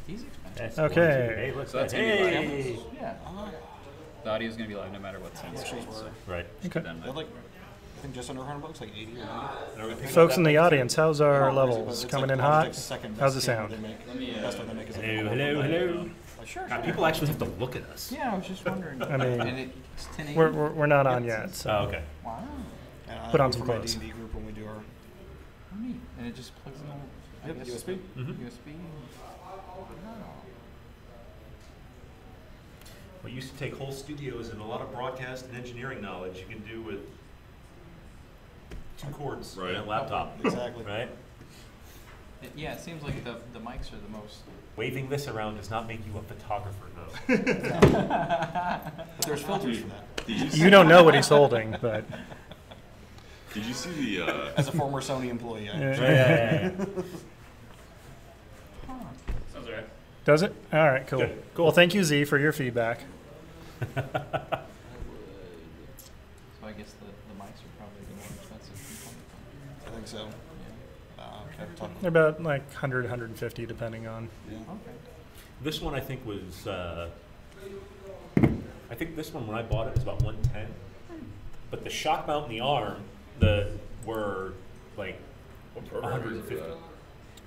He's expensive. Okay. Hey, look. So that's Hey. yeah. The audio's gonna be live no matter what sound screen. So. Right. Okay. They're like, I think just under $100, like 80 or 90. Folks in the audience, how's our levels? Coming in hot? How's the sound? Hello. Sure. God, people actually have to look at us. Yeah, I was just wondering. I mean, and it's 1080. we're not on yet. So. Oh, okay. Wow. Put on some my clothes. D&D group when we do our Neat. And it just plugs in. Yep, USB. USB. What used to take whole studios and a lot of broadcast and engineering knowledge you can do with 2 cords and a laptop. Exactly. Right? Yeah, it seems like the mics are the most. Waving this around does not make you a photographer, though. But there's filters for that. You don't know what he's holding, but Did you see the? As a former Sony employee, I Yeah. Sounds right. does it? All right, cool. Good. Well, thank you, Z, for your feedback. So I guess the mics are probably the more expensive component. I think so. I've talked They're about like 100, 150, depending on. yeah. Okay. This one I think was, I think this one when I bought it was about 110. But the shock mount and the arm, were like 150.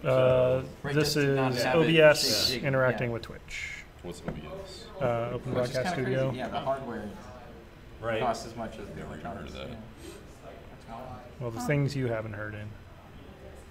Right, This just to not is have it OBS big, interacting yeah. with Twitch. What's OBS? Open Which is Broadcast kinda Studio. crazy. Yeah, the hardware Right. costs as much as the Never even heard of electronics. that. Yeah. That's wild. Well, the things you haven't heard in.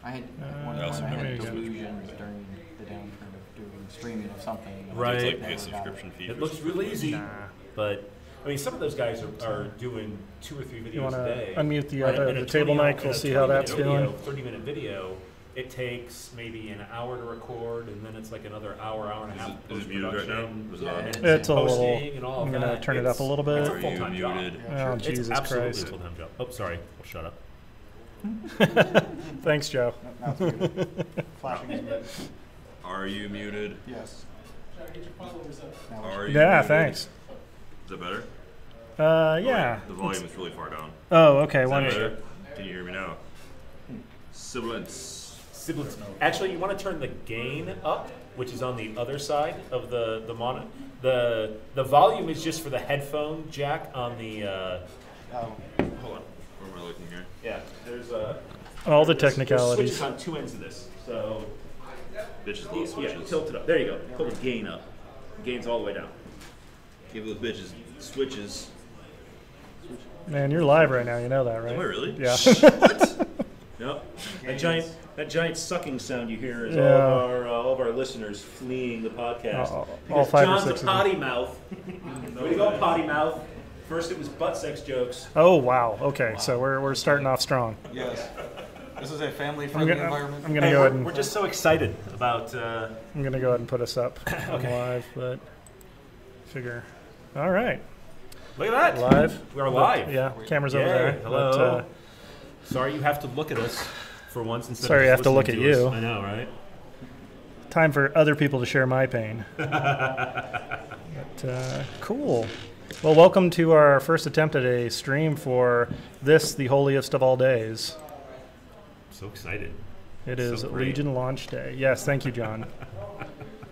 I had one I time also I never had used it. delusions during the downturn of doing streaming of something. Right. It's like Never pay got subscription it. fee. It for looks subscription. real easy, Nah. but I mean, some of those guys are doing 2 or 3 You videos want a to day. unmute the, Right, other, and the a table 20 mic? We'll see how that's doing. 30-minute video. It takes maybe an hour to record, and then it's like another hour and a half. Is it muted right now? post-production, Is it on? and It's a little. posting and all I'm of gonna that. turn it up a little bit. It's a Are you full-time job. muted? Oh, It's Jesus absolutely Christ. a full-time job. Oh, sorry. We'll shut up. Thanks, Joe. Now it's good. Flashing is good. Are you muted? Yes. Are you Yeah, muted? thanks. Is that better? Yeah. The volume is really far down. Oh, okay. Is that One better? Can you hear me now? Sibilance. Actually, you want to turn the gain up, which is on the other side of the monitor. The volume is just for the headphone jack on the. Oh. Hold on. Where am I looking here? Yeah, there's all the there's technicalities. switches on 2 ends of this, so Bitches little yeah, switches. tilt it up. There you go. Pull the gain up. Gain's all the way down. Give those bitches switches. Man, you're live right now. You know that, right? Am I really? Yeah. Yep. That giant sucking sound you hear is Yeah. all of our listeners fleeing the podcast. All Because 5 or John's 6 a of them. potty mouth. Way to go, potty mouth. First it was butt sex jokes. Oh, wow. Okay, so we're starting off strong. Yes. This is a family-friendly environment. I'm gonna go ahead and We're just so excited about. I'm gonna go ahead and put us up on live, but figure. All right, Look at that. live. We are live. Yeah, cameras Yay, over there. hello. But, Sorry you have to look at us for once instead Sorry of you have just to look listening at to you. us. I know, right? time for other people to share my pain. But, cool. Well, welcome to our first attempt at a stream for this, the holiest of all days. So excited. It is So great. Legion launch day. Yes, thank you, John.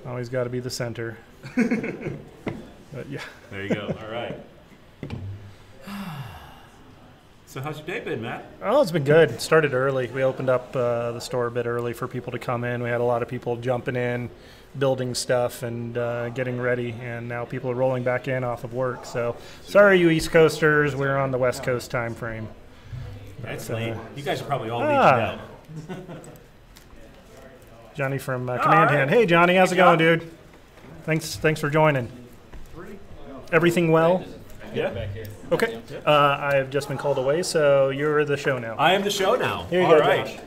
Always got to be the center. But yeah. There you go. All right. So how's your day been, Matt? Oh, it's been good. It started early. We opened up the store a bit early for people to come in. We had a lot of people jumping in, building stuff, and getting ready. And now people are rolling back in off of work. So sorry, you East Coasters. We're on the West Coast time frame. That's But, late. You guys are probably all legioned ah. out. Johnny from Command right. Hand. Hey, Johnny, how's it John. going, dude? Thanks for joining. Everything well? Yeah. Okay. I have just been called away, so you're the show now. I am the show now. Here you All go, right. Josh.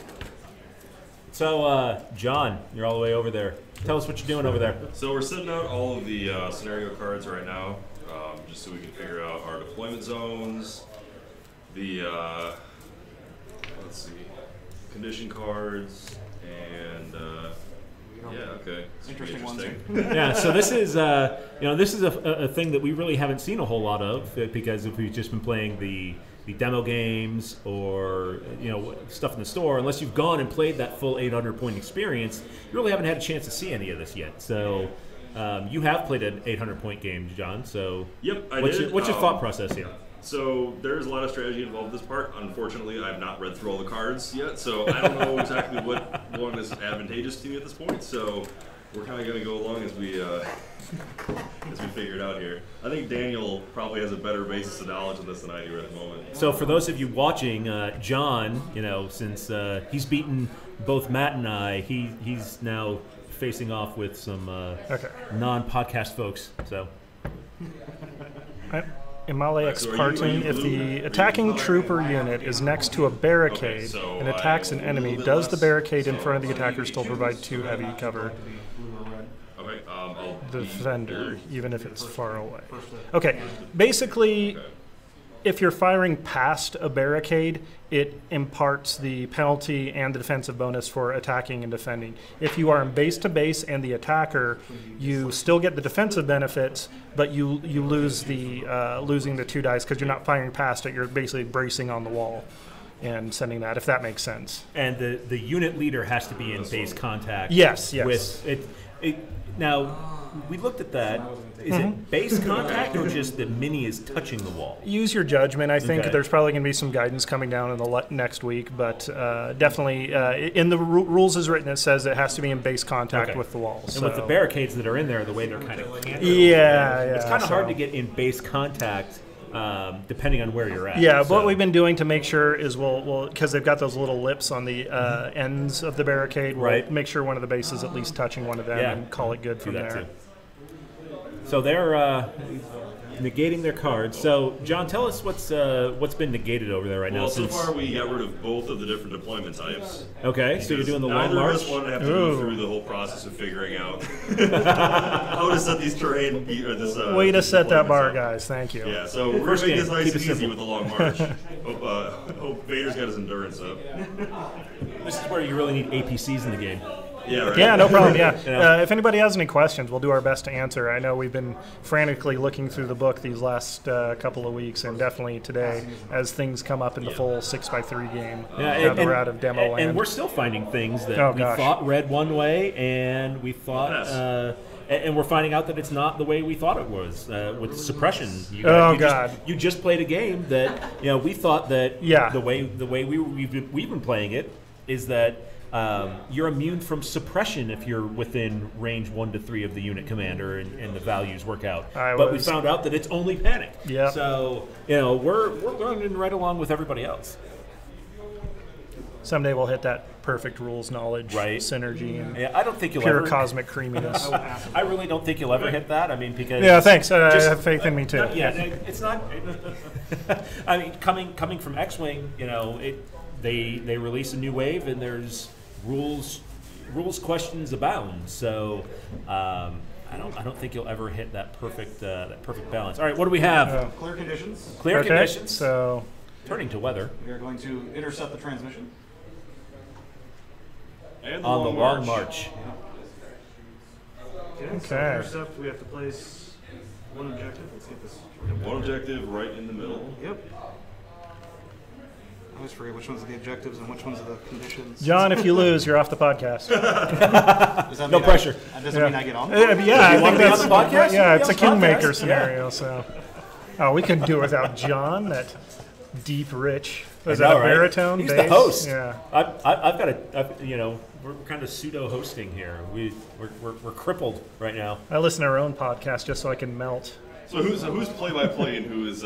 So, John, you're all the way over there. Tell us what you're doing over there. So we're setting out all of the scenario cards right now, just so we can figure out our deployment zones, the let's see, condition cards, and yeah, okay. It's pretty Interesting ones. Yeah, so this is this is a thing that we really haven't seen a whole lot of because we've just been playing the the demo games or stuff in the store, unless you've gone and played that full 800-point experience, you really haven't had a chance to see any of this yet. So you have played an 800-point game, John. So yep, I did. What's your thought process here? So there's a lot of strategy involved in this part. Unfortunately, I have not read through all the cards yet, so I don't know exactly what one is advantageous to me at this point. So we're kind of going to go along as we figure it out here. I think Daniel probably has a better basis of knowledge on this than I do at the moment. So for those of you watching, John, since he's beaten both Matt and I, he's now facing off with some non-podcast folks. So. In Malayak's cartoon, if the attacking trooper unit is next to a barricade and attacks an enemy, does the barricade in front of the attacker still provide 2 heavy cover? Okay, The defender, even if it's far away. Okay, basically, if you're firing past a barricade, it imparts the penalty and the defensive bonus for attacking and defending. If you are in base to base and the attacker, you still get the defensive benefits, but you lose the losing the 2 dice because you're not firing past it. You're basically bracing on the wall and sending that, if that makes sense. And the unit leader has to be in base contact. Yes. With it. Now, we looked at that. Is it base contact or just the mini is touching the wall? Use your judgment. I think Okay. there's probably going to be some guidance coming down in the next week, but definitely in the rules as written, it says it has to be in base contact with the wall. And with the barricades that are in there, the way they're kind of canted, yeah, it's kind of hard to get in base contact depending on where you're at. Yeah, what we've been doing to make sure is we'll because they've got those little lips on the ends of the barricade. We'll make sure one of the bases is at least touching one of them and call it good from there. Too. So they're negating their cards. So, John, tell us what's been negated over there right now. Well, so far we got rid of both of the different deployment types. Okay, so you're doing the long march? march? Neither of us wanted to have to go through the whole process of figuring out how to set these terrain. Way to set that bar, guys. Thank you. Yeah, so we're going to make this nice and easy with the long march. Hope Vader's got his endurance up. This is where you really need APCs in the game. Yeah, right. Yeah, no problem. Yeah. If anybody has any questions, we'll do our best to answer. I know we've been frantically looking through the book these last couple of weeks, and definitely today as things come up in the full 6x3 game. Now that we're out of demo land. And we're still finding things that we thought read one way, and we thought, and we're finding out that it's not the way we thought it was with suppression. You just played a game that we thought that the way we've been playing it is that. You're immune from suppression if you're within range 1 to 3 of the unit commander and the values work out. But we found out that it's only panic. Yeah. So we're running right along with everybody else. Someday we'll hit that perfect rules knowledge, synergy, and I don't think you'll pure ever cosmic creaminess. I really don't think you'll ever hit that. I mean, because thanks. I have faith in me too. It's not. I mean, coming from X-Wing, they release a new wave and there's rules questions abound. So I don't think you'll ever hit that perfect balance. All right, what do we have? Clear conditions. Clear conditions. So turning to weather. We are going to intercept the transmission. And on the long march. Okay. So intercept, we have to place one objective. Let's see if this. One objective right in the middle. Yep. I always forget which ones are the objectives and which ones are the conditions. John, if you lose, you're off the podcast. No pressure. That doesn't mean I get on? I think that's on the podcast? Yeah, it's a kingmaker podcast. scenario. So, we couldn't do it without John. That deep, rich. Is I know, that a right? baritone? He's the bass? host. Yeah. I've got we're kind of pseudo hosting here. We're crippled right now. I listen to our own podcast just so I can melt. So who's play-by-play and who's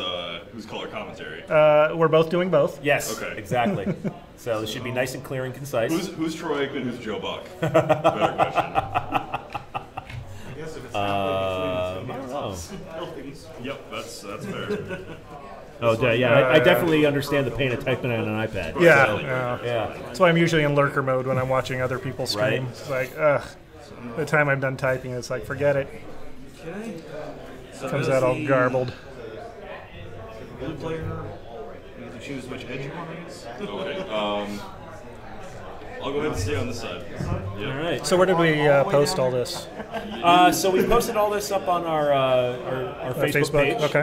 color commentary? We're both doing both. Yes, Okay. Exactly. So it should be nice and clear and concise. Who's Troy Aikman? Who's Joe Buck? Better question. I guess if it's I don't know. Yep, that's fair. I definitely understand the pain of typing on an iPad. Yeah. Yeah. That's why I'm usually in lurker mode when I'm watching other people stream. Right. It's like, by the time I'm done typing, it's like, forget it. Okay. So Comes as out all the garbled. Blue player, you have to choose which edge you want to use. Okay. I'll go ahead and stay on this side. Yep. All right. So where did we post all this? So we posted all this up on our Facebook page, okay.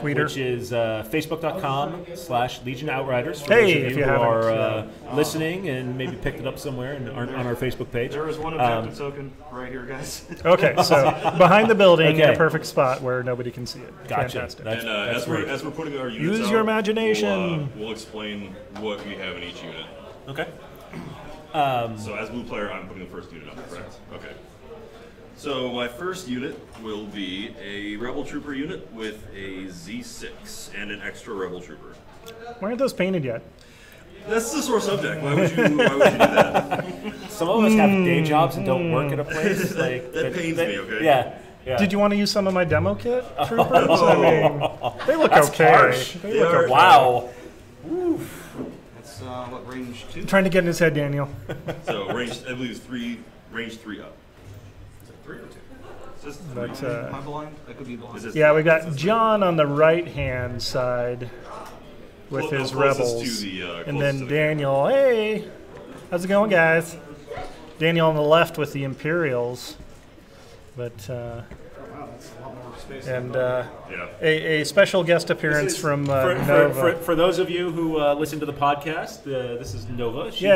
Tweeter, which is facebook.com/Legion Outriders. For hey, those of you who are listening and maybe picked it up somewhere and aren't on our Facebook page. There is one objective token right here, guys. Okay, so behind the building in a perfect spot where nobody can see it. Gotcha. Fantastic. And as we're putting our units Use out, your imagination. We'll explain what we have in each unit. Okay. So as blue player, I'm putting the first unit up, correct? Okay. So my first unit will be a Rebel Trooper unit with a Z6 and an extra Rebel Trooper. Why aren't those painted yet? That's the sore subject. Why would you do that? Some of us have day jobs and don't work at a place. Like that pains me, okay? Yeah. Yeah. Did you want to use some of my demo kit, troopers? I mean, they look okay. Harsh. They look okay. Wow. That's what, range 2? Trying to get in his head, Daniel. So range, I believe, range 3 up. Is it 3 or 2? Is this 3? But, Am I blind? That could be blind. yeah, we got John on the right-hand side with his rebels, and then Daniel. Hey, how's it going, guys? Daniel on the left with the Imperials, but Wow, that's a lot more space. and a special guest appearance from For Nova. those of you who listen to the podcast, this is Nova. She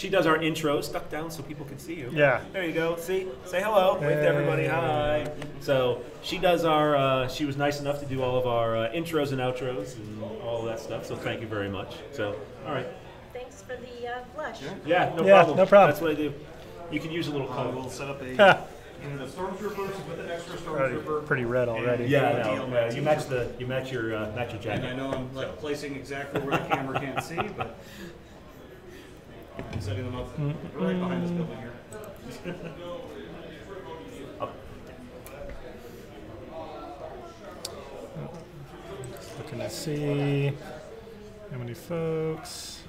does our intros. Duck down so people can see you. Yeah. There you go. See, say hello. Wave to everybody. Hi. So she does our. She was nice enough to do all of our intros and outros and all of that stuff. So thank you very much. So all right. Thanks for the flush. Yeah. No Yeah, problem. no problem. That's what I do. You can use a little color. We'll set up a Ha, unit of stormtroopers with an extra already stormtrooper. pretty red already. Yeah. No, you match your And I jacket. know I'm like placing exactly where the camera can't see, but I'm setting them up right behind this building here. Looking to see how many folks.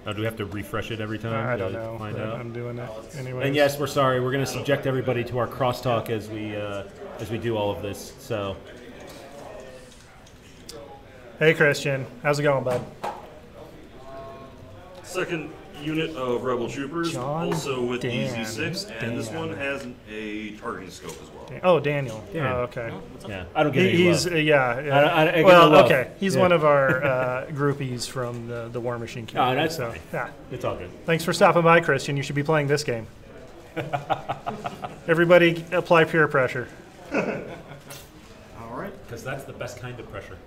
Oh, do we have to refresh it every time? I to don't know. Find but out. I'm doing it anyway. And yes, we're sorry. We're going to subject everybody to our crosstalk as we do all of this. So, Hey, Christian, how's it going, bud? Second unit of Rebel Troopers, John also with the Dan. Z6, and this Dan. one has a targeting scope as well. Oh, Daniel. Dan. Oh, okay. yeah, I don't get any He's love. yeah. I get Well, no love. okay. He's Yeah. one of our groupies from the War Machine community. that's so fine. yeah. It's all good. Thanks for stopping by, Christian. You should be playing this game. Everybody, apply peer pressure. All right. Because that's the best kind of pressure.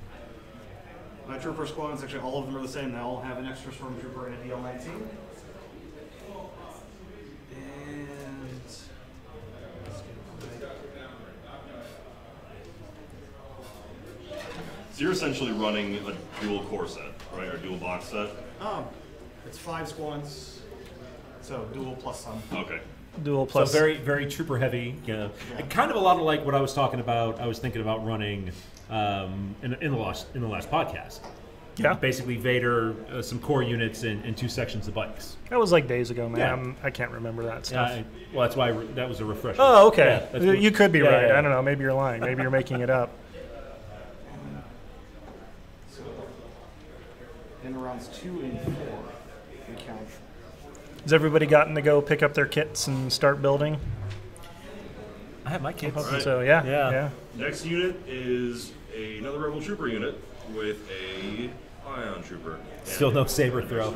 My trooper squadrons, actually all of them are the same. They all have an extra stormtrooper and a DL-19. And So you're essentially running a dual core set, right, or dual box set? it's 5 squads, so dual plus some. Okay. Dual plus. So very, very trooper heavy. And kind of a lot of like what I was talking about. I was thinking about running in the last podcast. Yeah. Basically, Vader, some core units, and 2 sections of bikes. That was like days ago, man. Yeah. I can't remember that stuff. Well, that's why that was a refresher. Oh, okay. Yeah, that's what- You could be yeah, right. yeah. I don't know. Maybe you're lying. Maybe you're making it up. So in rounds 2 and 4, we count. Has everybody gotten to go pick up their kits and start building? I have my kids. All right. So yeah. Yeah. Next unit is another Rebel Trooper unit with a Ion Trooper. Still no saber throw.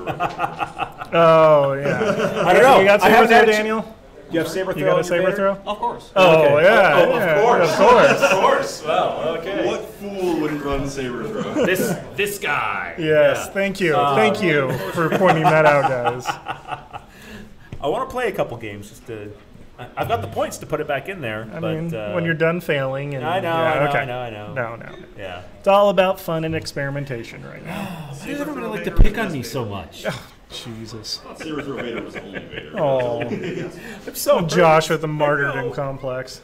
Oh yeah. I don't know. You got I saber haven't throw, had a Daniel? You have saber throw? You got a on your saber Vader? throw? Of course. Oh Okay. yeah. Oh, yeah, of course. Of course. Of course. Well, okay. What fool wouldn't run Saber Throw? This guy. Yes. Yeah. Thank you. Thank you for pointing that out, guys. I want to play a couple games just to. I've got the points to put it back in there. I but, mean, when you're done failing, and I know, yeah, I know, okay. I know. No. Yeah. It's all about fun and experimentation right now. Why does everybody like to pick on me so much? Jesus. Saber Throw Vader was only Vader. Oh, I'm so Josh with the martyrdom complex.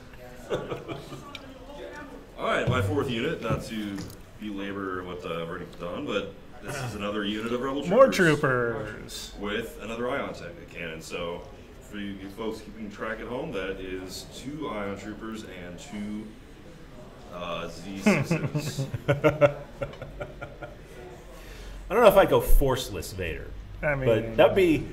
Alright, my 4th unit, not to belabor what I've already done, but this is another unit of Rebel Troopers. More troopers. With another Ion cannon. So, for you folks keeping track at home, that is 2 Ion Troopers and 2 Z6s. I don't know if I'd go forceless Vader. I mean, but that'd be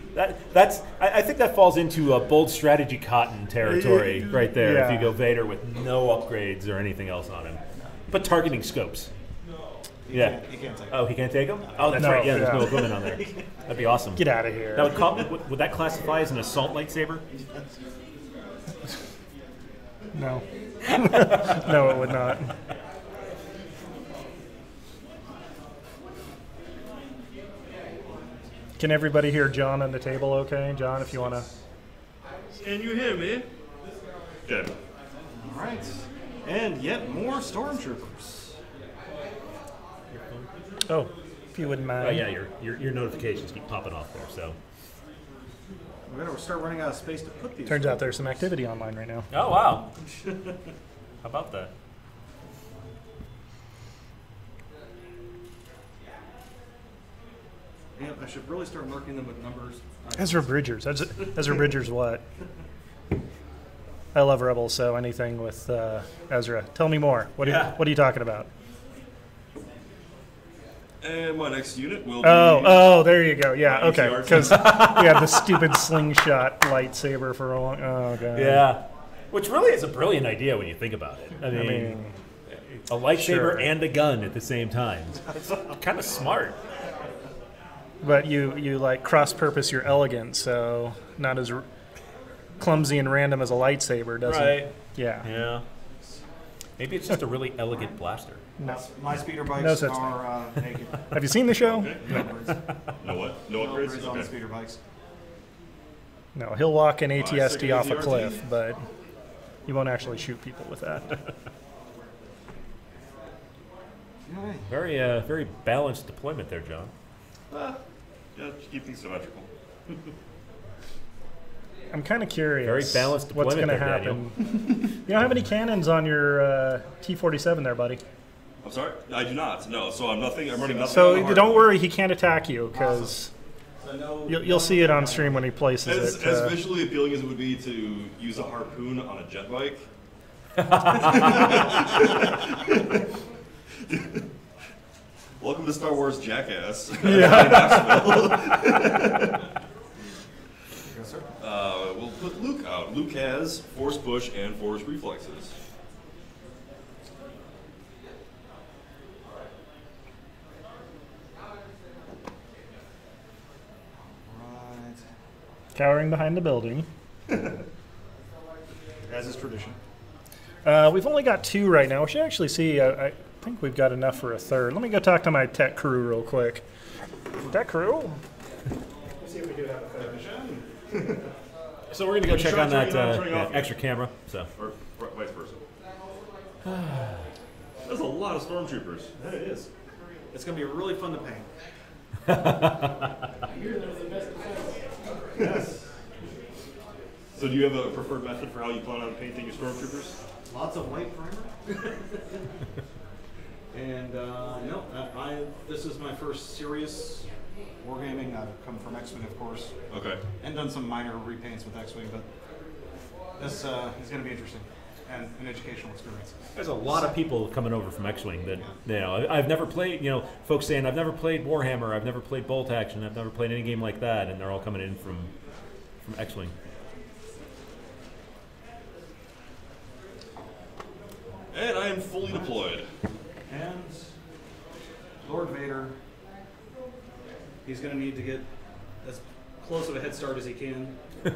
that's. I think that falls into a bold strategy cotton territory right there. Yeah. If you go Vader with no upgrades or anything else on him, but targeting scopes. He can't take him. Oh, he can't take them? Oh, that's No, right. Yeah, there's yeah. no equipment on there. That'd be awesome. Get out of here. That would that classify as an assault lightsaber? No. No, it would not. Can everybody hear John on the table okay? John, if you want to. Can you hear me? Okay. All right. And yet more stormtroopers. Oh, if you wouldn't mind. Oh yeah, your notifications keep popping off there. So. We're going to start running out of space to put these. Turns out there's some activity online right now. Oh wow. How about that? Yeah, I should really start marking them with numbers. Ezra Bridgers. Ezra Bridgers what? I love Rebels, so anything with Ezra. Tell me more. What are you talking about? And my next unit will be... Oh, there you go. Yeah, okay. ATR Because we had the stupid slingshot lightsaber for a long... Oh, God. Yeah. Which really is a brilliant idea when you think about it. I mean a lightsaber sure. and a gun at the same time. It's kind of smart. But you like cross-purpose your elegance, so not as clumsy and random as a lightsaber, doesn't Right. Yeah. Yeah. Maybe it's just a really elegant blaster. No. My speeder bikes No such are naked. Have you seen the show? No upgrades. No what? No No upgrades? upgrades on the Okay. speeder bikes. No, he'll walk an ATSD second off a ATRT. cliff, but you won't actually shoot people with that. All Very very balanced deployment there, John. Yeah, just keep things symmetrical. I'm kind of curious. Very balanced what's deployment going to there, happen. You don't have any cannons on your T-47 there, buddy. I'm sorry? I do not. No, so I'm running nothing on the So hardware. don't worry, he can't attack you because you'll see it on stream when he places As, it. as visually appealing as it would be to use a harpoon on a jet bike. Welcome to Star Wars Jackass. Yes, sir. We'll put Luke out. Luke has Force Push and Force Reflexes. Right. Cowering behind the building. As is tradition. We've only got 2 right now. We should actually see. I think we've got enough for a 3rd. Let me go talk to my tech crew real quick. Tech crew? See if we do have a 3rd. So we're going to go check on that turning off. extra camera. So. Or vice versa. That's a lot of stormtroopers. That it is. It's going to be really fun to paint. Yes. So do you have a preferred method for how you plan on painting your stormtroopers? Lots of white primer. And no, this is my first serious wargaming. I've come from X-Wing, of course, Okay. and done some minor repaints with X-Wing, but this is going to be interesting and an educational experience. There's a lot of people coming over from X-Wing that, you know, I've never played, you know, folks saying, I've never played Warhammer, I've never played Bolt Action, I've never played any game like that, and they're all coming in from X-Wing. And I am fully deployed. And Lord Vader, he's going to need to get as close of a head start as he can. All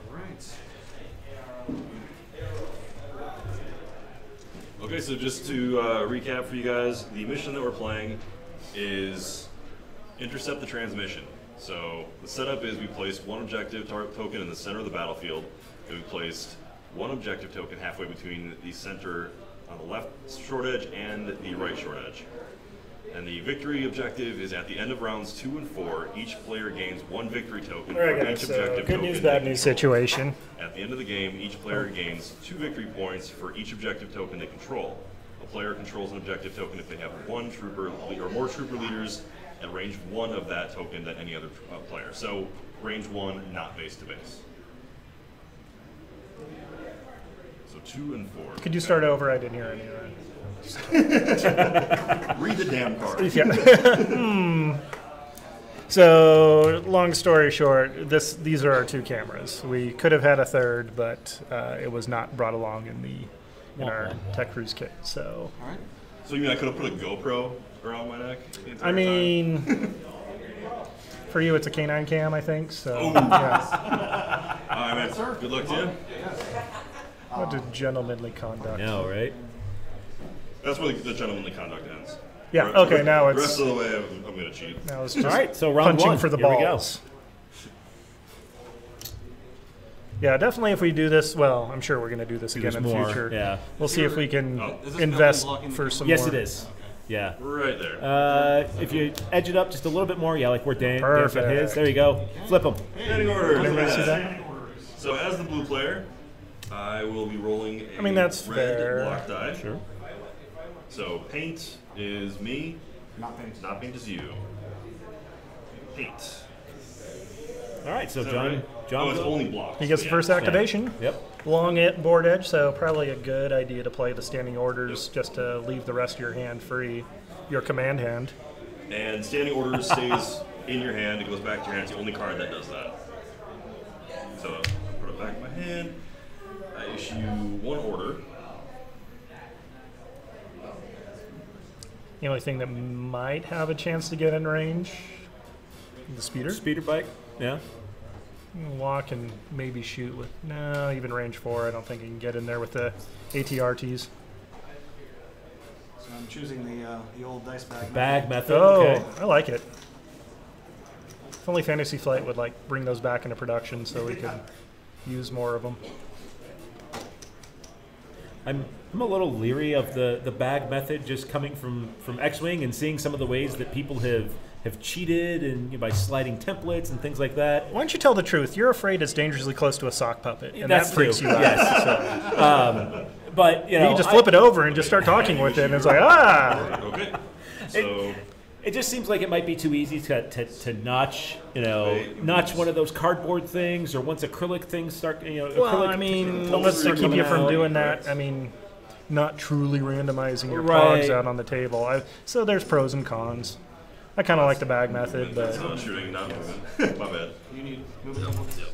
right. Okay, so just to recap for you guys, the mission that we're playing is intercept the transmission. So the setup is we place one objective token in the center of the battlefield, and we placed one objective token halfway between the center on the left short edge and the right short edge. And the victory objective is at the end of rounds 2 and 4, each player gains one victory token All right, for guys. each So objective good token. news, they bad news control. situation. At the end of the game, each player gains 2 victory points for each objective token they control. A player controls an objective token if they have one trooper or more trooper leaders at range 1 of that token than any other player. So range 1, not base to base. So 2 and 4. Could you start over? I didn't hear any of that. Read the damn card. Yeah. So, long story short, these are our 2 cameras. We could have had a third, but it was not brought along in our Tech Cruise kit. So, All right. So you mean I could have put a GoPro around my neck the entire I mean, time? for you, it's a K9 cam, I think. So, Ooh. yeah. All right, man. Sir. Good luck to you. What a gentlemanly conduct. No, right? That's where the gentlemanly conduct ends. Yeah. Okay. Now The it's rest of the way, I'm going to cheat. now it's just All right, so round punching 1. for the Here we go. balls. Yeah, definitely. If we do this, well, I'm sure we're going to do this again in the more, future. yeah. We'll see if we can Is this invest building blocking for the some Yes, more. it is. Yeah. Right there. If you edge it up just a little bit more, yeah, like where Dan's got Perfect. his. There you go. Flip them. Standing orders. Everybody see that? So as the blue player, I will be rolling a that's red fair. block die. Sure. So paint is me. Not paint. Not paint is you. Paint. All right, so Is that John. right? John. Oh, it's only blocks. He gets the first activation. Yep. Long board edge, so probably a good idea to play the standing orders just to leave the rest of your hand free, your command hand. And standing orders stays in your hand. It goes back to your hand. It's the only card that does that. So I put it back in my hand. I issue 1 order. The only thing that might have a chance to get in range, the speeder. Speeder bike. Yeah. Walk and maybe shoot with, no, even range 4. I don't think he can get in there with the ATRTs. So I'm choosing the old dice bag. Bag method. Oh, Okay. I like it. If only Fantasy Flight would bring those back into production so we could use more of them. I'm a little leery of the bag method just coming from X-Wing and seeing some of the ways that people have cheated and by sliding templates and things like that. Why don't you tell the truth? You're afraid it's dangerously close to a sock puppet, and That's that freaks true. you out. Yes. So. But You can just flip it over and just start talking with it, and it's like, ah! Okay. So It just seems like it might be too easy to notch, notch one of those cardboard things, or once acrylic things start, Well, acrylic I mean, Totally let's keep you from out. doing that. I mean, not truly randomizing your Right. cogs out on the table. So there's pros and cons. I kind of like the bag method, but that's not shooting, not moving. My bad. You need move it. Yep.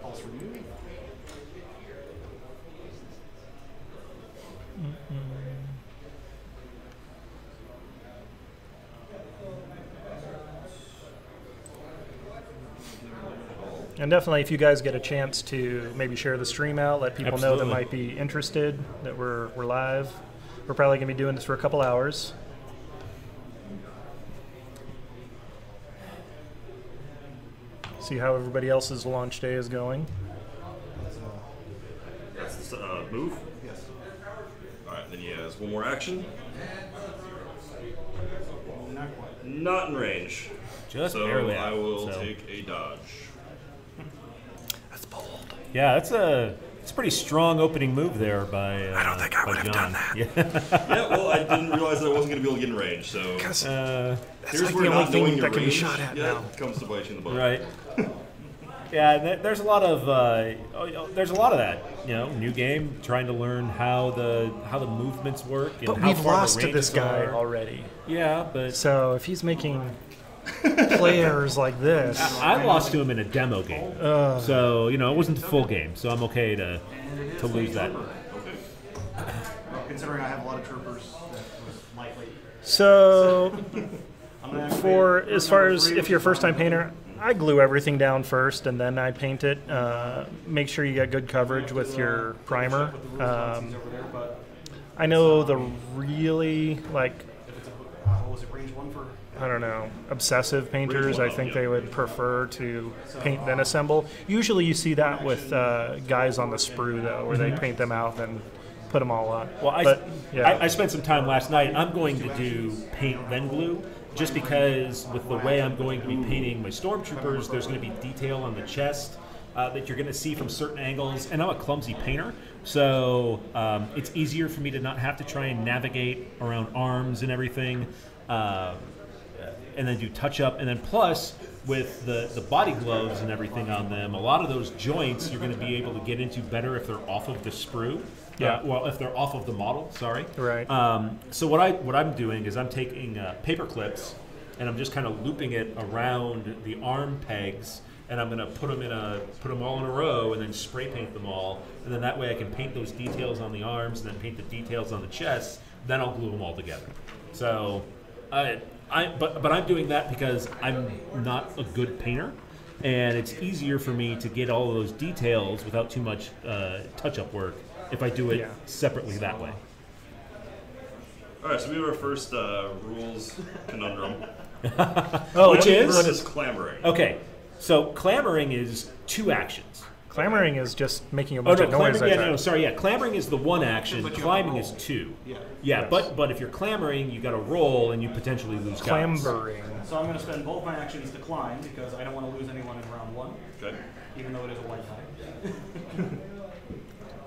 Pulse review. and definitely if you guys get a chance to maybe share the stream out, let people know that Absolutely. might be interested that we're live. We're probably going to be doing this for a couple hours. See how everybody else's launch day is going. That's the move. Yes. All right, then he has 1 more action. Not quite. Not in range. Just So barely I out, will so. take a dodge. That's bold. Yeah, it's a pretty strong opening move there by. I don't think I would have done that. Yeah. Yeah, well, I didn't realize that I wasn't going to be able to get in range, so That's here's like where the only not knowing thing your that can be range shot at yet now. comes to bite you in the butt. Right. Yeah, there's a lot of there's a lot of that. New game, trying to learn how the movements work. And But how we've far the lost to this ranges guy are. already. Yeah, but So if he's making players like this, I lost to him in a demo game, so it wasn't the full game. So I'm okay to lose that. Well, considering I have a lot of troopers, that was likely. so I'm gonna activate for group as far number as 3, if you're a first time painter, I glue everything down first and then I paint it. Make sure you get good coverage with your primer. with the rules over there, but I know the really if it's what was it, range 1 for? I don't know, obsessive painters, I think they would prefer to paint then assemble. Usually you see that with guys on the sprue, though, where they paint them out and put them all on. Well, But, yeah. I spent some time last night. I'm going to do paint then glue, just because with the way I'm going to be painting my stormtroopers, there's going to be detail on the chest that you're going to see from certain angles. And I'm a clumsy painter, so it's easier for me to not have to try and navigate around arms and everything. And then do touch up, and then plus with the body gloves and everything on them, a lot of those joints you're going to be able to get into better if they're off of the sprue. Yeah. Well, if they're off of the model, sorry. Right. So what I'm doing is I'm taking paper clips and I'm just kind of looping it around the arm pegs, and I'm going to put them all in a row and then spray paint them all, and then that way I can paint those details on the arms and then paint the details on the chest. Then I'll glue them all together. So, but I'm doing that because I'm not a good painter, and it's easier for me to get all of those details without too much touch-up work if I do it separately that way. All right, so we have our first rules conundrum. Which is? What is clamoring? Okay, so clamoring is 2 actions. Clamoring is just making a bunch of noise. Clamoring is the 1 action. Climbing is 2. Yeah, yes. But if you're clamoring, you got to roll and you potentially lose guys. Clambering. So I'm going to spend both my actions to climb because I don't want to lose anyone in round 1. Okay. Even though it is a white die.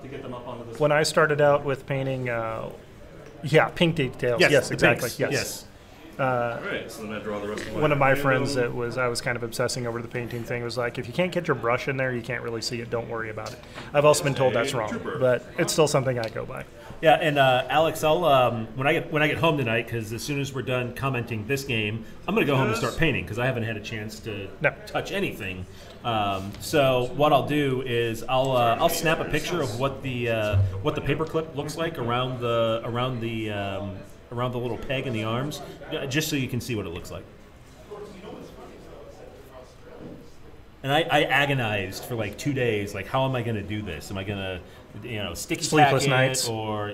To get them up onto this. When I started out with painting, pink details. Yes, exactly. Pinks. Yes. All right, so then I draw the rest of my one of my friends I was kind of obsessing over the painting thing was like, if you can't get your brush in there, you can't really see it. Don't worry about it. I've also been told that's wrong, but it's still something I go by. Yeah, and Alex, I'll when I get home tonight, because as soon as we're done commenting this game, I'm going to go home and start painting because I haven't had a chance to touch anything. So what I'll do is I'll snap a picture of what the paperclip looks like around the little peg in the arms, just so you can see what it looks like. And I agonized for like 2 days, like how am I going to do this? Am I going to, sticky sleepless tack nights, it or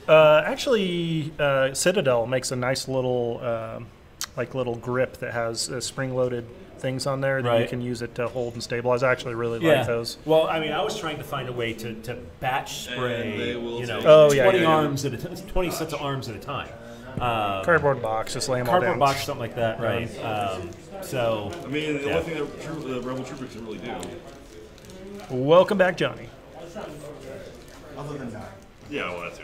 actually, Citadel makes a nice little little grip that has spring-loaded things on there that you can use it to hold and stabilize. I actually really like those. Well, I mean, I was trying to find a way to batch spray, 20 arms at 20 sets of arms at a time. Cardboard box, just lay them all down. Cardboard box, something like that, right? So, I mean, the only thing that the Rebel Troopers can really do. Welcome back, Johnny. Other than that. Yeah, I wanted to.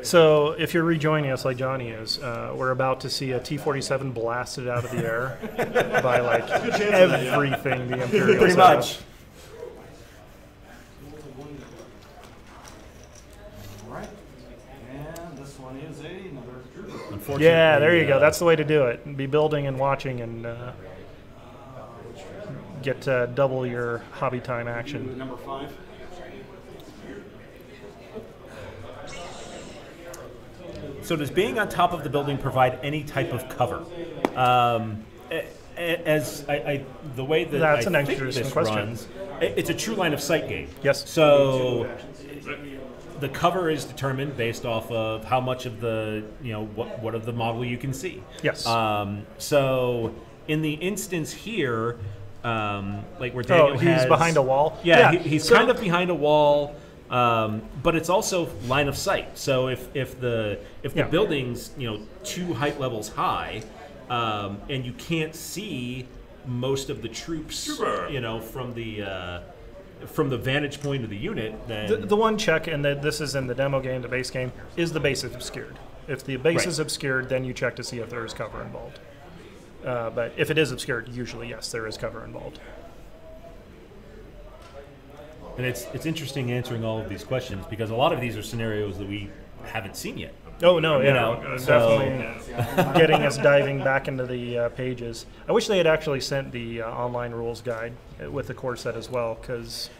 So, if you're rejoining us like Johnny is, we're about to see a T-47 blasted out of the air by like everything the Imperials pretty much. All right, and this one is another trooper. Yeah, there you go. That's the way to do it. Be building and watching and get double your hobby time action. Number 5. So does being on top of the building provide any type of cover? The way that that's I an think interesting this question. runs, it's a true line of sight game. Yes. So the cover is determined based off of how much of the what of the model you can see. Yes. So in the instance here, like where Daniel he's behind a wall. Yeah, he's kind of behind a wall. But it's also line of sight. So if the building's 2 height levels high, and you can't see most of the troops, from the vantage point of the unit, then the one check, and this is in the demo game, the base game, is the base is obscured. If the base is obscured, then you check to see if there is cover involved. But if it is obscured, usually yes, there is cover involved. And it's interesting answering all of these questions because a lot of these are scenarios that we haven't seen yet. Oh, no, definitely getting us diving back into the pages. I wish they had actually sent the online rules guide with the core set as well because,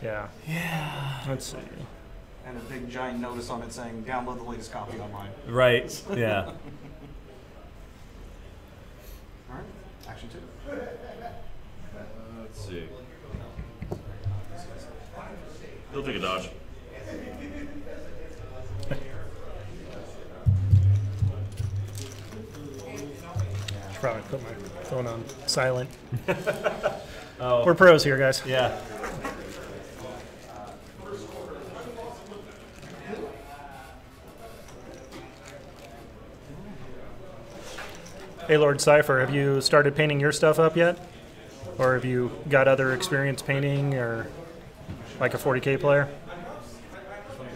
let's see. And a big giant notice on it saying, download the latest copy online. Right, yeah. All right, action 2. Let's see. He'll take a dodge. Should probably put my phone on silent. We're pros here, guys. Yeah. Hey, Lord Cypher, have you started painting your stuff up yet? Or have you got other experience painting or like a 40K player? I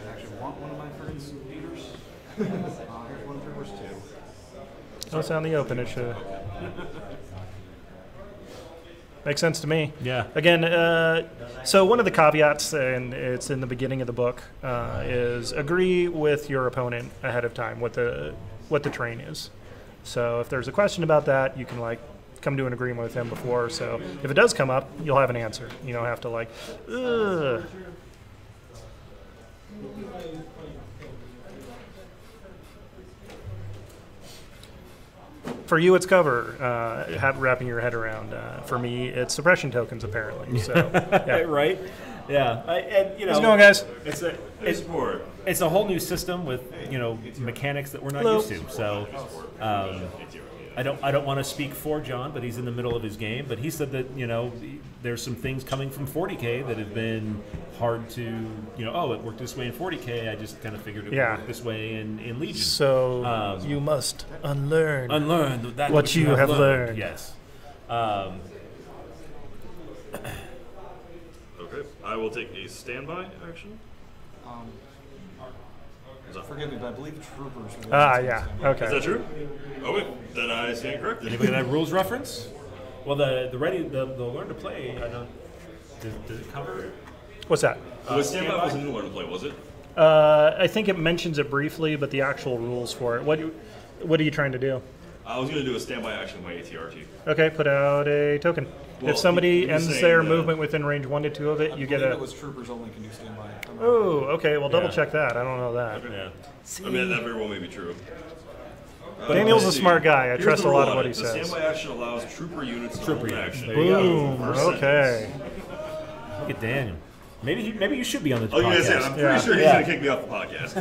actually want one of my friends' leaders. Here's one for verse 2. No, it's out in the open. It should. Makes sense to me. Yeah. Again, so one of the caveats, and it's in the beginning of the book, is agree with your opponent ahead of time what the terrain is. So if there's a question about that, you can come to an agreement with him before. So if it does come up, you'll have an answer. You don't have to ugh. For you, it's cover, wrapping your head around. For me, it's suppression tokens, apparently. So, yeah. Right? Yeah. How's it going, guys? It's a whole new system with mechanics that we're not used to. So I don't want to speak for John, but he's in the middle of his game. But he said that there's some things coming from 40K that have been hard to it worked this way in 40K. I just kind of figured it would work this way in Legion. So you must unlearn that what you have learned. Yes. Okay, I will take a standby action. Forgive me, but I believe troopers. Yeah. Okay. Is that true? Okay, then I stand corrected. Anybody got a rules reference? Well, the learn to play. I don't. Does it cover? What's that? Standby wasn't in learn to play, was it? I think it mentions it briefly, but the actual rules for it. What are you trying to do? I was going to do a standby action with my ATRT. Okay, put out a token. Well, if somebody ends saying their movement within range 1 to 2 of it, you get a. It was troopers only can do standby. Oh, okay. Well, double check that. I don't know that. Okay. Yeah. I mean, that very well may be true. Daniel's a smart guy. I Here's trust the a lot rule of what on he it. says. The standby action allows trooper units to hold action. There you go. Boom. Okay. Look at Daniel. Maybe you should be on the Oh, podcast. yes, I'm pretty sure he's going to kick me off the podcast.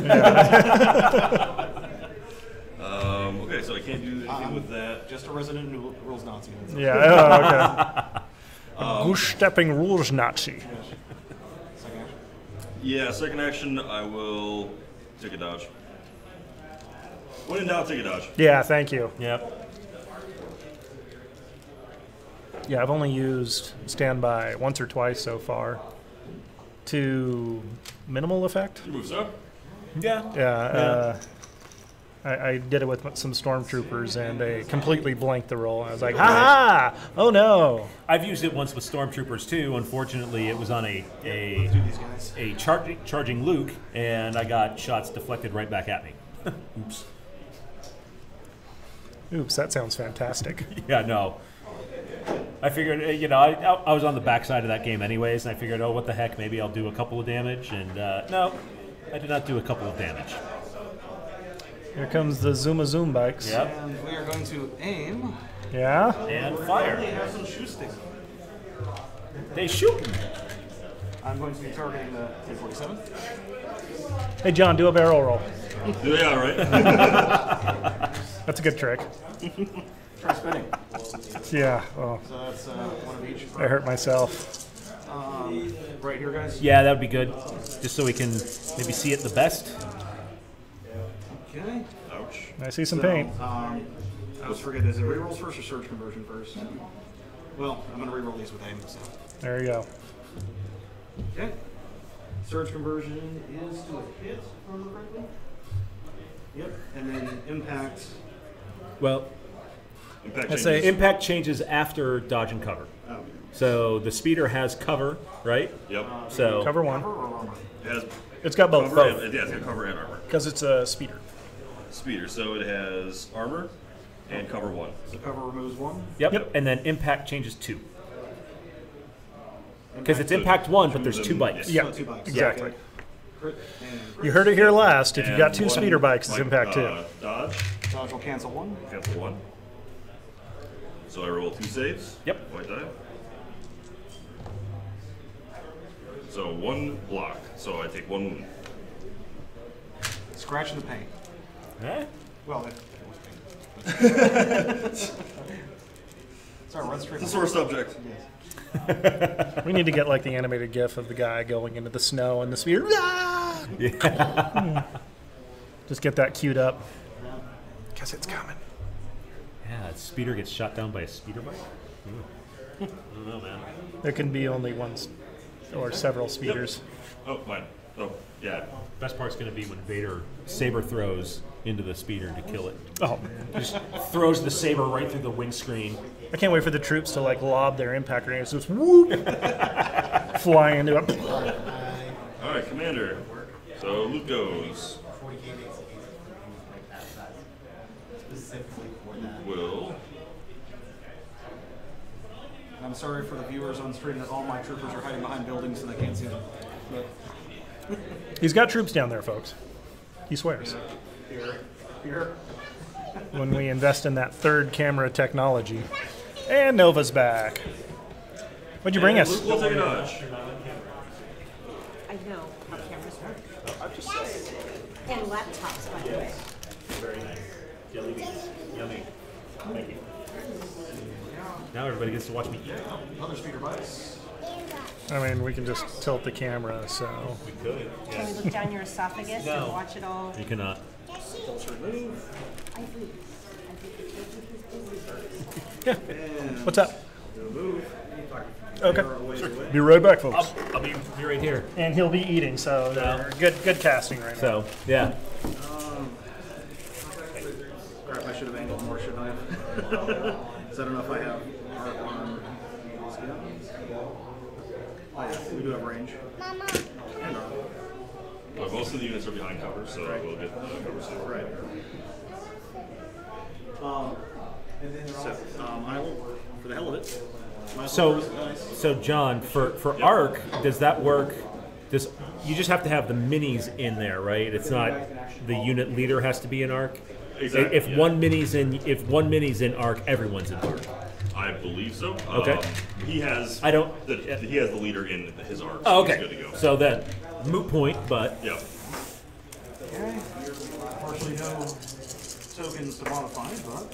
Okay, so I can't do anything with that. Just a resident rules Nazi. Yeah. Oh, okay. Goose-stepping rules Nazi. Second action. Yeah, second action, I will take a dodge. When in doubt, take a dodge. Yeah, thank you. Yep. Yeah, I've only used standby once or twice so far. To minimal effect. You move, sir. Yeah. Yeah. I did it with some stormtroopers, and they completely blanked the roll. I was like, ha! Oh no! I've used it once with stormtroopers too. Unfortunately, it was on a charging Luke, and I got shots deflected right back at me. Oops. Oops, that sounds fantastic. Yeah, no. I figured, I was on the backside of that game anyways, and I figured, what the heck, maybe I'll do a couple of damage, and no, I did not do a couple of damage. Here comes the Zuma Zoom bikes. Yep. And we are going to aim. Yeah? And We fire. have some shoe sticks. They shoot. I'm going to be targeting the T-47. Hey, John, do a barrel roll. Yeah, right. That's a good trick. Try spinning. Yeah. Oh, So that's one of each. I hurt myself. Right here, guys. Yeah, that would be good, just so we can maybe see it the best. Okay. Ouch. I see some paint. I always forget, is it rerolls first or surge conversion first? Well, I'm going to reroll these with aim. So. There you go. Okay. Surge conversion is to a hit, if I remember correctly. Yep. And then impact. Well, Impact Let's changes. say impact changes after dodge and cover. Oh. So the speeder has cover, right? Yep. So Cover one. Cover or armor? It has It's got both. cover and, yeah, it's got cover and armor. Because it's a speeder. Speeder, so it has armor and cover 1. So cover removes one. Yep. And then impact changes 2. Because it's impact 1, but there's 2 bikes. Yeah, So 2 bikes. exactly. Crit and crit. You heard it here last. If you've got And 2 one, speeder bikes, it's like, impact 2. Dodge, Dodge will cancel one. cancel 1. So I roll 2 saves. Yep. White die. So 1 block. So I take 1 wound. Scratch in the paint. Eh? Well, it was paint. Sorry, run straight. It's a sore subject. Yes. We need to get like the animated GIF of the guy going into the snow and the speeder. Ah! Yeah. Just get that queued up. Guess it's coming. Yeah, a speeder gets shot down by a speeder bike? I don't know, man. There can be only one or several speeders. Oh, mine. Oh, yeah. Best part's going to be when Vader saber throws into the speeder to kill it. Oh, Just throws the saber right through the windscreen. I can't wait for the troops to like lob their impact grenades, just whoop, fly into it. All right, Commander. So Luke goes. Will. I'm sorry for the viewers on stream that all my troopers are hiding behind buildings so they can't see them. But He's got troops down there, folks. He swears. here. When we invest in that third camera technology. And Nova's back. What'd you bring us? Luke will take a dodge. I know how cameras work. And laptops, by the way. Very nice. Jelly beans. Yummy. Thank you. Now everybody gets to watch me eat. Other speeder bites. I mean, we can just tilt the camera, so. We could. Can we look down your esophagus No. and watch it all? You cannot. What's up? Move. Okay. Be right back, folks. I'll be right here. And he'll be eating, so good casting right now. So, yeah. Crap, I should have angled more, shouldn't I have? Because I don't know if I have art on skins. Oh yeah, we do have range. And art. Most of the units are behind cover, so we'll get the cover soon. Right. I will, for the hell of it. So John, for Arc, does that work? You just have to have the minis in there, right? It's not the unit leader has to be in Arc. Exactly. If one mini's in Arc, everyone's in Arc. I believe so. Okay. He has. I don't. He has the leader in his arc. Oh, so okay. He's good to go. So then, moot point, but Yeah. Okay. Unfortunately, no tokens to modify, but.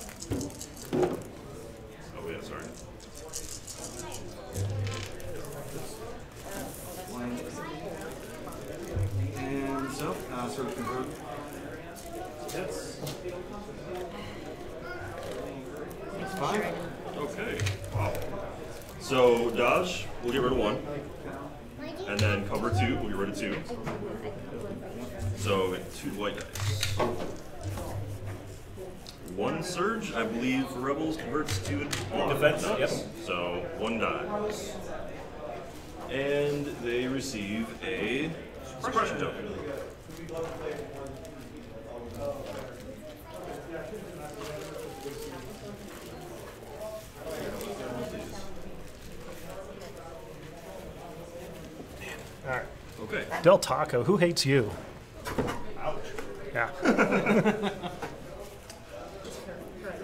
Oh yeah, sorry. And so, sort of convert. That's 5. Okay. Wow. So dodge, we'll get rid of 1, and then cover 2, we'll get rid of 2. So 2 white dice. 1 surge, I believe, for rebels converts to Defense, dice. yep. So 1 dies, and they receive a suppression token. All right. Okay. Del Taco, who hates you? Ouch. Yeah.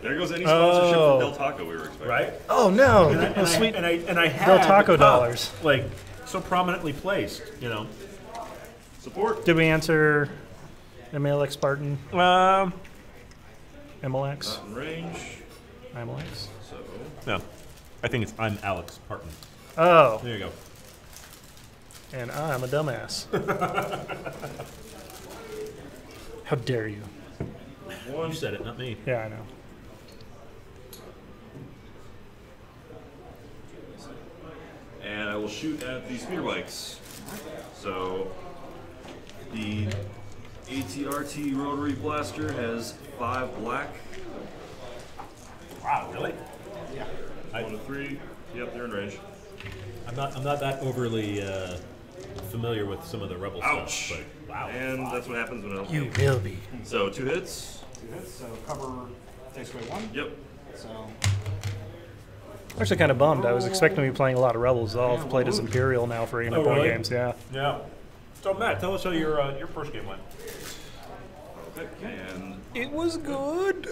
There goes any sponsorship Oh. from Del Taco we were expecting. right. Oh no, And sweet. I had Del Taco the cup, dollars. like so prominently placed, you know. Support. Did we answer MLX Spartan? Um, MLX? Not in range. MLX? So no, I think it's I'm Alex Parton. Oh, There you go. and I'm a dumbass. How dare you? You said it, not me. Yeah, I know. and I will shoot at the speeder bikes. So the ATRT rotary blaster has 5 black. Wow, really? Yeah. 1 to 3. Yep, they're in range. I'm not that overly familiar with some of the rebel Ouch. stuff, but wow. And that's what happens when I don't. You will be. So 2 hits. 2 hits, so cover takes away 1. Yep. So Actually, kind of bummed. I was expecting to be playing a lot of Rebels. I'll have played as Imperial now for 8 Oh, point really? games. Yeah. Yeah. So Matt, tell us how your first game went. Okay. And It was good.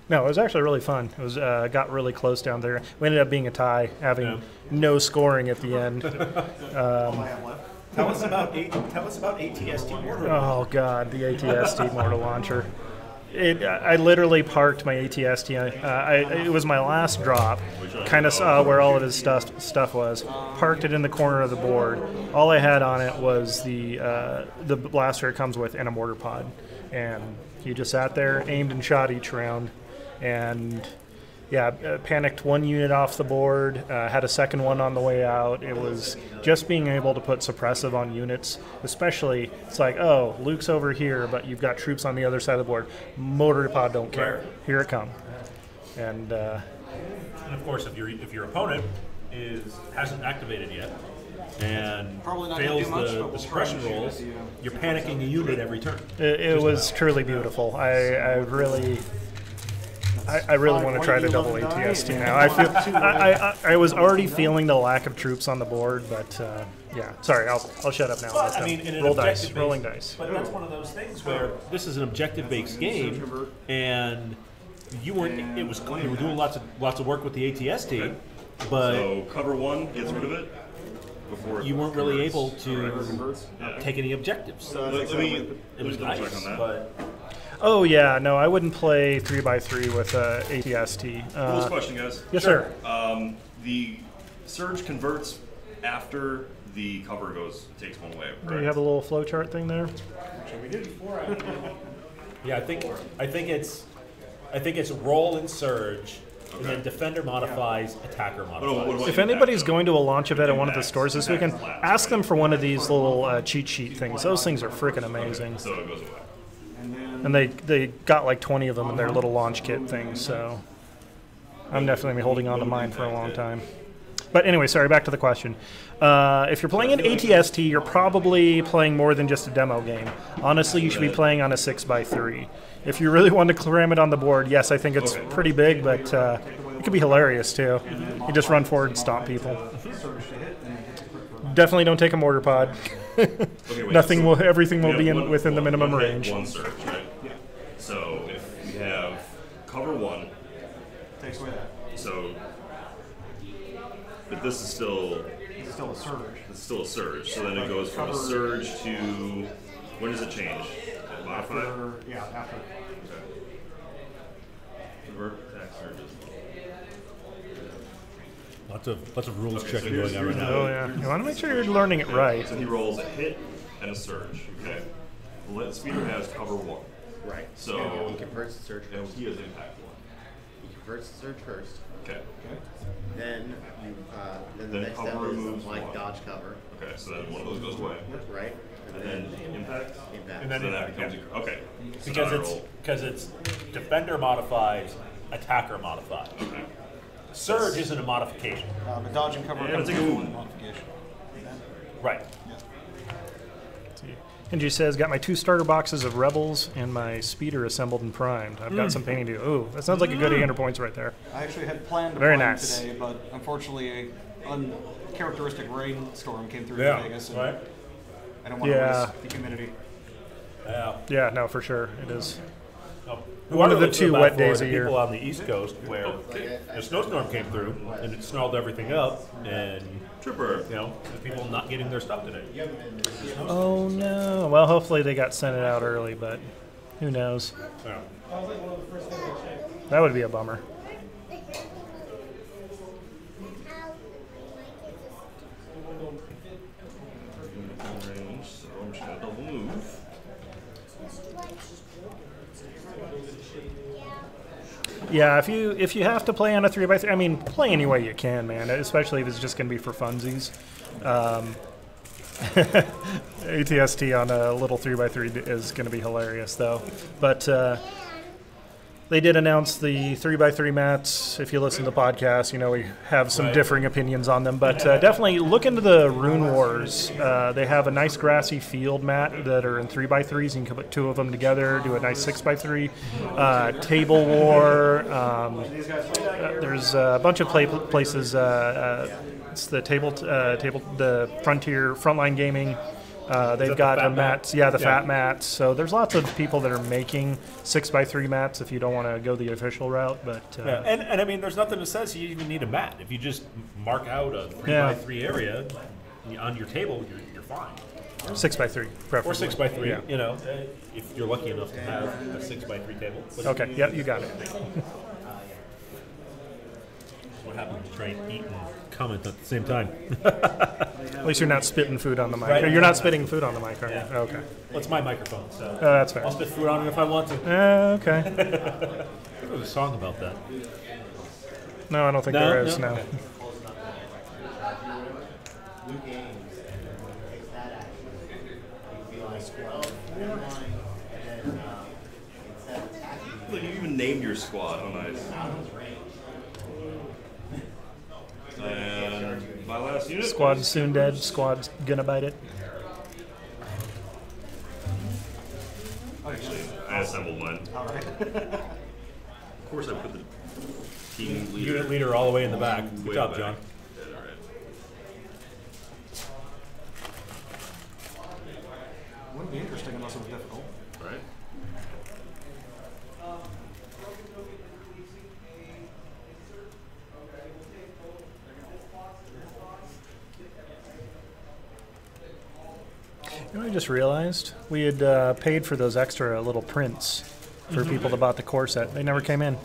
No, it was actually really fun. It was got really close down there. We ended up being a tie, having no scoring at the end. all I have left. Tell us about ATST Mortar. Oh God, the ATST mortar launcher. I literally parked my ATST. It was my last drop. Kind of saw where all of his stuff was. Parked it in the corner of the board. All I had on it was the blaster it comes with and a mortar pod. And he just sat there, aimed and shot each round. And panicked one unit off the board, had a second one on the way out. It was just being able to put suppressive on units, especially, it's like, oh, Luke's over here, but you've got troops on the other side of the board. Motor pod don't care. Here it comes. And of course, if your opponent hasn't activated yet and fails the suppression rolls, you're panicking a unit every turn. It was truly beautiful. I really want to try to double ATST now. I feel I was already feeling the lack of troops on the board, but yeah. Sorry, I'll shut up now. Well, I mean, in rolling dice. But that's one of those things where this is an objective-based game, and you were doing lots of work with the ATST, but so cover one gets rid of it. Before you weren't really able to take any objectives. It was nice, but. Oh yeah, no, I wouldn't play 3x3 with ATST. Coolest question, guys. Yes, sir. The surge converts after the cover takes one away. Do you have a little flowchart thing there? Yeah, I think it's roll and surge. Okay. And then defender modifies, attacker modifies. If anybody's going to a launch event at one of the stores this weekend, ask them for one of these little cheat sheet things. Those things are freaking amazing. Okay, so it goes away. And they got like 20 of them in their little launch kit things, so I'm definitely holding on to mine for a long time. But anyway, sorry, back to the question. If you're playing an ATST, you're probably playing more than just a demo game. Honestly, you should be playing on a 6x3. If you really want to cram it on the board, yes, I think it's pretty big, but it could be hilarious too. You just run forward and stomp people. Definitely don't take a mortar pod. Everything will be within the minimum range. One surge, right? Yeah. So if we have cover one, takes away that. So, but this is still a surge. It's still a surge. So then it goes from a surge to when does it change? Modify? After. Okay. Convert attack surges. Lots of rules checking going on right now. Oh yeah, you want to make sure you're learning it right. So he rolls a hit and a surge. Okay. The speeder has cover one. Right. So he converts the surge and first. he has impact one. He converts the surge first. Okay. Then the next step is like dodge cover. Okay, so then one of those goes away. Right. And then impact. And then that becomes okay. Because it's defender modifies, attacker modifies. Okay. Surge isn't a modification. But dodge and cover it's a good modification. Right. Kenji says, got my 2 starter boxes of Rebels and my speeder assembled and primed. I've got some painting to do. Ooh, that sounds like a good 800 points right there. I actually had planned to Very prime nice. today, but unfortunately a uncharacteristic rainstorm came through in Vegas. And right. I don't want to risk the humidity. Yeah, no, for sure. It is. One of the 2 wet days a year. People on the East Coast where a snowstorm came through and it snarled everything up, and the people not getting their stuff today. Oh no! Well, hopefully they got sent it out early, but who knows? Yeah. That would be a bummer. So I'm just gonna double move. Yeah, if you have to play on a 3x3, I mean, play any way you can, man. Especially if it's just going to be for funsies. ATST on a little 3x3 is going to be hilarious, though. But they did announce the 3x3 mats. If you listen to the podcast, you know we have some differing opinions on them. But definitely look into the Rune Wars. They have a nice grassy field mat that are in 3x3s. You can put 2 of them together, do a nice 6x3. Table War. There's a bunch of places. It's the the Frontier Frontline Gaming. They've got the mats, fat mats. So there's lots of people that are making 6x3 mats if you don't want to go the official route. But and I mean, there's nothing that says you even need a mat. If you just mark out a 3x3 area on your table, you're fine. 6x3, preferably. Or 6x3. Yeah. You know, if you're lucky enough to have a 6x3 table. Okay. Yeah, you got it. What happened to try and eat and comment at the same time? At least you're not spitting food on the mic. Right. You're not spitting food on the mic, are you? Yeah. Okay. Well, it's my microphone, so that's fair. I'll spit food on it if I want to. Okay. There was a song about that. No, I don't think there is. No. Okay. Luke Ames takes that action. You can be like, well, never mind. And then instead of attacking you, Look, you even named your squad. Oh, nice. out of his range. And my last unit. Squad's soon dead. Squad's gonna bite it. Actually, I assembled mine. Alright. Of course, I put the team leader. Unit leader all the way in the back. Good way job, back. John. Yeah, all right. Wouldn't be interesting unless it was difficult. Right. You know what I just realized? We had paid for those extra little prints for people that bought the core set. They never came in.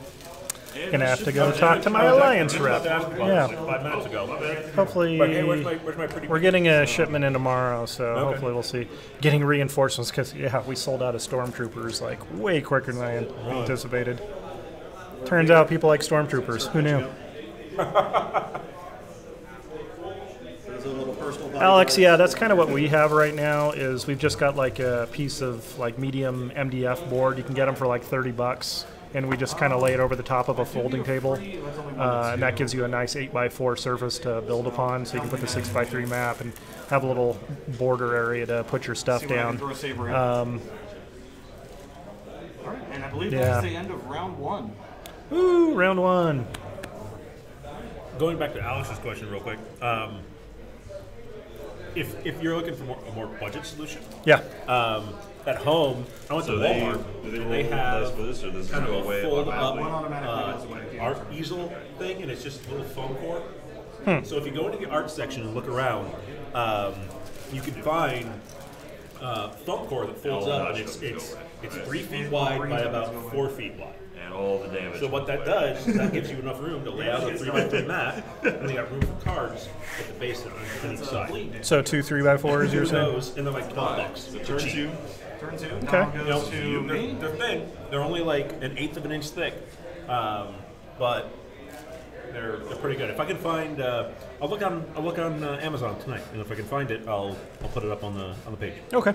Gonna have to go talk to my alliance rep. Yeah. 5 minutes ago. Hopefully, But hey, where's my pretty? we're getting a shipment in tomorrow, so Okay. hopefully we'll see. Getting reinforcements because we sold out of stormtroopers like way quicker than I anticipated. Turns out people like stormtroopers. Who knew? There's a little personal Alex, yeah, that's kind of what we have right now. Is we've just got like a piece of like medium MDF board. You can get them for like $30, and we just kind of lay it over the top of a folding table, and that gives you a nice 8x4 surface to build upon. So you can put the 6x3 map and have a little border area to put your stuff down. Alright, and I believe that's the end of round 1. Woo, round 1. Going back to Alex's question real quick. If you're looking for a more budget solution, Yeah. at home, I went to Walmart, and they have for this, or this kind of go a away fold-up automatically goes away. art easel thing, and it's just a little foam core. So if you go into the art section and look around, you can find foam core that folds up, and it's 3 feet wide by about 4 feet wide. and all the damage. So what that does is that gives you enough room to lay out a 3x3 mat, and they got room for cards at the base on each side. So 2 3x4s, you're saying? Those, and they're like $12. Turn 2. Turn 2. Okay. Now You know, goes to me. they're thin. They're only like 1/8 of an inch thick, but they're pretty good. If I can find, I'll look on Amazon tonight, and if I can find it, I'll put it up on the page. Okay.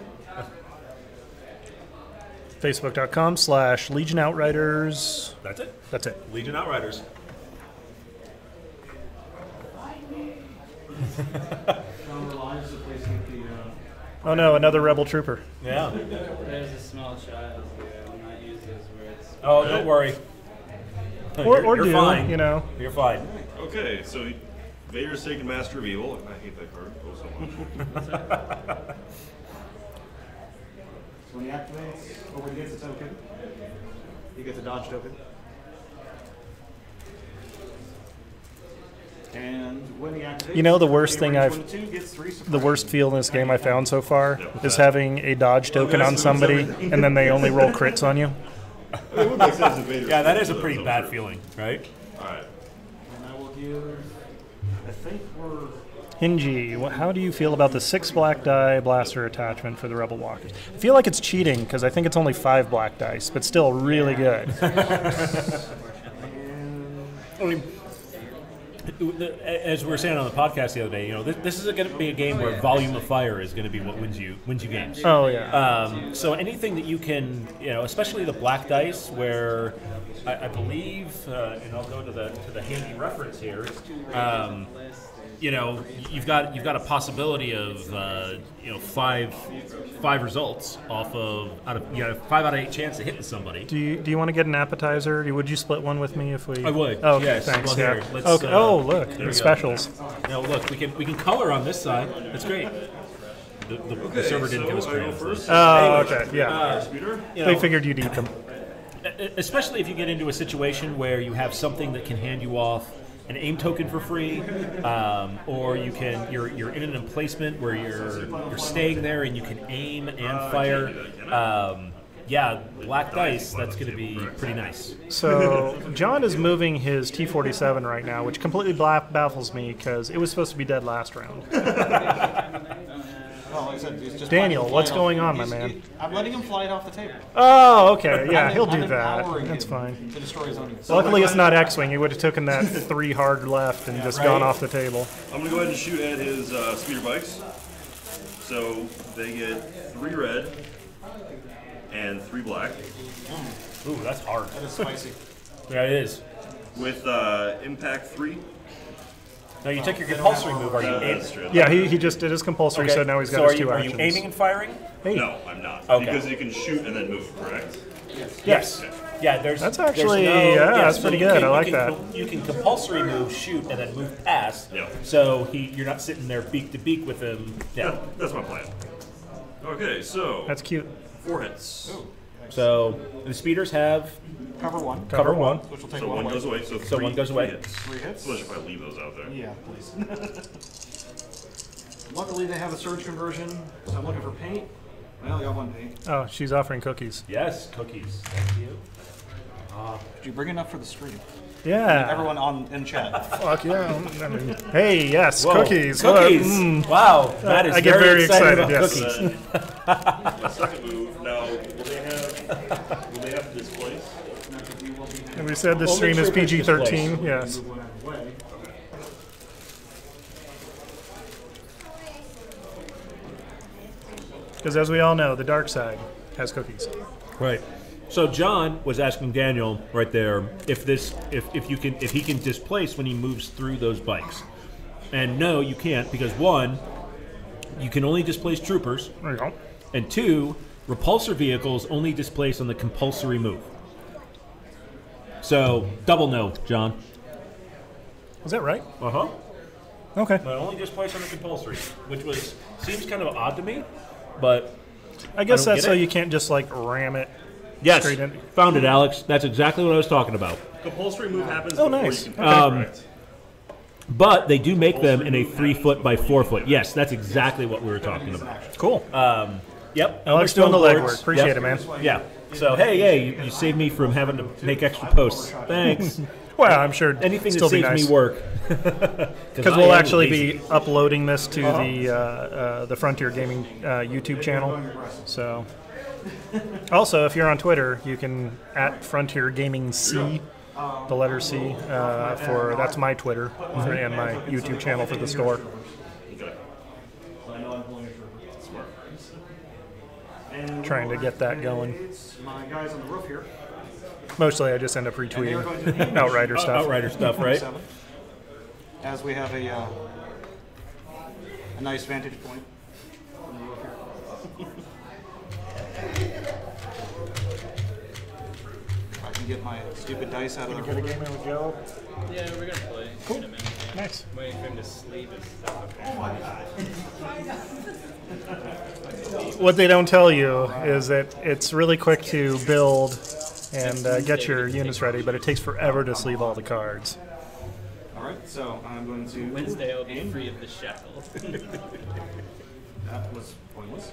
Facebook.com/Legion Outriders. That's it. That's it. Legion Outriders. Oh no, another rebel trooper. Yeah. There's a small child here. I'm not used to his words. Oh, don't worry. Or You're do, fine. you know. You're fine. Okay, so Vader's taken Master of Evil. I hate that card so much. So when he activates, or when he gets a token, he gets a dodge token. And when he activates, You know, the worst he thing range I've- 1 to 2 gets 3 The worst feel in this game I found so far Yeah, is having a dodge token on somebody, and then they only roll crits on you. It would make sense if Vader. Yeah, that is a pretty bad feeling, right? Alright. And I will give, I think we're... Hingy, how do you feel about the 6 black die blaster attachment for the Rebel Walkers? I feel like it's cheating because I think it's only 5 black dice, but still really good. I mean, as we were saying on the podcast the other day, you know, this is going to be a game where volume of fire is going to be what wins you games. Oh yeah. So anything that you can, you know, especially the black dice, where I believe, and I'll go to the handy reference here. You know, you've got a possibility of you know, five results off of you got a 5 out of 8 chance of hitting somebody. Do you want to get an appetizer? Would you split one with me if we? I would. Oh, okay, yes. thanks. Well, Yeah. here, let's, Okay. Oh, look, there the we go. specials. Now look, we can color on this side. That's great. The server didn't give us I go crayons. first. Oh, okay, yeah. Speeder. You They know, figured you'd eat them. especially if you get into a situation where you have something that can hand you off an aim token for free, or you're in an emplacement where you're staying there and you can aim and fire. Yeah, black dice. That's going to be pretty nice. So John is moving his T-47 right now, which completely baffles me because it was supposed to be dead last round. Well, like I said, it's just Daniel, letting him what's fly going off. on, my man? I'm letting him fly it off the table. Oh, okay. Yeah, he'll do I'm that. empowering That's him fine. To destroy his own. Luckily, it's not X-Wing. He would have taken that 3 hard left and just gone off the table. I'm gonna go ahead and shoot at his speeder bikes. So they get 3 red and 3 black. Ooh, that's hard. That is spicy. Yeah, it is. With impact 3. Now you took your compulsory move. Are you aiming? That's true. Yeah, he just did his compulsory, so now he's got his 2 actions. Are you aiming and firing? Hey. No, I'm not. Okay. Because you can shoot and then move, correct? Yes. Yeah, That's actually, that's pretty good. I like that. You can compulsory move, shoot, and then move past. Yeah. So you're not sitting there beak to beak with him. Yeah. That's my plan. Okay, so That's cute. 4 hits. Ooh. So the speeders have Cover 1. cover 1. Which will take So 1 1 away. goes away. So, So 3, 1 goes away. 3 hits. 3 hits. So I should probably leave those out there. Yeah, please. Luckily, they have a surge conversion, so I'm looking for paint. I only got 1 paint. Oh, she's offering cookies. Yes, cookies. Thank you. Did you bring enough for the stream? Yeah. Everyone in chat. Fuck yeah. I mean, hey, yes, Whoa, cookies. Cookies. Wow, that is I get very excited, about yes. cookies. My second move. Now, will they have to displace? And we said this Only stream is troopers PG-13. displaced. Yes. Move 1 out of the way. Because as we all know, the dark side has cookies. Right. So John was asking Daniel right there if he can displace when he moves through those bikes. And no, you can't, because 1, you can only displace troopers, There you go. and 2, repulsor vehicles only displace on the compulsory move. So double no, John. Is that right? Uh-huh. Okay. But only displace on the compulsory, which seems kind of odd to me, but I guess don't that's get so it. you can't just like ram it. yes, Straight in. found it, Alex. That's exactly what I was talking about. Compulsory move happens Oh, before nice. you can correct. But they do make them in a 3 foot by 4 foot. Yes, that's exactly what we were talking about. Cool. Yep. Alex doing the legwork. Appreciate it, man. Yeah. So hey, you saved me from having to make extra posts. Thanks. Well, I'm sure Anything still that be saves nice. me work. Because we'll actually be uploading this to the Frontier Gaming YouTube channel. So, also, if you're on Twitter, you can @ Frontier Gaming C, the letter C, for that's my Twitter and my YouTube channel for the store. Trying to get that going. My guys on the roof here. Mostly, I just end up retweeting Outrider stuff. Outrider stuff, right? As we have a nice vantage point on the roof here. If I can get my stupid dice out of the Get a game in with Joe. Yeah, we're gonna play in a minute. Nice. Waiting for him to sleep and stuff. What they don't tell you is that it's really quick to build and get your units ready, but it takes forever to sleeve all the cards. Alright, so I'm going to. Wednesday I'll be free of the shackle. That was pointless.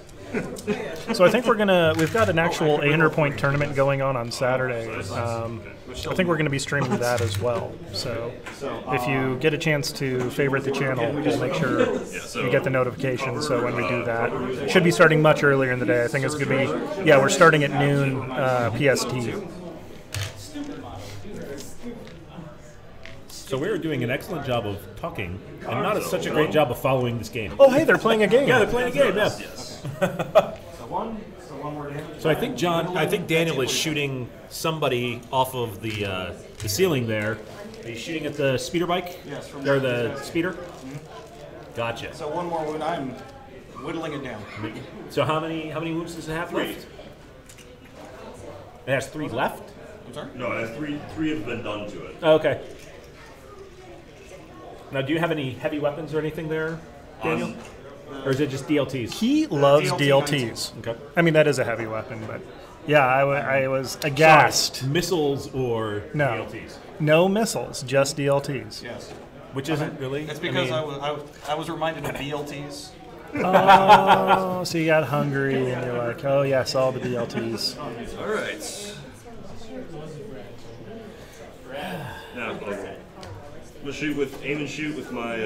So I think we've got an actual 800-point tournament going on Saturday. I think we're going to be streaming that as well. So if you get a chance to favorite the channel, we'll make sure you get the notification. So when we do that, it should be starting much earlier in the day. I think it's going to be, we're starting at noon PST. So we were doing an excellent job of talking, and not such a great job of following this game. Oh, hey, they're playing a game. Yeah, they're playing a game. Yeah. So one more damage. So I think Daniel is shooting somebody off of the ceiling there. Are you shooting at the speeder bike? Yes, from Or the- the speeder? Gotcha. So one more wound. I'm whittling it down. So how many wounds does it have left? It has 3 left? I'm sorry? No, I have three have been done to it. Oh, okay. Now, do you have any heavy weapons or anything there, Daniel? Or is it just DLTs? He loves DLT DLTs. Okay. I mean, that is a heavy weapon, but yeah, I was aghast. Sorry, missiles or No. DLTs? No missiles, just DLTs. Yes. Which isn't really. It's because I was reminded of BLTs. Oh, so you got hungry and you're like, oh yes, all the DLTs. All right. Now, I'm gonna aim and shoot with my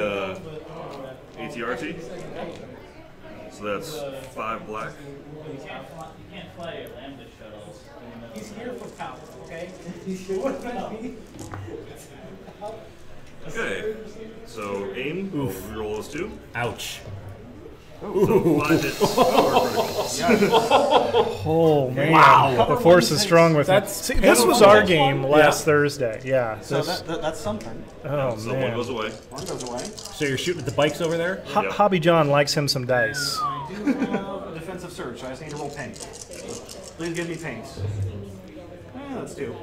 ATRT. So that's 5 black. You can't fly your Lambda shuttles. He's here for power, okay? Okay, so aim. Oof. We roll those 2. Ouch. So 5 hits. Oh man! Wow. The force is strong with it. See, this was our game last Thursday. Yeah. So that's something. Oh So man. 1 goes away. One goes away. So you're shooting at the bikes over there? Yep. Hobby John likes him some dice. I do have a defensive surge, so I just need to roll paint. Please give me paint. That's 2.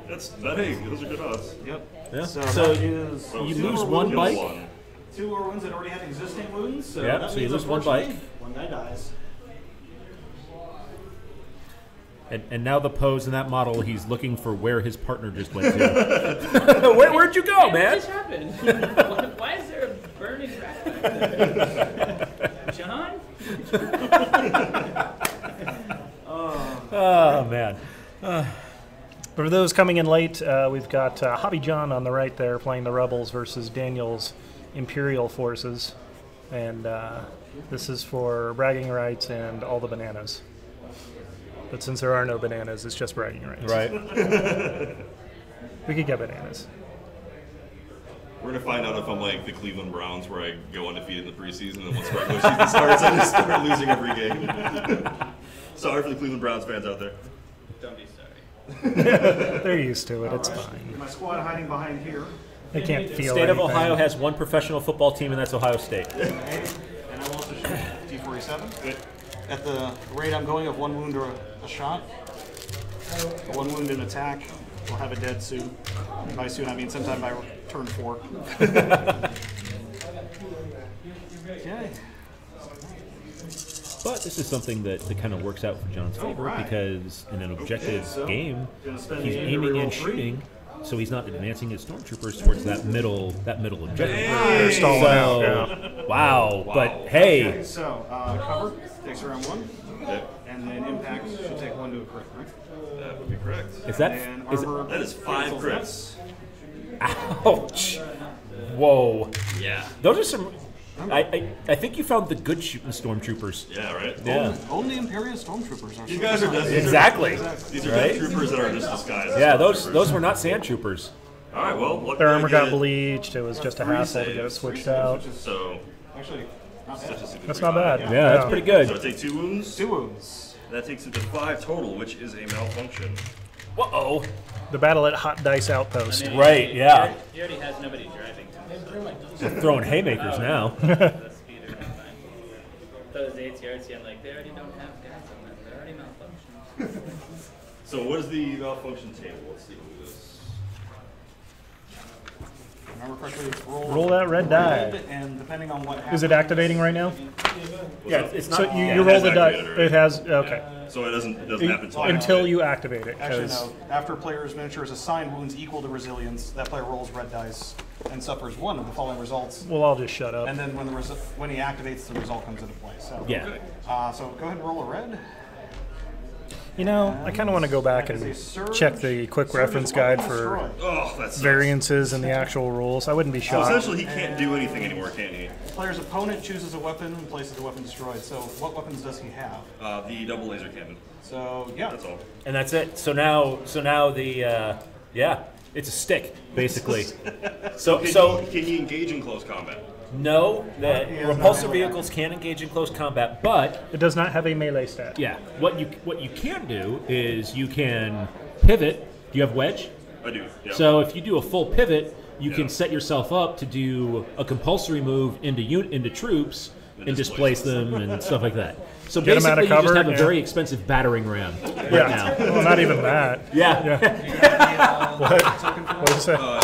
Hey, those are good odds. Yep. Yeah. So, So that is So You 2 lose are one wounds, bike? 1. 2 are wounds that already have existing wounds. So Yeah, that so you means, lose one bike. unfortunately, one guy dies. And now the pose in that model, he's looking for where his partner just went to. Where'd you go, What man? just happened? Why is there a burning rat back there? John? Oh, man. For those coming in late, we've got Hobby John on the right there playing the Rebels versus Daniel's Imperial forces. And this is for bragging rights and all the bananas. But since there are no bananas, it's just bragging rights. Right. We could get bananas. We're going to find out if I'm like the Cleveland Browns, where I go undefeated in the preseason, and once regular season starts, I just start losing every game. Sorry for the Cleveland Browns fans out there. Don't be sorry. They're used to it. It's fine. My squad hiding behind here. They can't feel State of anything. Ohio has one professional football team, and that's Ohio State. And I will also shoot T-47. At the rate I'm going of 1 wound or a shot, 1 wound in attack, we'll have a dead soon. By soon, I mean sometime by turn 4. Okay. But this is something that kind of works out for John's favor right. because in an objective so game, gonna spend he's the end to aiming reroll and 3. shooting, so he's not advancing his stormtroopers towards that middle objective. They're stalling out. Yeah. Wow. But hey, Okay, so cover takes around 1, Okay. and then impact should take 1 to a crit, right? That would be correct. is that And is it, armor That is 5 cancels crits. ouch? Whoa. Yeah. Those are some. I think you found the good shooting stormtroopers. Yeah, right? Yeah. Only Imperial stormtroopers are. These guys are death. Exactly. These are Right? death troopers that are just disguised. as Yeah, stormtroopers. those were not sand troopers. All right, well, luckily Their armor I got get bleached. It was just a 3 hassle to get it saves. switched out. So, Actually, not such bad. a super That's free not bad. five. Yeah, that's pretty good. So I take 2 wounds. 2 wounds. That takes it to 5 total, which is a malfunction. Whoa. The battle at Hot Dice Outpost. I mean, Right, yeah. He already has nobody driving him. Throwing haymakers now. The speeder next time. Those ATRT, I'm like, they already don't have gas on them. They're already malfunctioning. So what is the malfunction table? Let's see what it is. Remember correctly, Roll that red die. and depending on what happens. Is it activating right now? Yeah, it's not. So you, yeah, you it roll has the die. activated already. It has. Okay. So it doesn't happen until I Until activate. you activate it. Actually, 'cause- no. After a player's miniature is assigned wounds equal to resilience, that player rolls red dice and suffers 1 of the following results. Well, I'll just shut up. And then when he activates, the result comes into play. So Yeah. so go ahead and roll a red. You know, I kind of want to go back That is and a surge. check the quick Surge reference is weapon guide for destroyed. Oh, that's variances in the actual rules. I wouldn't be So shocked. essentially, he can't do anything anymore, can he? Player's opponent chooses a weapon and places the weapon destroyed. So what weapons does he have? The double laser cannon. So yeah, That's all. And that's it. So now the yeah, it's a stick basically. So Can he engage in close combat? no, that He has repulsor no vehicles can engage in close combat, but It does not have a melee stat. yeah, what you can do is you can pivot. Do you have wedge? I do. Yeah. So if you do a full pivot, you Yeah. can set yourself up to do a compulsory move into troops and displace them and stuff like that. So Get 'em out basically, of you just cover, have a yeah. very expensive battering ram right Yeah. now. Well, not even that. Yeah. What? What is that? I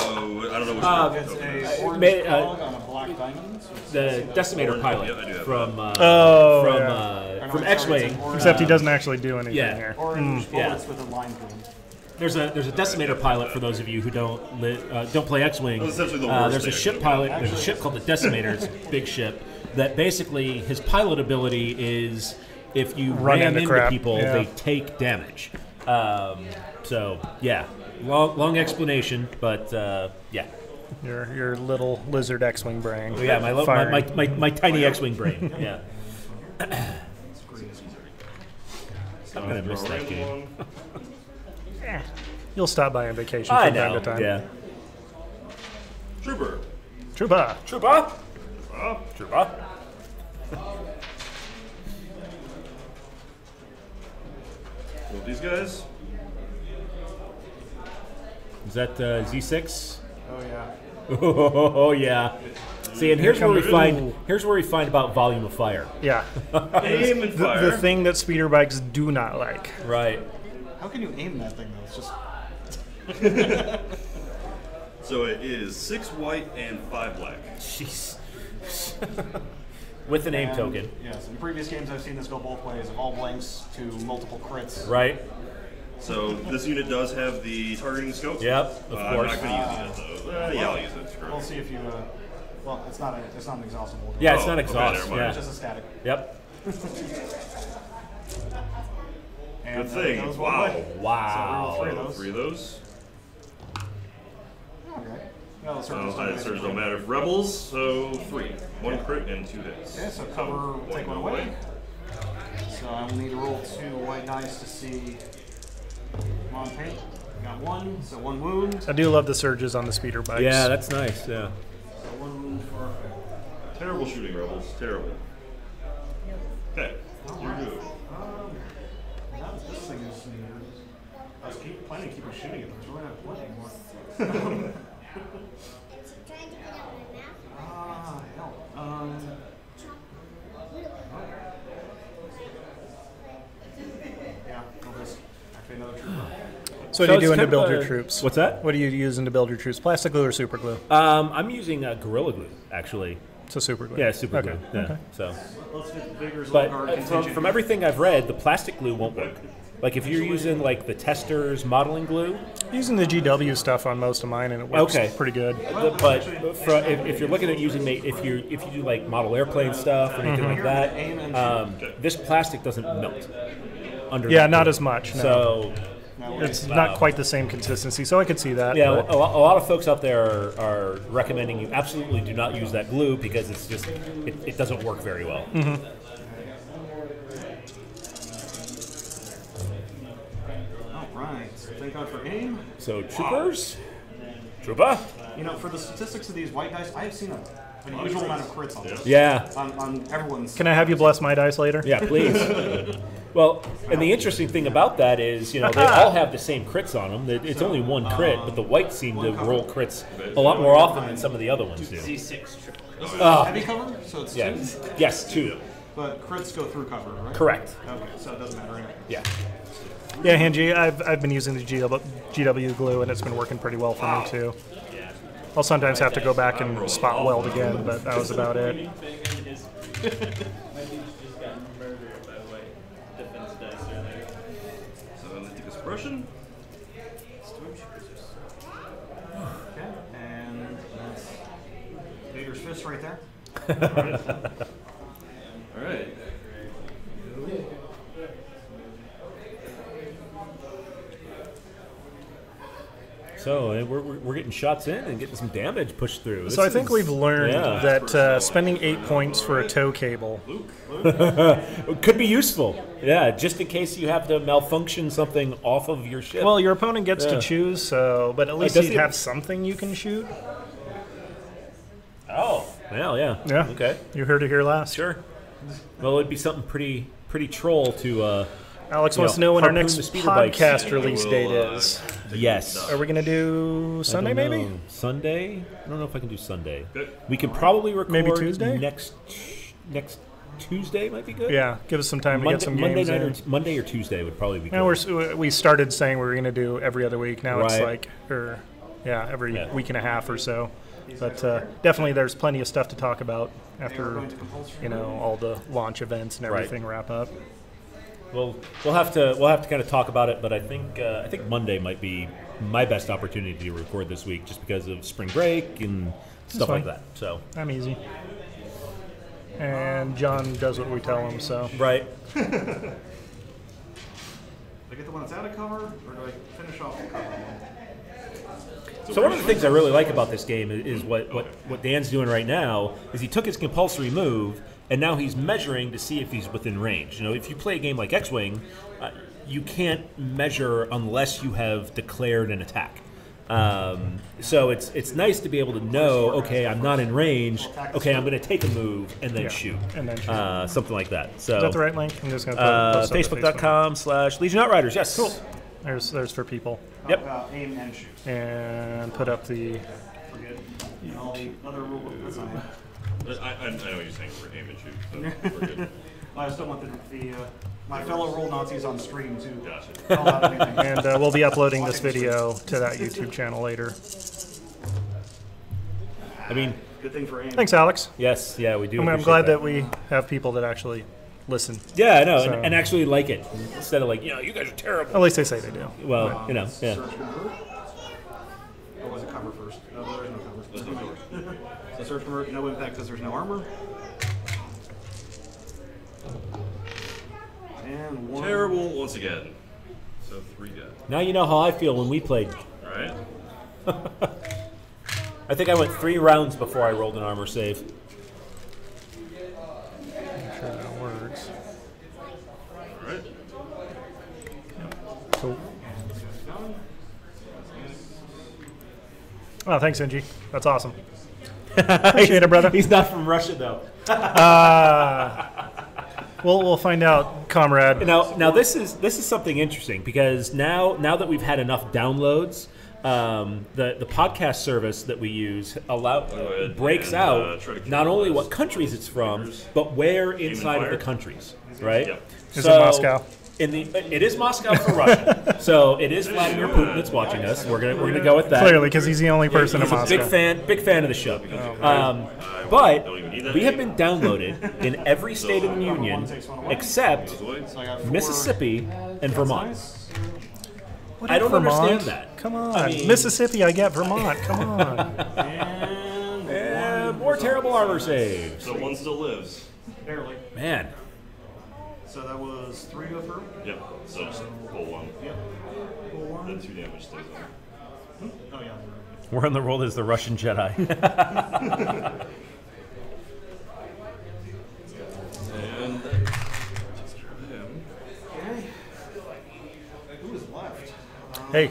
don't know which it's token it is. a orange May- dog on a black diamond. So it's The Decimator pilot Yeah, I do have from Oh, from yeah. from X-wing. Except he doesn't actually do anything yeah. here. orange yeah. bullets with a line through them. There's a Decimator pilot for those of you who don't play X-wing. That's essentially the worst There's a thing I ship could pilot. There's a ship called the Decimator. It's a big ship that basically his pilot ability is if you Run ram into into crap, people, yeah. they take damage. So yeah, long explanation, but yeah. Your little lizard X-wing brain. Yeah, my Firing. tiny X-wing brain. Yeah. I'm gonna miss that game. You'll stop by on vacation from time to time. Yeah. Trooper. Trooper. Trooper. Trooper. Well, these guys. Is that Z6? Oh yeah. Oh yeah. See, and here's where we find about volume of fire. Yeah. Aim and fire. The thing that speeder bikes do not like. Right. How can you aim that thing though? It's just. So it is 6 white and 5 black. Jeez. With an aim token. Yes, in previous games I've seen this go both ways, of all blanks to multiple crits. Right. So this unit does have the targeting scope. Yep, of I'm course. not going to use it though. Yeah, I'll use it. Screw We'll it. see if you. Well, it's not an exhaustible. Yeah, it's not okay, exhaust. never mind. Yeah. It's just a static. Yep. And Good thing. goes one Wow. way. Wow. So we roll 3 of those. 3 of those. Okay. Well, the Well, surface it don't matter if rebels, so 3. 1 crit and 2 hits. Okay, so cover, take one away. So I will need to roll 2 white dice to see. Come on, paint. Got 1, so 1 wound. I do love the surges on the speeder bikes. Yeah, that's nice. Yeah. So 1 wound for. Terrible shooting, rebels. Terrible. Okay, you're good. This thing is. I was planning to keep on shooting it, but it's really not playing anymore. Hell. Yeah, I'll just activate another trooper. So what are you it's doing to kind build of your a- troops? What's that? What are you using to build your troops? Plastic glue or super glue? I'm using Gorilla Glue, actually. So super glue. Yeah, super Okay. glue. Yeah. Okay. So, Let's get Vader's but Old Guard from contingent. everything I've read, the plastic glue won't work. Like if you're using like the tester's modeling glue, Using the GW stuff on most of mine, and it works Okay. pretty good. but if you're looking at using if you do like model airplane stuff or anything like that, this plastic doesn't melt under. Yeah, the not glue. as much. No. So It's not quite the same consistency, so I could see that. yeah, but- a lot of folks out there are recommending you absolutely do not use that glue because it's just it doesn't work very well. Mm-hmm. Alright, thank God for aim. So troopers, trooper. You know, for the statistics of these white dice, I have seen an unusual amount of crits on this. Yeah. On everyone's. Can I have you bless my dice later? Yeah, please. Well, and the interesting thing about that is, they all have the same crits on them. It's only 1 crit, but the whites seem to roll crits a lot more often than some of the other ones do. Z6 triple. Heavy cover? So it's 2? Yes, 2. But crits go through cover, right? Correct. Okay, so it doesn't matter anyway. Yeah. Yeah, Hanji, I've been using the GW glue, and it's been working pretty well for me too. I'll sometimes have to go back and spot weld again, but that was about it. My dude's just got murdered by white defense dice earlier. So analytic expression. Okay, and that's Vader's fist right there. All right. So we're getting shots in and getting some damage pushed through. So I think we've learned yeah. that spending 8 points for a tow cable could be useful. Yeah, just in case you have to malfunction something off of your ship. Well, your opponent gets to choose, but at least does you he- have something you can shoot. Oh, well, yeah. Yeah. Okay. You heard it here last. Sure. Well, it'd be something pretty troll to. Alex wants to know when our harpoon next the speeder bikes. podcast release date is. Yes. Are we going to do Sunday, I don't maybe? know. Sunday? I don't know if I can do Sunday. Good. We can probably record Maybe Tuesday? next Tuesday might be good. Yeah, give us some time to get some games in. Monday or Tuesday would probably be good. Now we started saying we were going to do every other week. Now it's Right. like, every week and a half or so. But definitely, there's plenty of stuff to talk about after all the launch events and everything wrap up. Well, we'll have to kind of talk about it, but I think Monday might be my best opportunity to record this week, just because of spring break and stuff like that. So I'm easy, and John does what we tell him. So right. Do I get the one that's out of cover, or do I finish off the cover one? So one of the things I really like about this game is what Dan's doing right now is he took his compulsory move and now he's measuring to see if he's within range. You know, if you play a game like X-Wing, you can't measure unless you have declared an attack. So it's nice to be able to know, okay, I'm not in range. Okay, I'm going to take a move and then shoot. And then shoot. Something like that. So is that the right link? I'm just going to put Facebook.com/Legion Outriders. Yes. Cool. There's for people. Yep. Aim and shoot. And put up the. Forget all the other rule book. That's not it. I know you're saying for aim and shoot, so we're good. I just don't want the my fellow rule Nazis on stream to Gotcha. call out anything. And we'll be uploading this video to that YouTube channel later. I mean, good thing for aim. Thanks, Alex. Yes, yeah, we do. I'm glad that we have people that actually listen. Yeah, I know, So- and actually like it instead of like, you know, you guys are terrible. At least they say they do. Well, you know, yeah. Search convert. Or was it cover first? No, there's no cover. There's no cover. So search convert, no impact because there's no armor. And one. Terrible once again. So 3 guys. Now you know how I feel when we played. Right? I think I went 3 rounds before I rolled an armor save. I'm sure that works. Alright. Cool. Oh, thanks, Ingy. That's awesome. Appreciate it, brother. He's not from Russia, though. We'll find out, comrade. Now this is something interesting because now that we've had enough downloads, the podcast service that we use breaks out not only what countries it's from, but where inside of the countries, right? Yep. Is it Moscow? It is Moscow for Russia, so it is Vladimir Putin that's watching us. We're gonna go with that. Clearly, because he's the only person in He's a Moscow. big fan of the show. But we have been downloaded in every state in the union except Mississippi and Vermont. I don't understand that. Come on, I mean, Mississippi. I get Vermont. Come on. And more terrible armor saves. So one still lives. Barely. Man. So that was 3 go through? Yep. So just pull 1. Yep. Pull 1. Then 2 damage stays on. Oh, yeah. We're on the roll as the Russian Jedi. And just grab him. Okay. Who is left? Hey,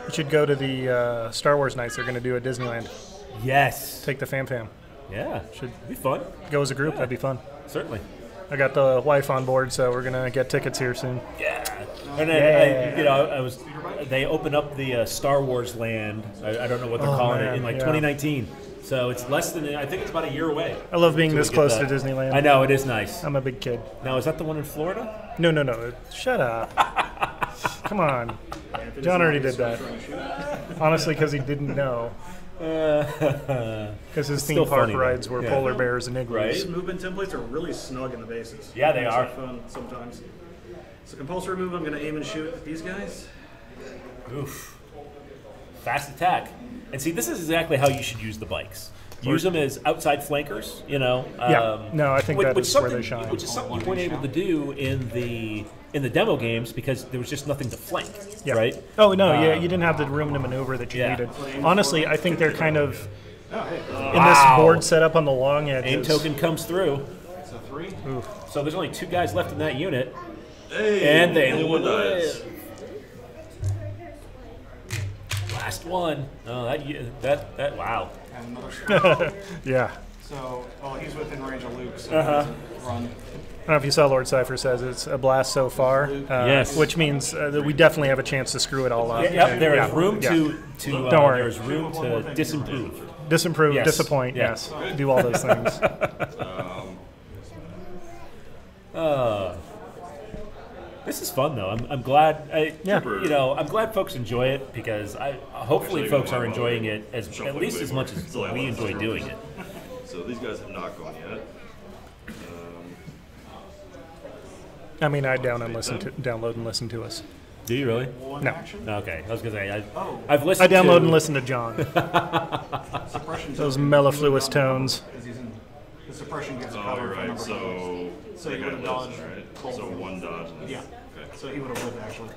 you should go to the Star Wars nights they're going to do at Disneyland. Yes. Take the fam. Yeah. Should be fun. Go as a group. That'd be fun. Certainly. I got the wife on board, so we're gonna get tickets here soon. Yeah. And then they opened up the Star Wars land. I don't know what they're calling it in 2019. So it's less than, I think it's about a year away. I love being this close to Disneyland. I know, it is nice. I'm a big kid. Now, is that the one in Florida? No. Shut up. Come on. John already did that. Honestly, because he didn't know. Because his theme park rides were polar bears and igloos. Right. These movement templates are really snug in the bases. Yeah, they are. Fun sometimes. So compulsory move, I'm going to aim and shoot at these guys. Oof. Fast attack. And see, this is exactly how you should use the bikes. Use them as outside flankers, you know. I think that is where they shine. Which is something you weren't able to do in the demo games because there was just nothing to flank, right? Oh, no, you didn't have the room to maneuver that you needed. Honestly, I think they're kind of in this board setup on the long edges. Aim token comes through. So 3. Oof. So there's only 2 guys left in that unit. Hey, and they only 1 dies. Last one. Oh, that wow. And another Yeah. So, he's within range of Luke, so he Uh-huh. doesn't run. I don't know if you saw Lord Cypher says it's a blast so far. Yes. Which means that we definitely have a chance to screw it all up. Yep, there is room to don't worry. There's room to disimprove. Disimprove, Yes. disappoint, yes. Do all those things. This is fun though. I'm glad. I'm glad folks enjoy it because hopefully folks are enjoying it at least as much as we enjoy doing it. So these guys have not gone yet. I mean, I download and listen to us. Do you really? No. Okay, I was gonna say I've listened. I download and listen to John. Those mellifluous tones. The suppression gives a Oh, cover you're for right. number So So that he guy would have lives, dodged. right? So 1 dodge. And Yeah. Okay. So he would have lived actually.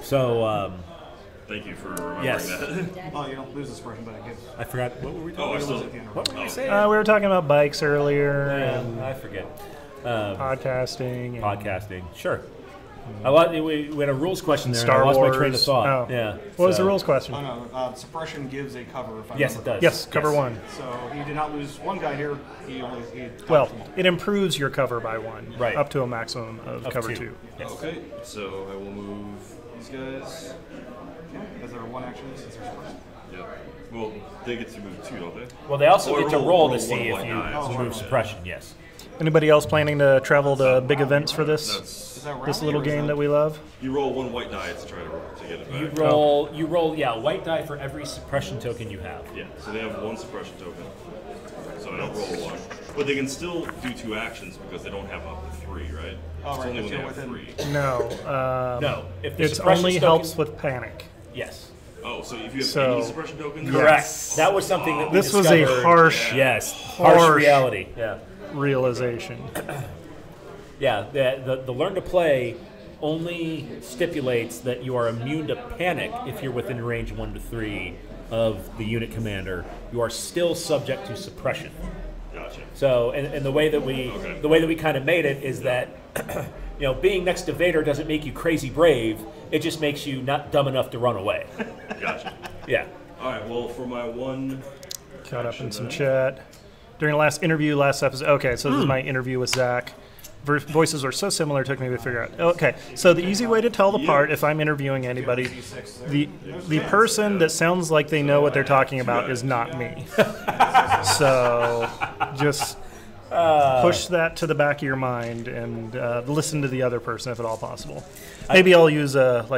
So Thank you for remembering Yes. that. Oh, you don't lose the suppression, but it gives. I forgot. What were we talking I still. What were we saying? We were talking about bikes earlier and I forget. podcasting. And Podcasting. Sure. We had a rules question there. Star and I lost Wars. my train of thought. Oh. Yeah. What was the rules question? Oh no, suppression gives a cover. If I Yes, it remember. does. Yes, cover one. So he did not lose one guy here. He Well, it improves your cover by one, Right. up to a maximum of Of cover 2. two. Yes. Okay, so I will move these guys. Is there one action since there's suppression? Yep. Well, they get to move 2, don't they? Well, they also Or get to roll roll to one see if white you die. remove suppression. Yes. Anybody else planning to travel to big events for this Is that this rally little or is game that we love? You roll 1 white die to try to get it back. You roll, yeah, white die for every suppression token you have. Yeah, so they have 1 suppression token. So I don't roll 1. But they can still do 2 actions because they don't have up to 3, right? Oh, It's right, only when if they you're have within- 3. No. No, if the It suppression only token- helps with panic. Yes. Oh, so if you have So- any suppression tokens? Correct. That was something that we This was a discovered. harsh Yes. harsh Harsh reality. Yeah. realization. Yeah. The learn to play only stipulates that you are immune to panic if you're within range 1 to 3 of the unit commander. You are still subject to suppression. Gotcha. So, and the way that we kind of made it is that, being next to Vader doesn't make you crazy brave. It just makes you not dumb enough to run away. Gotcha. Yeah. All right, well, for my 1... Caught up in some chat. During the last episode. Okay, so this is my interview with Zach. Voices are so similar, it took me to figure out. Okay, so the easy way to tell the part if I'm interviewing anybody, the person that sounds like they know what they're talking about is not me. So just push that to the back of your mind and listen to the other person if at all possible. Maybe I'll use put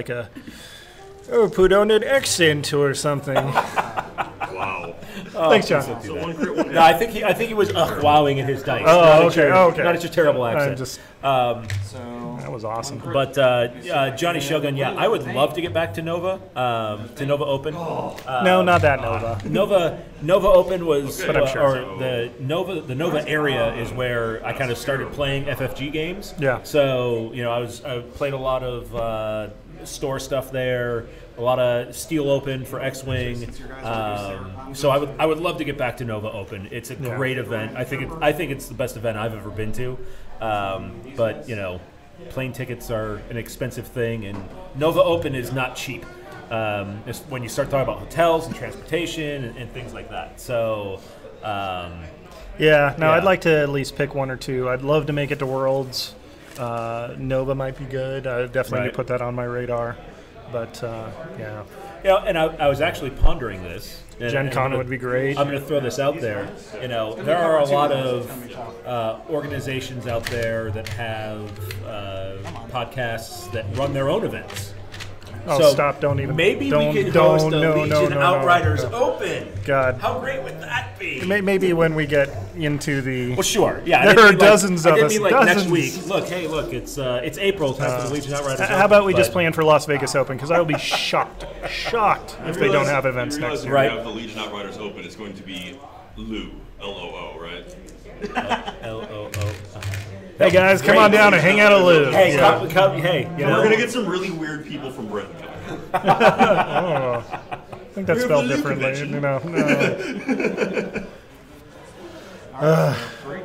on an accent or something. Wow. Thanks, John. So 1 crit, 1 hit. No, I think he was wowing in his dice. Oh, Not okay. Not at your terrible I'm accent. just, So that was awesome. But Johnny Shogun, yeah, I would love to get back to Nova Open. No, not that Nova. Nova Open was, But I'm sure. or the Nova area is where I kind of started playing FFG games. Yeah. So I played a lot of store stuff there, a lot of Steel Open for X-Wing. So I would love to get back to Nova Open. It's a great event. I think it's the best event I've ever been to. But plane tickets are an expensive thing, and Nova Open is not cheap. When you start talking about hotels and transportation and things like that. So, I'd like to at least pick 1 or 2. I'd love to make it to Worlds. Nova might be good. I definitely need to put that on my radar. But, yeah. And I was actually pondering this. Gen Con would be great. I'm going to throw this out there. There are a lot of organizations out there that have podcasts that run their own events. Oh, So stop. Don't even. Maybe don't, we could don't, host a no, Legion no, no, Outriders no. Open. God. How great would that be? Maybe when we get into the. Well, sure. Yeah. There are dozens of us. I didn't mean like next Dozens. week. Look, it's April. Time for the Legion Outriders Open. How about we just but- plan for Las Vegas Open? Because I will be shocked if they don't have events You realize next when year. we have the Legion Outriders Open, it's going to be Lou, L-O-O, right? L-O-O. Hey guys, come on down and hang out at Lou. Hey, come, hey. We're going to get some really weird people from Britain coming. Oh, I think that's We have spelled the Lou differently. convention. No. Three.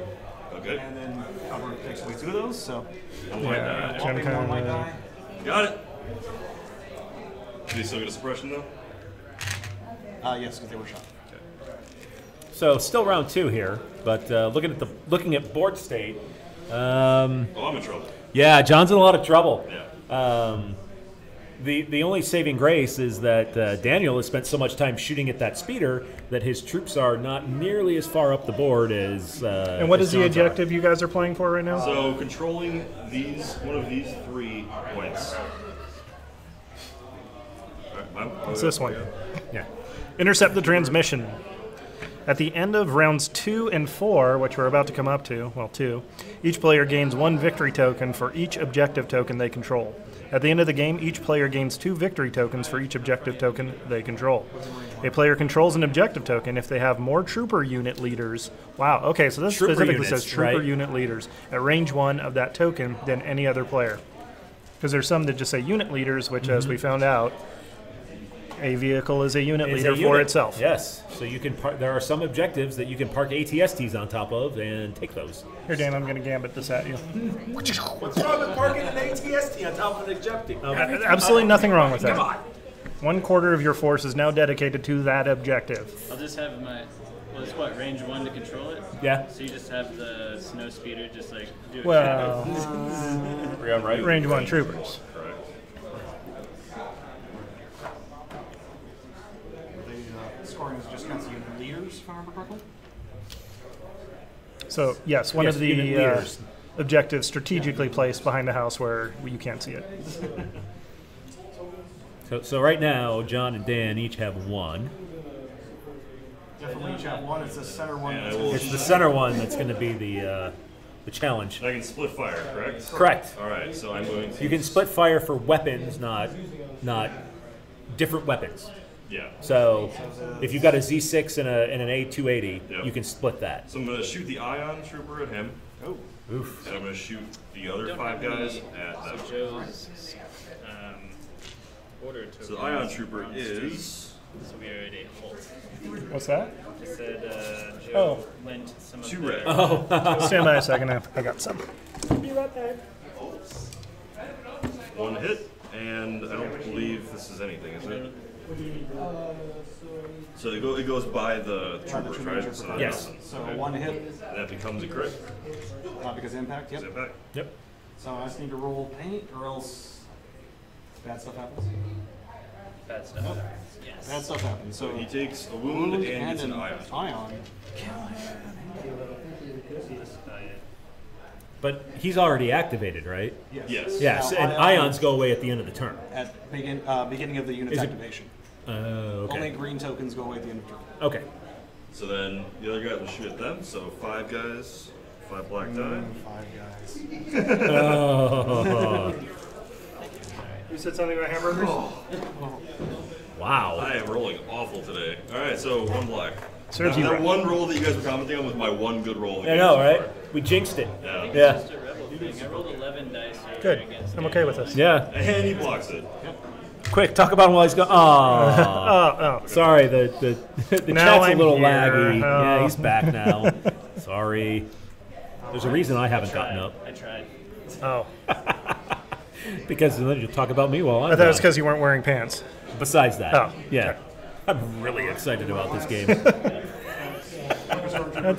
Okay. And then cover takes away 2 of those. So One white die. Gen I'll pick 1 white Con. die. Got it. Do they still get a suppression, though? Yes, because they were shot. So still round 2 here, but looking at board state. I'm in trouble. Yeah, John's in a lot of trouble. Yeah. The only saving grace is that Daniel has spent so much time shooting at that speeder that his troops are not nearly as far up the board as. And what as is the John's are. objective you guys are playing for right now? So controlling one of these 3 points. It's this one. Yeah. Intercept the transmission. At the end of rounds 2 and 4, which we're about to come up to, 2, each player gains 1 victory token for each objective token they control. At the end of the game, each player gains 2 victory tokens for each objective token they control. A player controls an objective token if they have more trooper unit leaders. Wow, okay, so this Trooper specifically units, says trooper right? unit leaders at range 1 of that token than any other player. Because there's some that just say unit leaders, which, as we found out, A vehicle is a unit leader for itself. Yes. So you can there are some objectives that you can park ATSTs on top of and take those. Here, Dan, I'm going to gambit this at you. What's wrong with parking an ATST on top of an objective? Absolutely nothing wrong with that. Come on. 1/4 of your force is now dedicated to that objective. I'll just have my, well, it's what, range 1 to control it? Yeah. So you just have the snow speeder just like do it. Well, right. range 1 troopers. Correct. The scoring is just against unit leaders, if I remember correctly. So, yes, one of unit the leaders. objectives strategically placed behind the house where you can't see it. So right now, John and Dan each have 1. Definitely each have 1. It's the center one. It's the center one that's going to be the challenge. I can split fire, correct? Correct. All right, so I'm going to. You can split fire for weapons, not different weapons. Yeah. So if you've got a Z6 and an A280, Yep. you can split that. So I'm going to shoot the ion trooper at him. Oh. Oof. And I'm going to shoot the other 5 guys at them. So Joe's order to. So the ion trooper is. So we already hold. What's that? I said Joe lent some of 2 the. red. Oh, stand by a second. I got some. Be right back. 1 hit, and I don't believe this is anything, is it? So it goes by the troopers, right? So Yes. So 1 hit. That becomes a crit. Because impact, yep. Is that back? Yep. So I just need to roll paint, or else bad stuff happens. Bad stuff. Yes. Bad stuff happens. So So he takes a wound and gets an ion. But he's already activated, right? Yes. Yes, Now, and ions go away at the end of the turn. At beginning of the unit's Is it- activation. Okay. Only green tokens go away at the end of turn. Okay. So then the other guys will shoot at them. So 5 guys, 5 black die. 5 guys. Oh. You said something about hamburgers? Wow. I am rolling awful today. All right, so 1 black. Serves That you right. one roll that you guys were commenting on was my 1 good roll. I know, right? We jinxed it. Yeah. Yeah. Just a rebel thing. I rolled 11 dice. Good. Against I'm okay with this. Yeah. And he blocks it. Quick, talk about him while he's going. Oh. Oh, Sorry, the Now chat's a I'm little here. laggy. Oh. Yeah, he's back now. Sorry. There's a reason I haven't gotten up. I tried. oh. Because then you talk about me while I'm I thought it was gone. because you weren't wearing pants. Besides that. Oh, Yeah. I'm really excited about this game.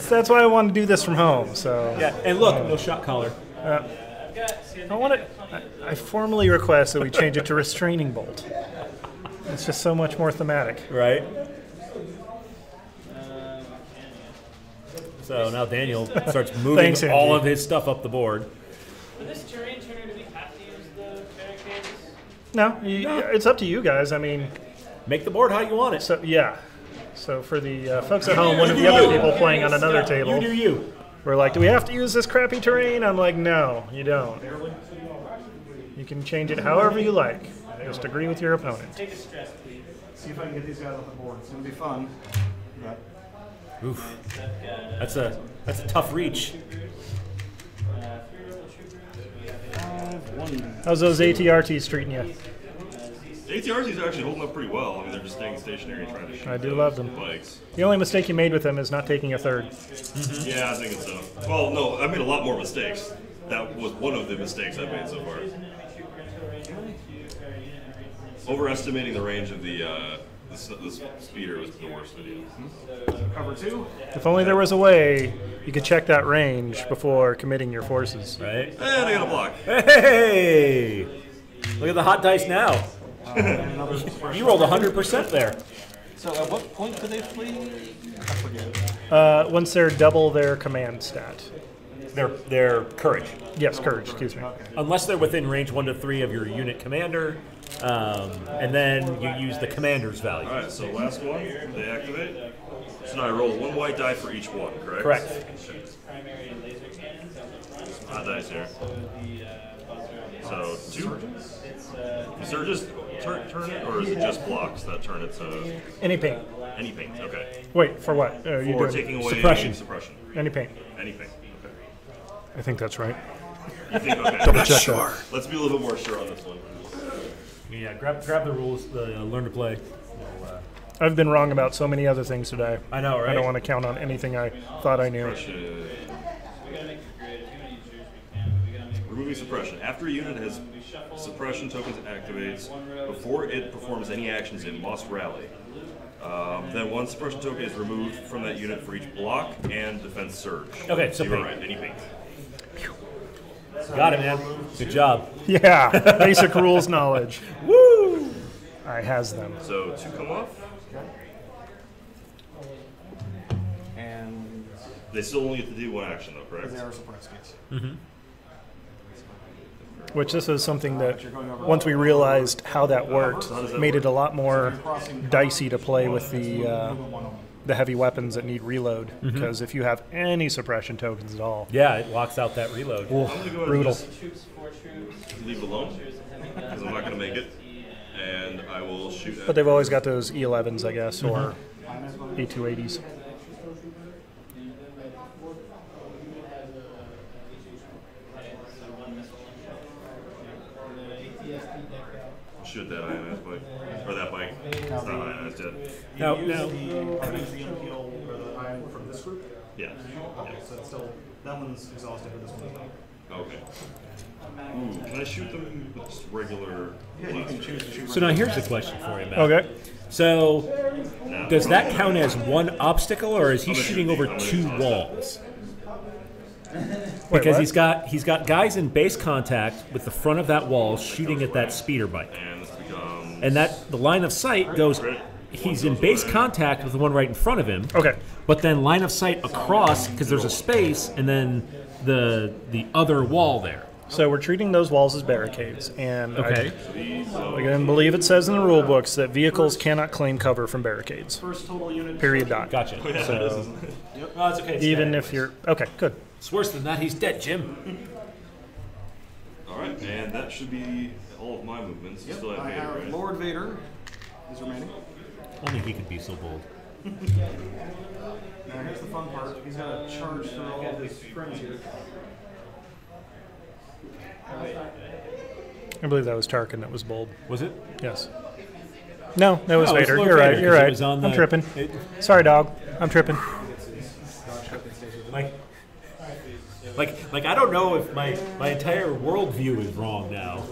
That's why I wanted to do this from home. So Yeah, and look, no shot collar. I want to. I formally request that we change it to restraining bolt. It's just so much more thematic. Right? So now Daniel starts moving Thanks, Angie. all of his stuff up the board. For this terrain turner, do we have to use the barricades? No, it's up to you guys. I mean, Make the board how you want it. so yeah. So for the folks at home, one of the other people playing on another table, You do you. we're like, "Do we have to use this crappy terrain?" I'm like, "No, you don't. You can change it however you like. Just agree with your opponent." Take a stress, please. See if I can get these guys off the board. It's gonna be fun. But Oof. That's a tough reach. How's those ATRTs treating you? ATRTs are actually holding up pretty well. I mean, they're just staying stationary and trying to shoot. I do love them. Bikes. The only mistake you made with them is not taking a third. Yeah, I think so. Well, no, I made a lot more mistakes. That was one of the mistakes I've made so far. Overestimating the range of the speeder was the worst video. cover 2. If only there was a way you could check that range before committing your forces. Right? And I got a block. Hey! Look at the hot dice now. And another suppression. You rolled 100% there. So at what point do they flee? I forget. Once they're double their command stat. Their courage. Yes, courage, excuse me. Unless they're within range 1 to 3 of your unit commander, and then you use the commander's value. Alright, so last one, they activate. So now I roll 1 white die for each one, correct? Correct. Hot dice here. So 2. Surges turn it, or is it just blocks that turn it to Any paint. any paint? Okay. Wait, for what? For taking away Suppression. Any paint. Any paint. Okay. I think that's right. You think, okay. Double check that. Let's be a little bit more sure on this one. Yeah, grab the rules, learn to play. I've been wrong about so many other things today. I know, right? I don't want to count on anything I thought I knew. Removing suppression. After a unit has suppression tokens activates, before it performs any actions, it must rally. Then one suppression token is removed from that unit for each block and defense surge. Okay, so you were right. Any pink. Got it, man. Good job. Yeah, basic rules knowledge. Woo! I has them. So 2 come off. And They still only get to do 1 action, though, correct? they are suppressed, yes. Mm-hmm. Which this is something that, once we realized how that worked, made it a lot more dicey to play with the heavy weapons that need reload. Because if you have any suppression tokens at all, Yeah, it locks out that reload. I'm gonna go ahead brutal. and just leave it alone, because I'm not going to make it. And I will shoot at... But they've always got those E11s, I guess, or E280s. Shoot that ionized bike. Or that bike. It's not ionized yet. No. Use the Imperial or the iron from this group? Yeah. Okay, so it's still, that one's exhausted, but this one's not. Okay. Ooh, can I shoot them with just regular... Yeah, you can choose to shoot. So now here's the question for you, Matt. Okay. So does that count as 1 obstacle, or is he shooting over 2 walls? Because he's got guys in base contact with the front of that wall shooting at that speeder bike. And this becomes... And that the line of sight goes, he's in base contact with the one right in front of him. Okay. But then line of sight across, because there's a space, and then the other wall there. So we're treating those walls as barricades, and Okay. I again believe it says in the rule books that vehicles cannot claim cover from barricades. First total unit. Period. Dot. Gotcha. So Oh, it's okay. It's even dead. if you're okay, good. It's worse than that. He's dead, Jim. Alright, and that should be all of my movements. You Yep, still have I Vader, have right? Lord Vader is remaining. Only he could be so bold. Now here's the fun part. He's got to charge through all of his friends here. I believe that was Tarkin that was bold. Was it? Yes. No, that was No, it's Vader. Lord You're right. Vader, You're 'cause it right. was on I'm the- tripping. Sorry, dog. I'm tripping. Like I don't know if my entire worldview is wrong now.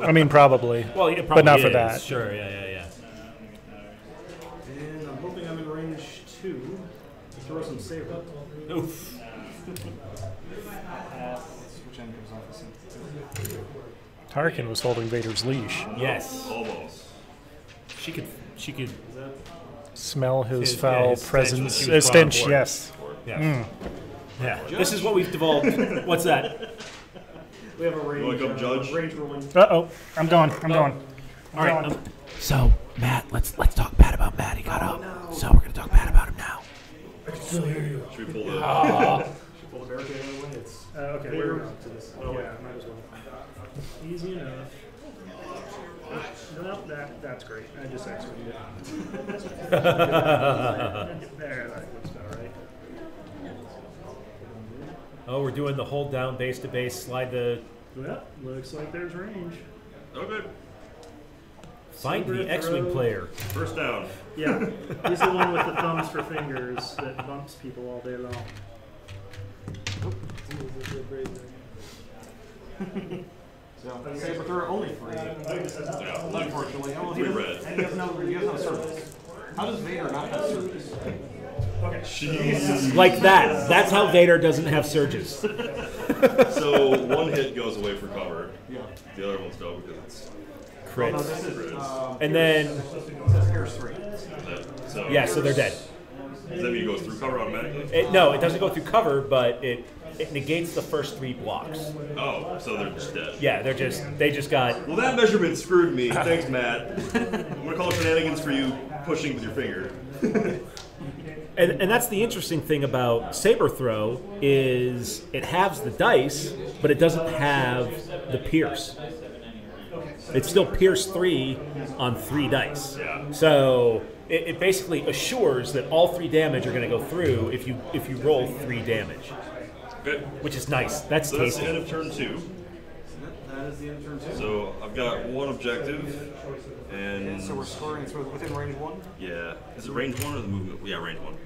I mean, probably. Well, it probably but not is. for that. Sure, yeah. And I'm hoping I'm in range 2 to throw some saber. Oof. Which end goes off the scene? Tarkin was holding Vader's leash. Yes. Almost. She could Smell his His- foul yeah, his stench presence. when she was brought Stench, aboard. yes. Yeah. Yeah. This is what we've developed. What's that? We have a range. wanna come judge? Range ruling. Uh-oh. I'm going. I'm going. All right. So Matt, let's talk bad about Matt. He got up. So we're gonna talk bad about him now. Should we pull the... Pull the barricade out of the way. It's Okay, Vader we're to this. yeah, might as well. Easy enough. No, that's great. I just executed it. There, that looks about right. Oh, we're doing the hold down base to base, slide the Well, looks like there's range. Okay. find Saber the X-wing throw. player. First down. Yeah, he's the one with the thumbs for fingers that bumps people all day long. So saber thrower only 3. Unfortunately, well, Three red. And he has no service. How does Vader not have service? Like that. That's how Vader doesn't have surges. So 1 hit goes away for cover. Yeah. The other ones go because it's... No, Crits. this is. And then It says Pierce 3. So yeah, so they're dead. Does that mean it goes through cover automatically? No, it doesn't go through cover, but it negates the first 3 blocks. Oh, so they're just dead. Yeah, they just got. Well, that measurement screwed me. Thanks, Matt. I'm gonna call it shenanigans for you pushing with your finger. And that's the interesting thing about saber throw is it halves the dice, but it doesn't have the pierce. It's still pierce 3 on 3 dice. Yeah. So it basically assures that all 3 damage are going to go through if you roll 3 damage, Good. which is nice. That's So that's the tasty. end of turn 2. That is the end of turn 2. So I've got one objective, and So we're scoring within range 1? yeah. Is it range 1 or the movement? Yeah, range 1.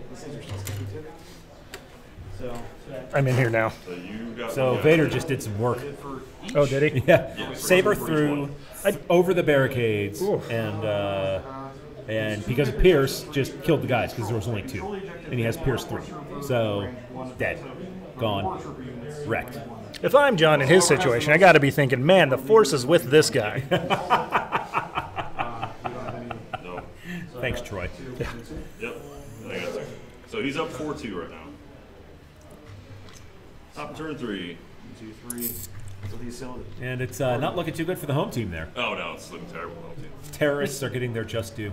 These things are still sticky too. So I'm in here now. So you got. So Vader just did some work. Oh, did he? Yeah. Saber through over the barricades, and because of Pierce, just killed the guys because there was only 2, and he has Pierce 3. So dead, gone, wrecked. If I'm John in his situation, I got to be thinking, man, the Force is with this guy. No. Thanks, Troy. Yep. I got 2. So he's up 4-2 right now. Top of turn 3. 2, 3. So these still. And it's not looking too good for the home team there. Oh no, it's looking terrible. Terrorists are getting their just due.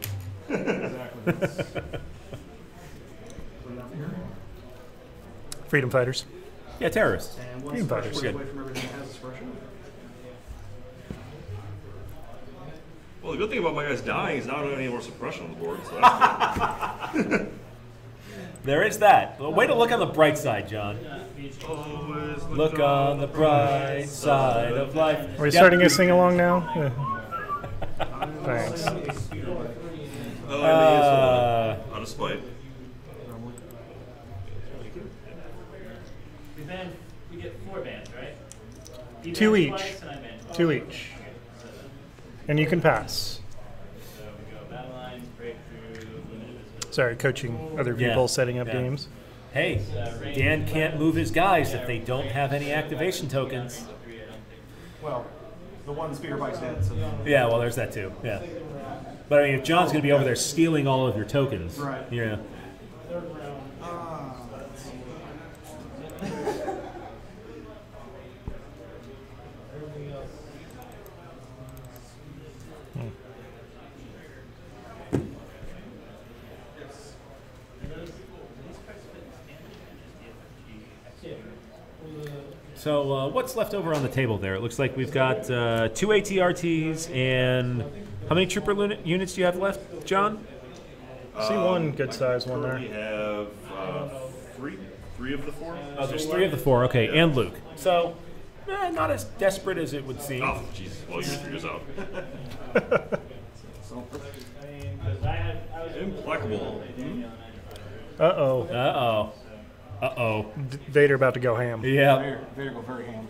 Freedom fighters. Yeah, terrorists. And Freedom fighters. away from everything that has expression. Well, the good thing about my guys dying is not any more suppression on the board. So that's good. There is that. Well, way to look on the bright side, John. Always Look on the bright side of life. Are we starting to sing along now? Yeah. Thanks. Out of spite. We get 4 bands, right? 2 each. 2 each. And you can pass. So we go battle lines, breakthrough, limited visibility. Sorry, coaching other people, setting up games. Hey, Dan can't move his guys if they don't have any activation tokens. Well, the one speeder bike's dead, so. Yeah, well, there's that too. Yeah. But I mean, if John's going to be over there stealing all of your tokens, Right. Yeah. So what's left over on the table there? It looks like we've got 2 ATRTs and how many trooper units do you have left, John? See one good size one there. We have 3 of the 4. Oh, there's 3 of the 4. Okay, yeah. And Luke. So not as desperate as it would seem. Oh, Jesus. Well, yours out. Implacable. Uh-oh. Uh-oh. Uh-oh. Vader about to go ham. Yeah. Vader go very ham.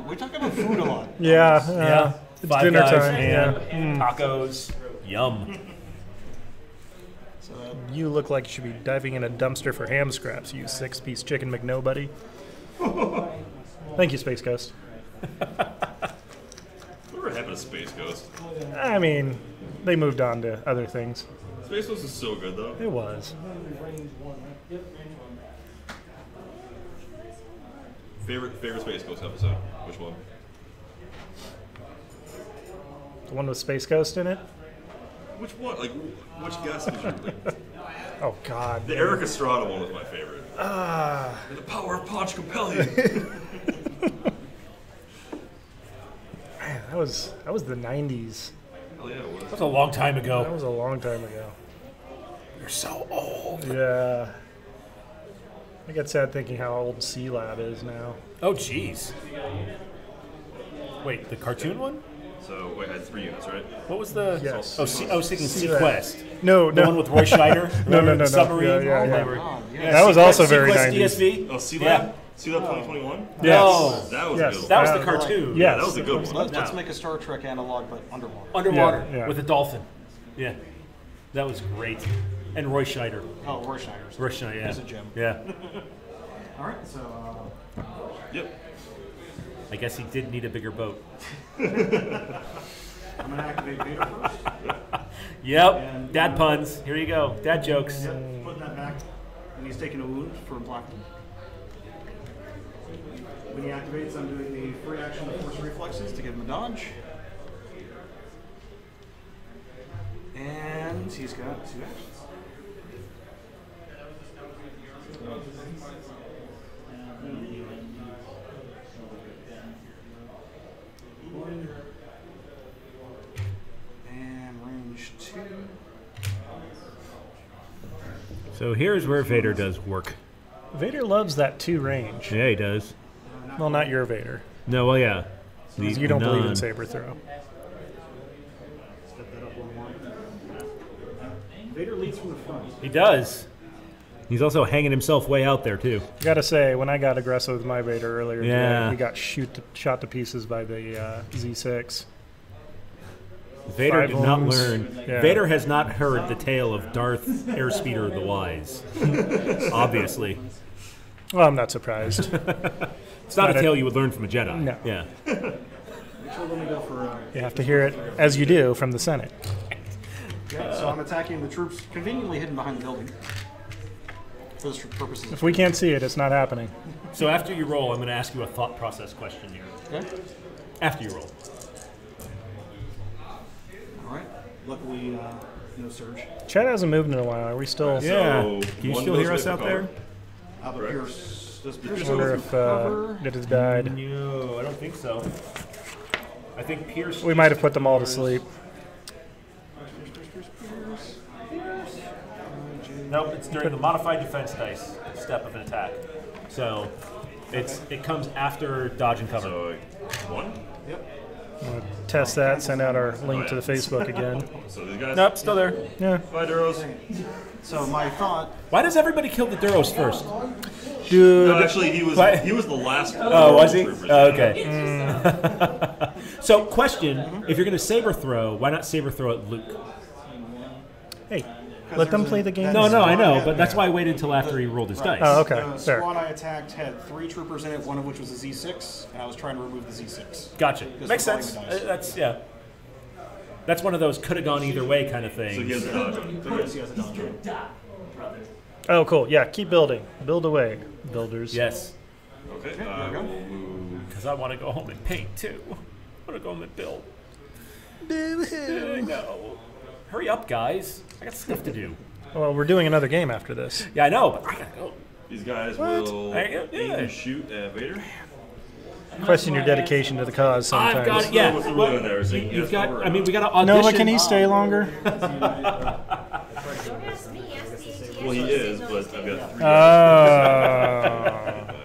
We talk about food a lot. Yeah. It's Five dinner Guys, time. ham, tacos. Yum. So you look like you should be diving in a dumpster for ham scraps, you 6-piece chicken McNobody. Thank you, Space Ghost. Whatever happened to Space Ghost? I mean, they moved on to other things. Space Ghost is so good, though. It was. Favorite Space Ghost episode? Which one? The one with Space Ghost in it? Which one? Like, which guest did you like? Oh, God. The Eric Estrada one was my favorite. The power of Ponch compel you. Man, that was the 90s. Hell yeah, it was. That was a long time ago. That was a long time ago. You're so old. Yeah. I get sad thinking how old C-Lab is now. Oh, jeez. Wait, the cartoon one? So, wait, I had 3 units, right? What was the... Yes. Oh, I was thinking Sequest. Sequest. No. The one with Roy Scheider? No. Submarine? Yeah. Yeah, That was also very Sequest 90s. DSV? Oh, C-Lab? Yeah. C-Lab 2021? Yes. No. That was Yes. a good one. That was the cartoon. Yes. That was a good one. Let's make a Star Trek analog, but underwater. Underwater Yeah. with a dolphin. Yeah. That was great. And Roy Scheider. Oh, Roy Schneider's. Roy Scheider, yeah. He's a gem. Yeah. All right, so Yep. I guess he did need a bigger boat. I'm going to activate Vader first. Yep. Dad puns. Here you go. Dad jokes. Yep, putting that back. And he's taking a wound for Implacable. When he activates, I'm doing the free action of Force Reflexes to give him a dodge. And he's got 2 actions. And range 2. So here's where Vader does work. Vader loves that 2 range. Yeah, he does. Well, not your Vader. No, well, yeah. Because you don't believe in saber throw. Step that up 1-1. Vader leads from the front. He does. He's also hanging himself way out there, too. Gotta say, when I got aggressive with my Vader earlier Yeah. today, he got shot to pieces by the Z6. Vader did not learn. Yeah. Vader has not heard the tale of Darth Airspeeder the Wise. Obviously. Well, I'm not surprised. It's not a tale you would learn from a Jedi. No. Yeah. You have to hear it, as you do, from the Senate. Yeah, so I'm attacking the troops conveniently hidden behind the building. For those purposes. If we can't see it, it's not happening. So after you roll, I'm going to ask you a thought process question here. Okay. After you roll. All right. Luckily, no surge. Chad hasn't moved in a while. Are we still? Yeah. So Can you one still goes hear us with out the there? But Pierce, does Pierce I go wonder through if cover? it has died. No, I don't think so. I think Pierce... We might have put them all to sleep. Nope, it's during the modified defense dice step of an attack. So it comes after dodge and cover. So 1. Yep. We'll test that, send out our link to the Facebook again. So these guys. Nope, still there. Yeah. Bye, Duros. So my thought. Why does everybody kill the Duros first? Dude. No, actually, he was the last. Oh, was he? Troopers. Oh, okay. So, question: if you're going to saber throw, why not saber throw at Luke? Hey, let them play the game. No, I know, but that's why I waited until after he rolled his dice. Oh, okay. The Fair. squad I attacked had 3 troopers in it, one of which was a Z6, and I was trying to remove the Z6. Gotcha. Just Makes for sense. rolling the dice. That's yeah. That's one of those could have gone either way kind of things. So he has a dodge. Yes, he has a dodge. Oh, cool. Yeah, keep building. Build away, builders. Yes. Okay. We'll move. Because I want to go home and paint too. I want to go home and build. I know. Hurry up, guys. I got stuff to do. Well, we're doing another game after this. Yeah, I know, but I gotta go. These guys will Yeah. aim and shoot at Vader. Question your dedication to the cause sometimes. I've got it. Yeah. What's the rule in there? Is it You've yes got. or I mean, we got to audition. Nova, can he stay longer? Well, he is, but I've got 3.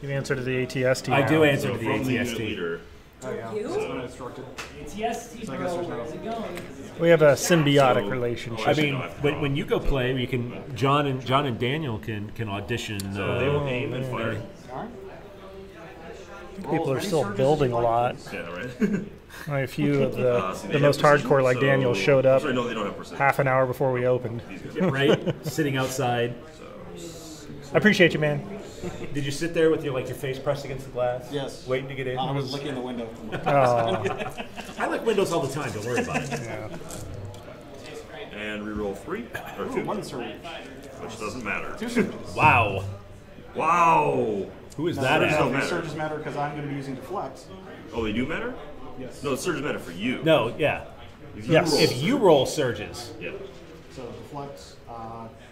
You answer to the ATST. I now. do answer So to the from the unit ATST. leader. Oh, yeah. That's what I instructed. ATST, bro. How's it going? We have a symbiotic So- relationship. I mean, when you go play, you can. John and Daniel can audition. They will aim and fire. All right. People are still building a lot. Yeah, right. A few of See, the they most have hardcore, like precision, Daniel, so- showed up Sorry, no, they don't have precision. half an hour before we opened. These guys. Right, sitting outside. I appreciate you, man. Did you sit there with your face pressed against the glass? Yes. Waiting to get in. I was licking the window. Oh, I like windows all the time. Don't worry about it. yeah. And reroll 3 or 2, One surge. which doesn't matter. 2 surges. Wow. Wow. Who is Now, that? Surges now, don't these matter. surges matter because I'm going to be using deflect. Oh, they do matter? Yes. No, the surges matter for you. No, yeah. If you Yes. roll- If you roll surges, Yeah. So deflect.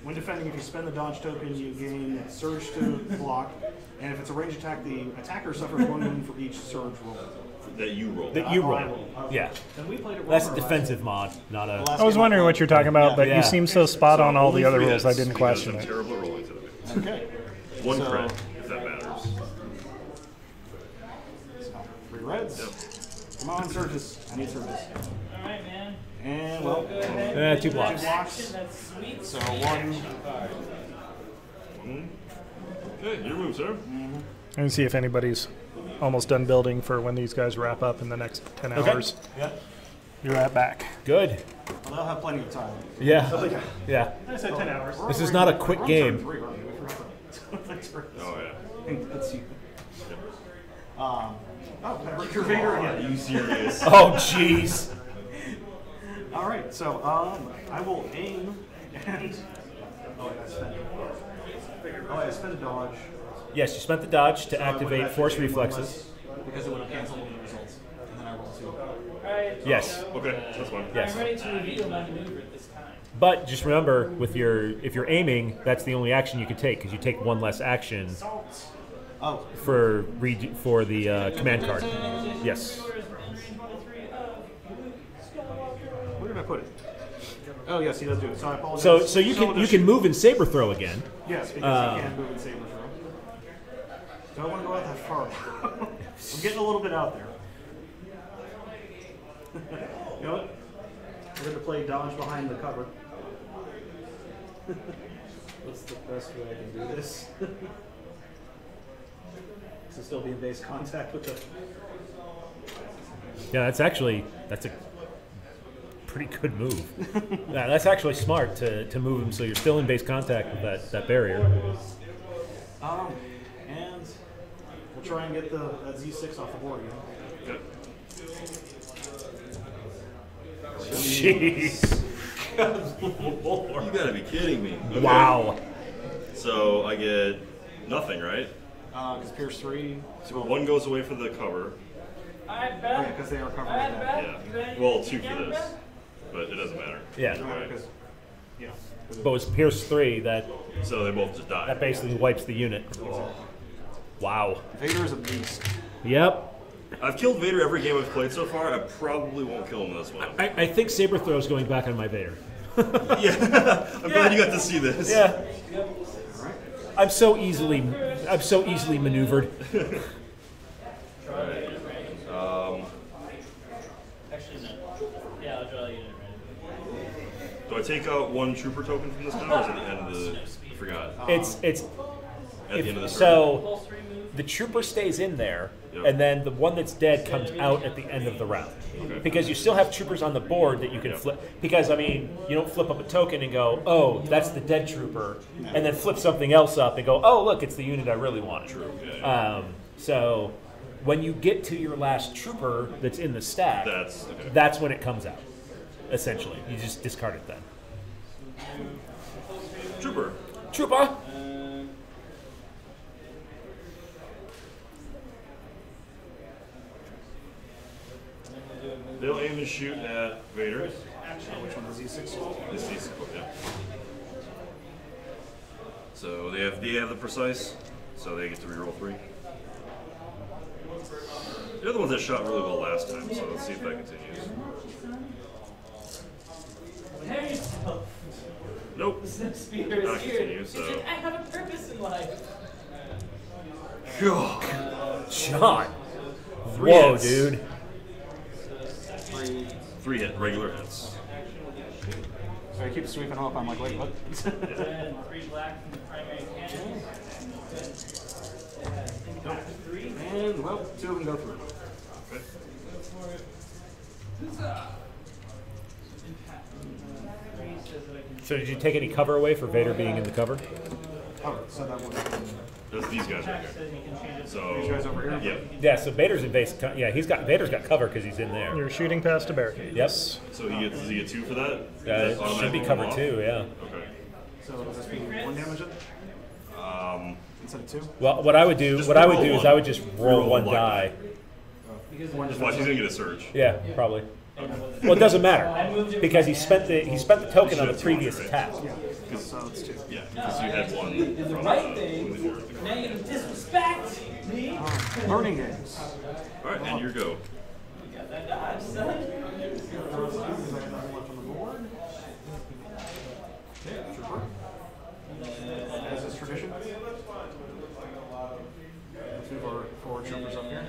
When defending, if you spend the dodge token, you gain surge to block. And if it's a range attack, the attacker suffers 1 wound for each surge roll. That you roll. that you I roll. roll. Okay. Yeah. Then we played it That's a wrong defensive mod, not a. I was wondering what you're talking about, but Yeah. you seem so spot on all the other Only rules. I 3 didn't hits question because it. I'm terrible at rolling today. Okay. 1 So- crit, if that matters. So, 3 reds. Yep. Come on, surges. I need surges. Alright, man. And, well, 2 blocks. 2 blocks. That's sweet. So 1. Okay, your move, sir. And see if anybody's almost done building for when these guys wrap up in the next 10 hours. Yeah. You're right back. Good. Well, they'll have plenty of time. Yeah. Yeah. I said 10 hours. This is not a quick game. We're on turn 3, aren't we? That's right. Oh, yeah. Let's see. Oh, your Vader again. Are you serious? Oh, jeez. All right, so I will aim and. Oh, I spent. Oh, I spent a dodge. Yes, you spent the dodge to So I would've activate had to force take one reflexes. less because it would have canceled one of the results. And then I roll 2. Alright. Yes. Okay, that's fine. Yes. I'm ready to reveal my maneuver at this time. But just remember, if you're aiming, that's the only action you can take because you take 1 less action Oh, for the command card. Yes. where did I put it? Oh yes, he does do it. So I apologize. So you can move and saber throw again. Yes, because he can move and saber throw. Don't want to go out that far. I'm getting a little bit out there. You know what? We're going to play dodge behind the cover. What's the best way I can do this? To still be in base contact with the... Yeah, that's a pretty good move. Yeah, that's actually smart to move him so you're still in base contact with that barrier. And we'll try and get that Z6 off the board again. Jeez. You gotta be kidding me. Okay. Wow. So I get nothing, right? Because Pierce 3. So one goes away for the cover. Alright, Oh, yeah, because they are covering that. Yeah. Well, 2 for this. But it doesn't matter. Yeah. Right. Yeah. But it's Pierce 3 that So they both just die. that basically wipes the unit. Wow. Vader is a beast. Yep. I've killed Vader every game I've played so far. I probably won't kill him in this one. I think saber throw is going back on my Vader. Yeah. I'm glad you got to see this. Yeah. I'm so easily maneuvered. Right. Actually, no. Yeah, I'll draw a unit ready. Do I take out 1 trooper token from this now, or is it at the end of the... I forgot. It's At the end of the so the trooper stays in there, Yep. and then the one that's dead comes out at the end of the round. Okay. Because you still have troopers on the board that you can Yep. flip. Because, I mean, you don't flip up a token and go, oh, that's the dead trooper, and then flip something else up and go, oh, look, it's the unit I really wanted. True, yeah. So when you get to your last trooper that's in the stack, That's when it comes out, essentially. You just discard it then. Trooper. Trooper! They'll aim and shoot at Vader. Which one is Z6? The Z6, yeah. So they have the precise, so they get to reroll 3. They're the ones that shot really well last time, so let's see if that continues. Prepare yourself. Nope. The spear Not is here. continue, so. I have a purpose in life. John! Three Whoa, hits. dude. 3 regular hits. So I keep sweeping up. I'm like, wait, what? 3 black from the primary cannon. And, well, 2 of them go through. Okay. So did you take any cover away for Vader being in the cover? Oh, so that would have been... That's these guys right here. So These guys over here? Yep. Yeah, so Vader's in base. Yeah, Vader's got cover because he's in there. You're shooting past a barricade. Yep. So does he get 2 for that? It should Automatically be cover off? 2, yeah. Okay. So does this mean 1 damage it? Instead of 2? Well, what I would do is I would just roll one die. Just watch, he's gonna get a surge. Yeah, probably. Well, it doesn't matter because he spent the token on the previous attack. So it's 2. Yeah, because you had 1 Did the from right thing. Now you're gonna disrespect me. Learning games. Alright, and your go. You got that dodge, son. As is tradition. Let's move our 4 troopers up here.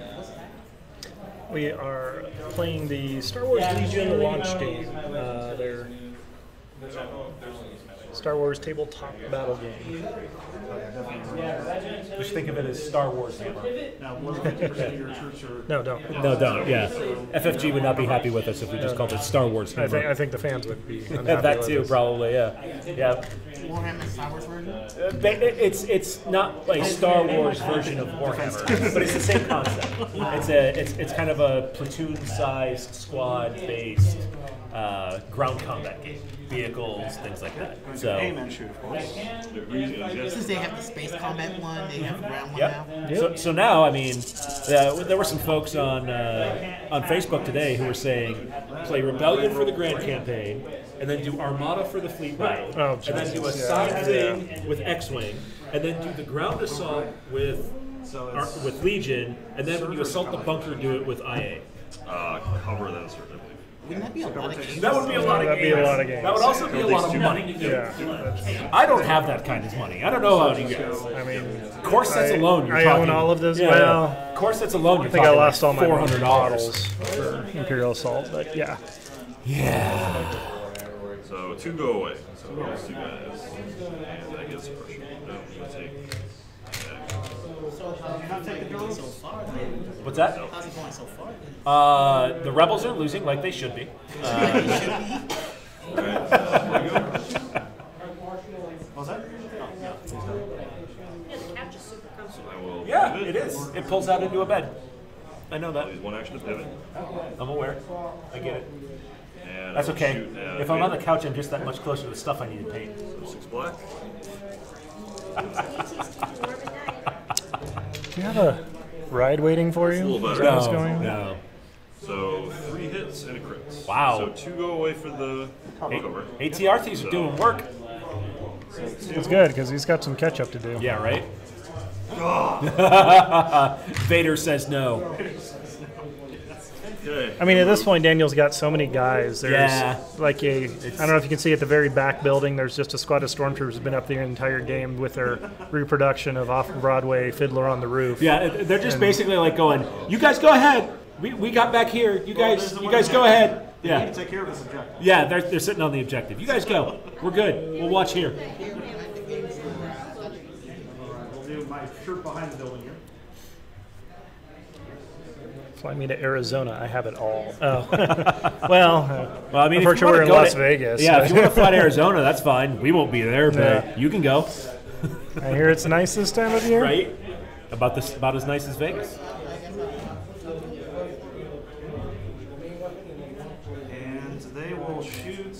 We are playing the Star Wars Legion launch game. Their Star Wars tabletop battle game. Just think of it as Star Wars Hammer. Now, 150% of your troops are... No, don't. No, don't. Yeah, FFG would not be happy with us if we just called it Star Wars Hammer. I think the fans would be unhappy That with too, us. probably. Yeah, yeah. Warhammer Star Wars version? It's not a Star Wars version of Warhammer, but it's the same concept. It's kind of a platoon-sized, squad-based ground combat game, vehicles, things like that. So. Aim and shoot, of course. Since they have the space combat one, they have the ground one Yep. now. So now, I mean, there were some folks on Facebook today who were saying, play Rebellion for the Grand Campaign, and then do Armada for the Fleet Battle, Oh, and then do a side thing with X-Wing, and then do the ground assault with Legion, and then when you assault the bunker, do it with IA. Cover then, certainly. Wouldn't that be a lot of games? That would be a lot of That'd games. be a lot of games. That would also be a lot of money. Yeah. I don't have that kind of money. I don't know how you guys. I mean, Core sets alone, you're I talking. own all of this. Yeah, Well, core sets alone, you're I think I talking lost all my $400 models for Imperial Assault, but yeah. Yeah. So 2 go away. So those 2 guys. And I get suppression. No, you take. What's that? How's it going so far? The rebels are losing like they should be. What's that? Yeah, the couch is super comfortable. I will Yeah, pivot. it is. It pulls out into a bed. I know that. Use 1 action to pivot. I'm aware. I get it. And That's I will okay. shoot at If I'm on the Vader. couch, I'm just that much closer to the stuff I need to paint. So 6 black. Do you have a ride waiting for you? A little better. Is that what's going on? No. So 3 hits and a crit. Wow. So 2 go away for the cover. ATRTs are doing work. It's good because he's got some catch up to do. Yeah, right? Vader says no. Okay. I mean, at this point, Daniel's got so many guys. There's Yeah. like I don't know if you can see at the very back building, there's just a squad of stormtroopers who've been up there the entire game with their reproduction of Off-Broadway Fiddler on the Roof. Yeah, they're just basically like going, you guys go ahead. We got back here. You guys go ahead. You need Yeah. to take care of this objective. Yeah, they're sitting on the objective. You guys go. We're good. We'll watch here. We'll do my shirt behind the building here. Fly me to Arizona. I have it all. Oh. Well, I mean, if you unfortunately, wanna we're in go Las to- Vegas. Yeah, if you want to fly to Arizona, that's fine. We won't be there, but Yeah. you can go. I hear it's nice this time of year. Right? About as nice as Vegas. And they will shoot.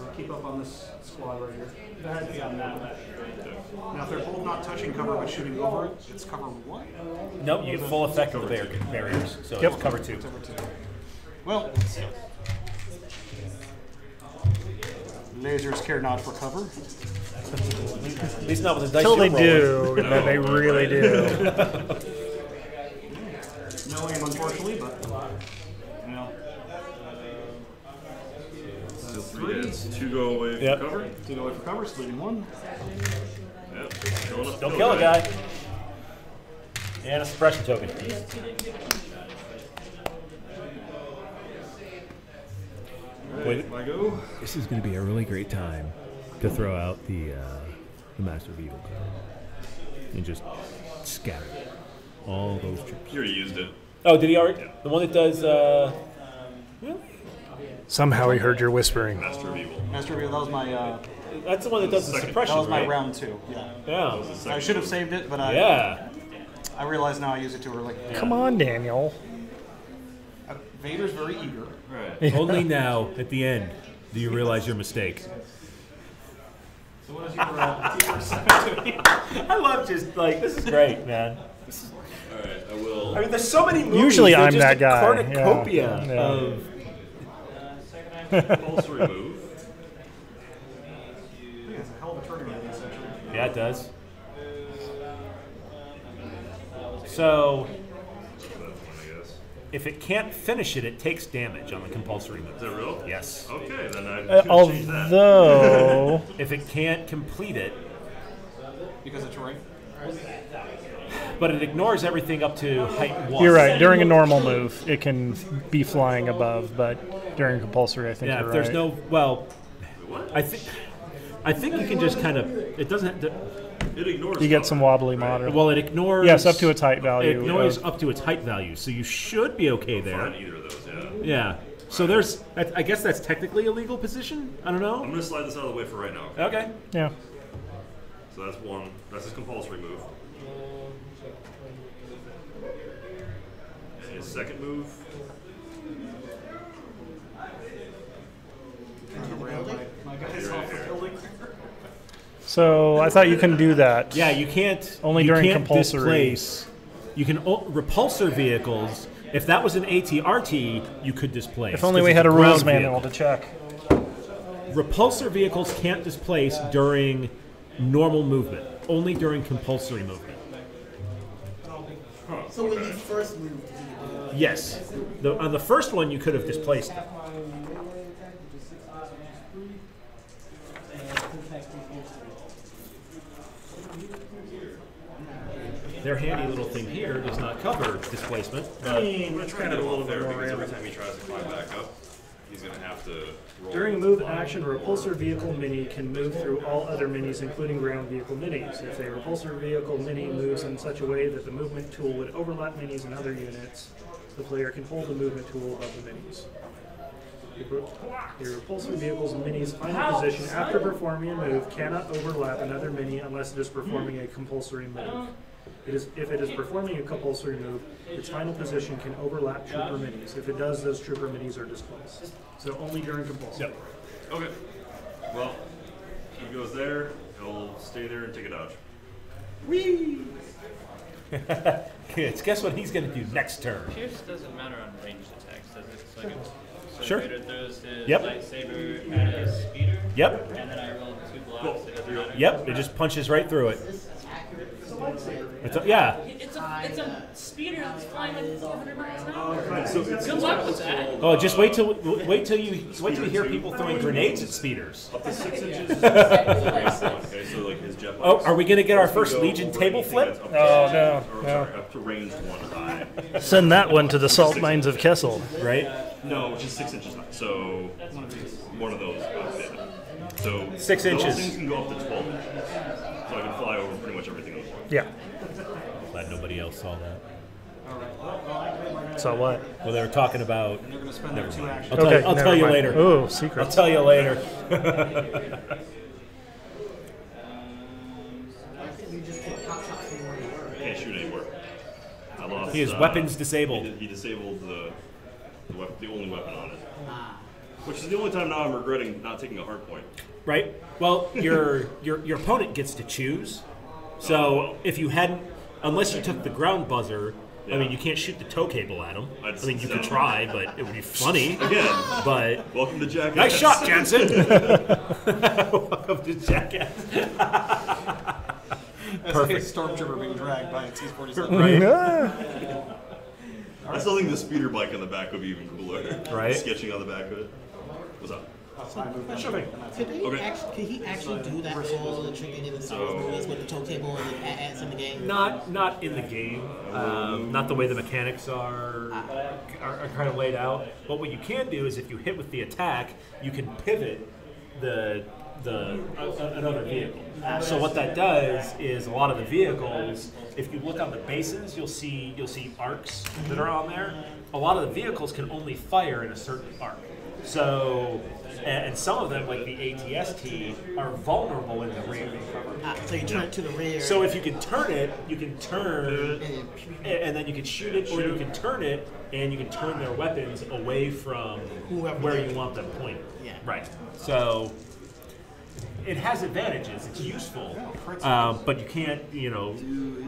I'll keep up on this squad right here. Now, if they're both not touching cover but shooting over it, it's cover 1. Nope, you get full effect of the barriers, so Yep. it's cover 2. Well, lasers care not for cover. At least not with the dice Until they you're rolling. do, and then they really do. No aim, unfortunately, but you know. So 3 hits. 2 go away for Yep. cover. 2 go away for cover, leaving 1. Yep. Going up Don't the kill a guy. guy. And a suppression token. Wait, I go. This is going to be a really great time to throw out the Master of Evil card and just scatter all those troops. You already used it. Oh, did he already? Yeah. The one that does. Really? Somehow he heard your whispering. Master of Evil. Master Reveal, that was my That's the one that does the suppression. that was my right? round 2. Yeah. Yeah. I should have saved it, but Yeah. I realize now I use it too early. Come on, Daniel. Vader's very eager. Right. Only now, at the end, do you realize your mistake. So what is your I love just like this is great, man. Alright, I will. I mean, there's so many movies. Usually they're I'm just that a guy, cornucopia yeah. of. Pulse remove. It's a hell of a trigger, essentially. Yeah, it does. So, I guess. if it can't finish it, it takes damage on the compulsory move. Is that real? Yes. Okay, then I should change that. Although, If it can't complete it, Because of terrain. but it ignores everything up to height 1. you're right. During a normal move, it can be flying above, but during compulsory, I think Yeah, you're if there's right. no I think you can just kind of. It doesn't have to. It ignores. You get cover. some wobbly model. Well, it ignores. Yes, up to its height value. It ignores up to its height value, so you should be okay there. Fine, either of those, yeah. Yeah. So there's. I guess that's technically a legal position. I don't I'm know. gonna slide this out of the way for right now. Okay. Yeah. So that's 1. That's his compulsory move. And his second move. My guy's off the building. So I thought you can do that. Yeah, you can't. Only you during can't compulsory. Displace. You can repulsor vehicles. If that was an ATRT, you could displace. If only 'cause we it's had a ground rules manual vehicle. to check. Repulsor vehicles can't displace during normal movement. Only during compulsory movement. So when you first moved, did you do Yes. On the first one, you could have displaced them. Their handy little thing here does not cover displacement. I mean, it's kind of a little bit more because every random. time he tries to climb back up, he's going to have to roll. During a move action, a repulsor vehicle mini can move through all other minis, including ground vehicle minis. If a repulsor vehicle mini moves in such a way that the movement tool would overlap minis and other units, the player can hold the movement tool above the minis. The repulsor vehicle's mini's final position after performing a move cannot overlap another mini unless it is performing a compulsory move. If it is performing a compulsory move, its final position can overlap trooper minis. If it does, those trooper minis are displaced. So only during compulsory. Yep. Okay. Well, he goes there. He'll stay there and take a dodge. Whee! Guess what he's going to do next turn? Pierce doesn't matter on ranged attacks, does it? So, so Sure. Vader throws his Yep. lightsaber at his speeder. Yep. And then I roll 2 blocks. It doesn't matter. Yep. It just punches right through it. Yeah. It's a speeder that's flying like 400 miles an hour. So it's Good luck with that. Oh, just wait till you hear people throwing grenades at speeders. up to 6 inches. Okay, so like his jet Oh, bikes. are we going to get our Let's first go Legion over table anything flip? that's up to Oh, six- no, or, no. sorry, up to ranged 1 high. Send that one to the salt mines of Kessel. Right? No, which is 6 inches high. So one of those. So 6 those inches. things can go up to 12 inches. So I can fly over pretty much everything else. Yeah. Glad nobody else saw that. So what? Well, they were talking about. And they're going to spend their 2 actions. I'll tell you later. Oh, I'll secrets. tell you later. Can't shoot anywhere. I lost. He is weapons disabled. He disabled the only weapon on it. Which is the only time now I'm regretting not taking a hard point. Right? Well, your opponent gets to choose. So if you hadn't, unless you took the ground buzzer, I mean, you can't shoot the tow cable at him. I mean, you could try, but it would be funny. Again, but welcome to Jackass. nice shot, Jensen. Welcome to Jackass. That's like a stormtrooper being dragged by a T-47. Right? I still think the speeder bike on the back would be even cooler. Right. Sketching on the back of it. What's up? Sure thing. Could he actually do that whole trick they did in Star Wars movies with the tow cable and ads in the game? Not in the game. Not the way the mechanics are kind of laid out. But what you can do is if you hit with the attack, you can pivot another vehicle. So what that does is a lot of the vehicles, if you look on the bases, you'll see arcs that are on there. A lot of the vehicles can only fire in a certain arc. So, and some of them, like the ATST, are vulnerable in the rear. So you turn it to the rear. So if you can turn it, you can turn, and then you can shoot it, or you can turn it, and you can turn their weapons away from where you want them pointed. Yeah. Right. So it has advantages. It's useful, but you can't,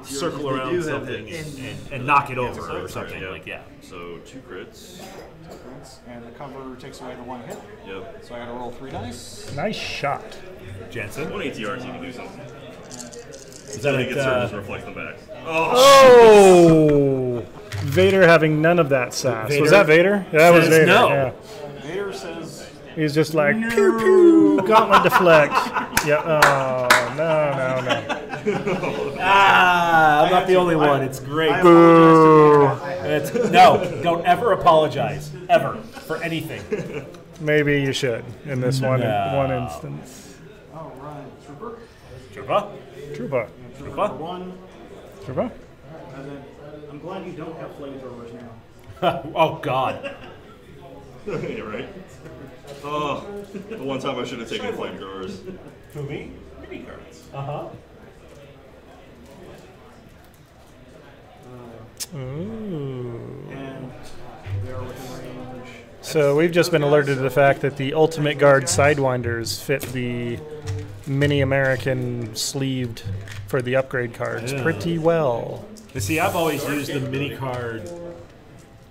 circle around something and knock it over or something like that. So 2 crits. And the cover takes away the 1 hit. Yep. So I got to roll 3 dice. Nice shot. Jensen. 1 ATR so you can do something. Is So that they like, get just reflect them back. Oh! Vader having none of that sass. Vader Was that Vader? That was Vader. no. Yeah. Vader says, He's just like, pew pew, gauntlet deflect. Yeah. Oh, no. I'm not the only one. It's great. Boo. No, don't ever apologize, ever, for anything. Maybe you should in this one No. "Oh, instance. right, trooper." Trooper? Trooper. Trooper number 1. Trooper. And then, I'm glad you don't have flamethrowers now. Oh, God. Yeah, right? Oh, the one time I should have taken flamethrowers. Who, me? Mini cards. Uh-huh. Ooh. And they're within range. So we've just been alerted to the fact that the Ultimate Guard Sidewinders fit the mini American sleeved for the upgrade cards pretty well. You see, I've always used the mini card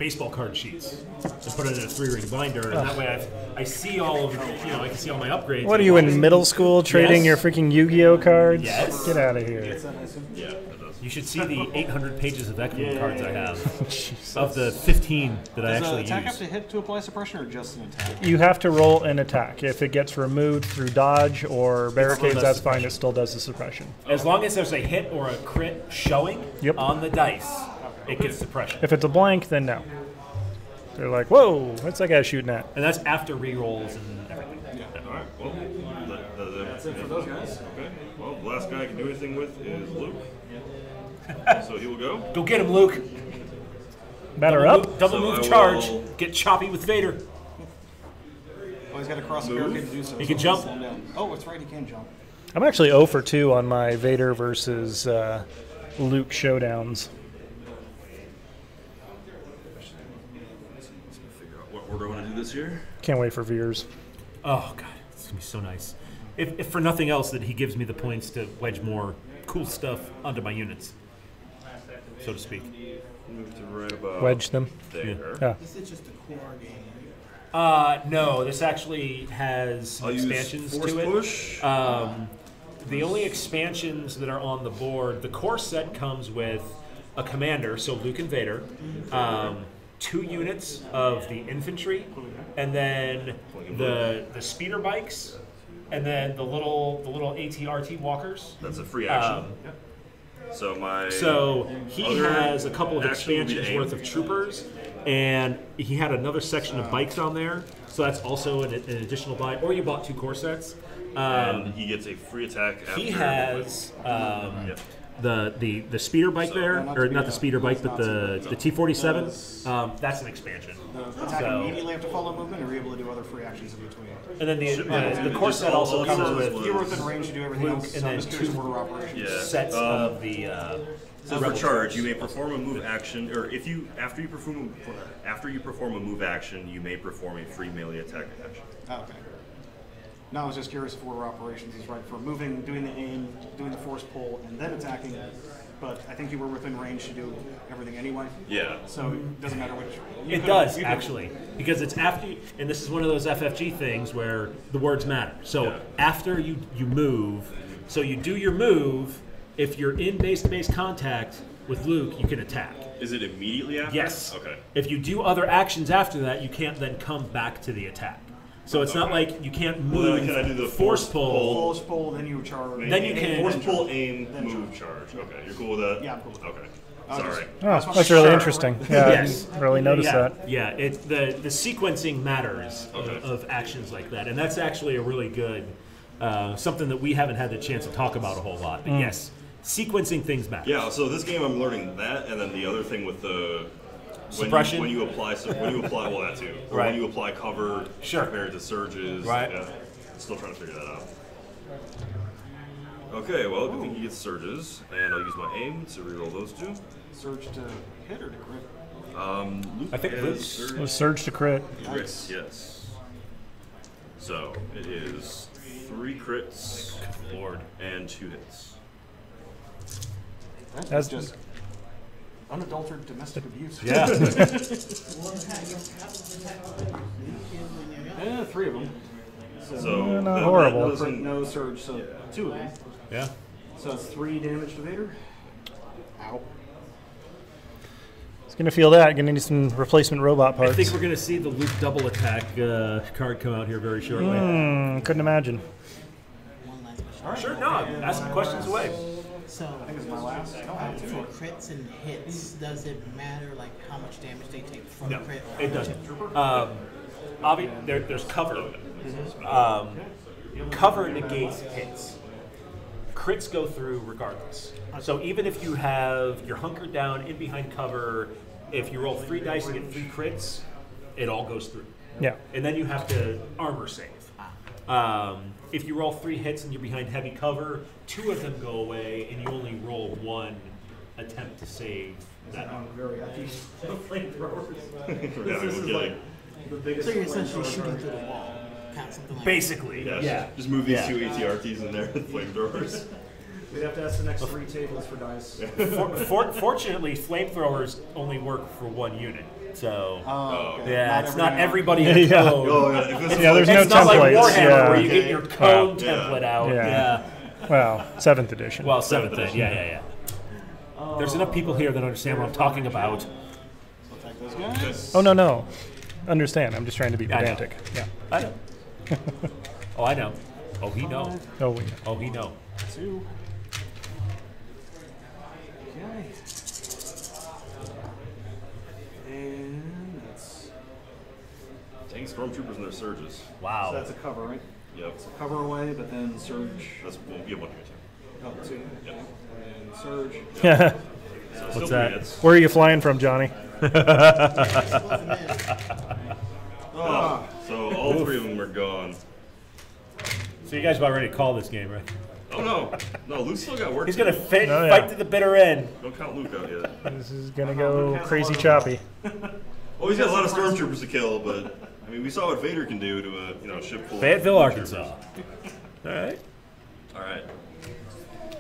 baseball card sheets and put it in a 3-ring binder, and that way I see all of I can see all my upgrades. What are you in middle school trading your freaking Yu-Gi-Oh cards? Yes. Get out of here. Yeah, it does. You should see the 800 pages of Echo cards I have. Of the 15 that I actually use. Does attack have to hit to apply suppression or just an attack? You have to roll an attack. If it gets removed through dodge or barricades, that's fine. It still does the suppression. As long as there's a hit or a crit showing on the dice, it gets suppression. If it's a blank, then no. They're like, whoa, what's that guy shooting at? And that's after rerolls and everything. Yeah. All right. Well, that's it for those guys. Okay. Well, the last guy I can do anything with is Luke. So he will go. Go get him, Luke. Batter up. Double move charge. Get choppy with Vader. Oh, he's got to cross the barricade to do so. He can jump. Oh, that's right, he can jump. I'm actually 0 for 2 on my Vader versus Luke showdowns. Figure out what order I want to do this here. Can't wait for Veers. Oh, God. It's going to be so nice. If for nothing else, that he gives me the points to wedge more cool stuff onto my units, so to speak. Move to right about wedge them. There. Yeah. This is just a core game. No, this actually has some expansions to it. Push. The only expansions that are on the board, the core set comes with a commander, so Luke and Vader, 2 units of the infantry, and then the speeder bikes, and then the little AT-RT walkers. That's a free action. So he has a couple of expansions worth of troopers, and he had another section of bikes on there. So that's also an additional buy. Or you bought 2 core sets. And he gets a free attack. He has the speeder bike there, or not the speeder bike, but the T-47. That's an expansion. Attack immediately after follow movement, or are you able to do other free actions in between? And then the core set also comes with you're within range to do everything else. and then 2 order operations. sets of the. So for charge, you may perform a move action, or if you after you perform a move action, you may perform a free melee attack action. Oh, okay. No, I was just curious if order operations is right for moving, doing the aim, doing the force pull, and then attacking. But I think you were within range to do everything anyway. Yeah. So it doesn't matter which. It does actually, because it's after, and this is one of those FFG things where the words matter. So after you move, so you do your move. If you're in base-to-base contact with Luke, you can attack. Is it immediately after? Yes. Okay. If you do other actions after that, you can't then come back to the attack. So it's not like you can't move. Well, can I do the force pull? Force pull, then you charge. Then you can force pull, aim, move, charge. Okay, you're cool with that? Yeah, I'm cool with that. Okay. Sorry. Oh, that's really interesting. Yeah, yes. I didn't really notice that. Yeah, the sequencing matters of actions like that, and that's actually a really good something that we haven't had the chance to talk about a whole lot. But yes, sequencing things matter. Yeah. So this game, I'm learning that, and then the other thing with the suppression. When you apply well, that too. Or when you apply cover compared to surges. Right. Yeah. Still trying to figure that out. Okay, well, I think he gets surges, and I'll use my aim to reroll those 2. Surge to hit or to crit? Luke I think has It was surge to crit. Crit, yes. So it is 3 crits, Good Lord, and 2 hits. That's just unadulterated domestic abuse. Yeah. Yeah, 3 of them. So not horrible. No surge, so 2 of them. Yeah. So that's 3 damage to Vader. Ow. It's going to feel that. Going to need some replacement robot parts. I think we're going to see the Luke double attack card come out here very shortly. Couldn't imagine. One last question. Sure, no, ask some questions away. So, I think it's my last. I don't have to. for crits and hits, does it matter like how much damage they take from No, the crit? it doesn't. There's cover. Cover negates hits. Crits go through regardless. So even if you have you're hunkered down in behind cover, if you roll 3 dice and get 3 crits, it all goes through. Yeah. And then you have to armor save. If you roll 3 hits and you're behind heavy cover, 2 of them go away, and you only roll 1 attempt to save that. Very happy. Flamethrowers. This is like the biggest. So you're essentially shooting through the wall. Kind of something like Basically, yeah. Just move these 2 ATRTs in there with flamethrowers. We'd have to ask the next 3 tables for dice. Fortunately, flamethrowers only work for 1 unit. So okay. yeah, it's not everybody everybody in Yeah. code. Oh, yeah, if this Yeah, there's no It's not like templates. Warhammer Yeah. where you get your code Wow. template out. Yeah. Yeah. Well, 7th edition. Well, 7th edition. Yeah. There's enough people here that understand what I'm talking about. Take those guys. Oh, no. Understand. I'm just trying to be I know. pedantic. Yeah. I know. Oh, I know. Oh, he know. Oh, we know. Oh, he know. 2. Okay. And that's Dang stormtroopers and their surges. Wow. so that's a cover, right? Yep. So cover away, but then surge. That's we'll get one here too. Oh, 2. Yep. And surge. Yeah. So What's still that? three hits. Where are you flying from, Johnny? Ah, So all three of them are gone. So you guys about ready to call this game, right? Oh no, Luke's still got work. He's to gonna do. Oh, yeah. fight to the bitter end. Don't count Luke out yet. This is going to go crazy choppy. Oh, he's got a lot of stormtroopers to kill, but I mean, we saw what Vader can do to a ship full. Fayetteville, of Arkansas. All right. All right.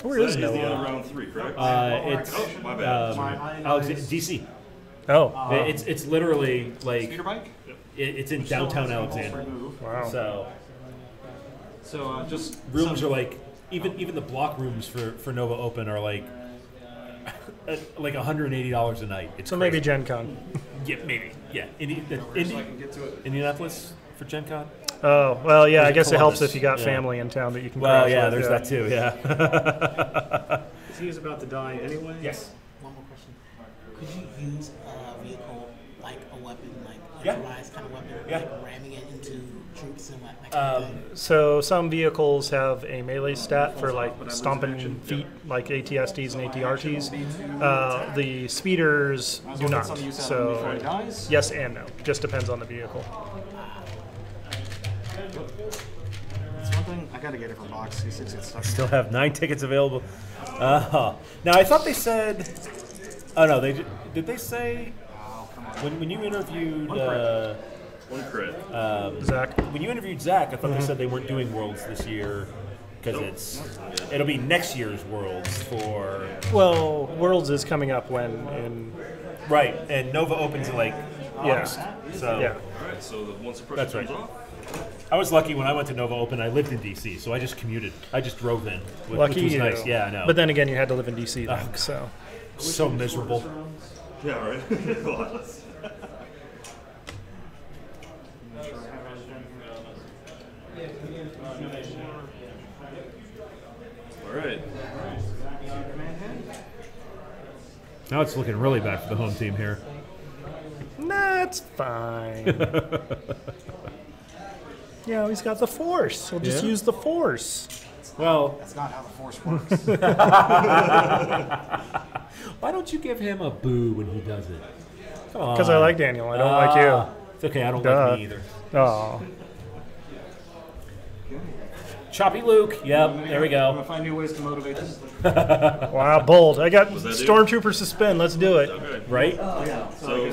Where So is that is the end of Noah? round 3, correct? It's Oh, my bad. DC. Oh, It's literally like speeder bike. it's in downtown Alexandria. wow. So just Rooms some- are like even the block rooms for Nova Open are like $180 a night. It's So maybe crazy. Gen Con. Yeah, maybe. Yeah. so I can get to it. Indianapolis for Gen Con? Oh, well, yeah, There's I guess it helps Columbus. if you got Yeah. family in town that you can Well, crash yeah, with, there's that too, yeah. He is about to die anyway. Yes. One more question. Could you use a vehicle like a weapon, like Yeah. improvised kind of weapon, Yeah. like ramming it into troops and that kind of thing? So some vehicles have a melee stat for like stomping feet, like ATSTs and ATRTs. The speeders do not. Before he So dies. yes and no. Just depends on the vehicle. That's one thing. I gotta get a different box. These things get stuck. Still have 9 tickets available. Now I thought they said. Oh no, did they say Oh, come on. when you interviewed One crit. Zach? when you interviewed Zach, I thought they said they weren't doing Worlds this year because it'll be next year's Worlds for Well, Worlds is coming up when in right, and Nova opens in like August. So yeah. All right, so the one suppression That's right. comes off. I was lucky when I went to Nova Open. I lived in DC, so I just commuted. I just drove in, Lucky which was you. nice. Yeah, I know. But then again, you had to live in DC then, so. so miserable. Yeah, right. All right. Now it's looking really bad for the home team here. Nah, it's fine. Yeah, he's got the Force. He'll just Yeah? use the Force. Well, That's not how the Force works. why don't you give him a boo when he does it? Come on. Because I like Daniel. I don't like you. It's okay. I don't Duh. like me either. Oh. Choppy Luke. Yep. There we I'm go. gonna find new ways to motivate this. Wow, bold. I got that do? Stormtrooper suspend. Let's do it. Okay. Right? So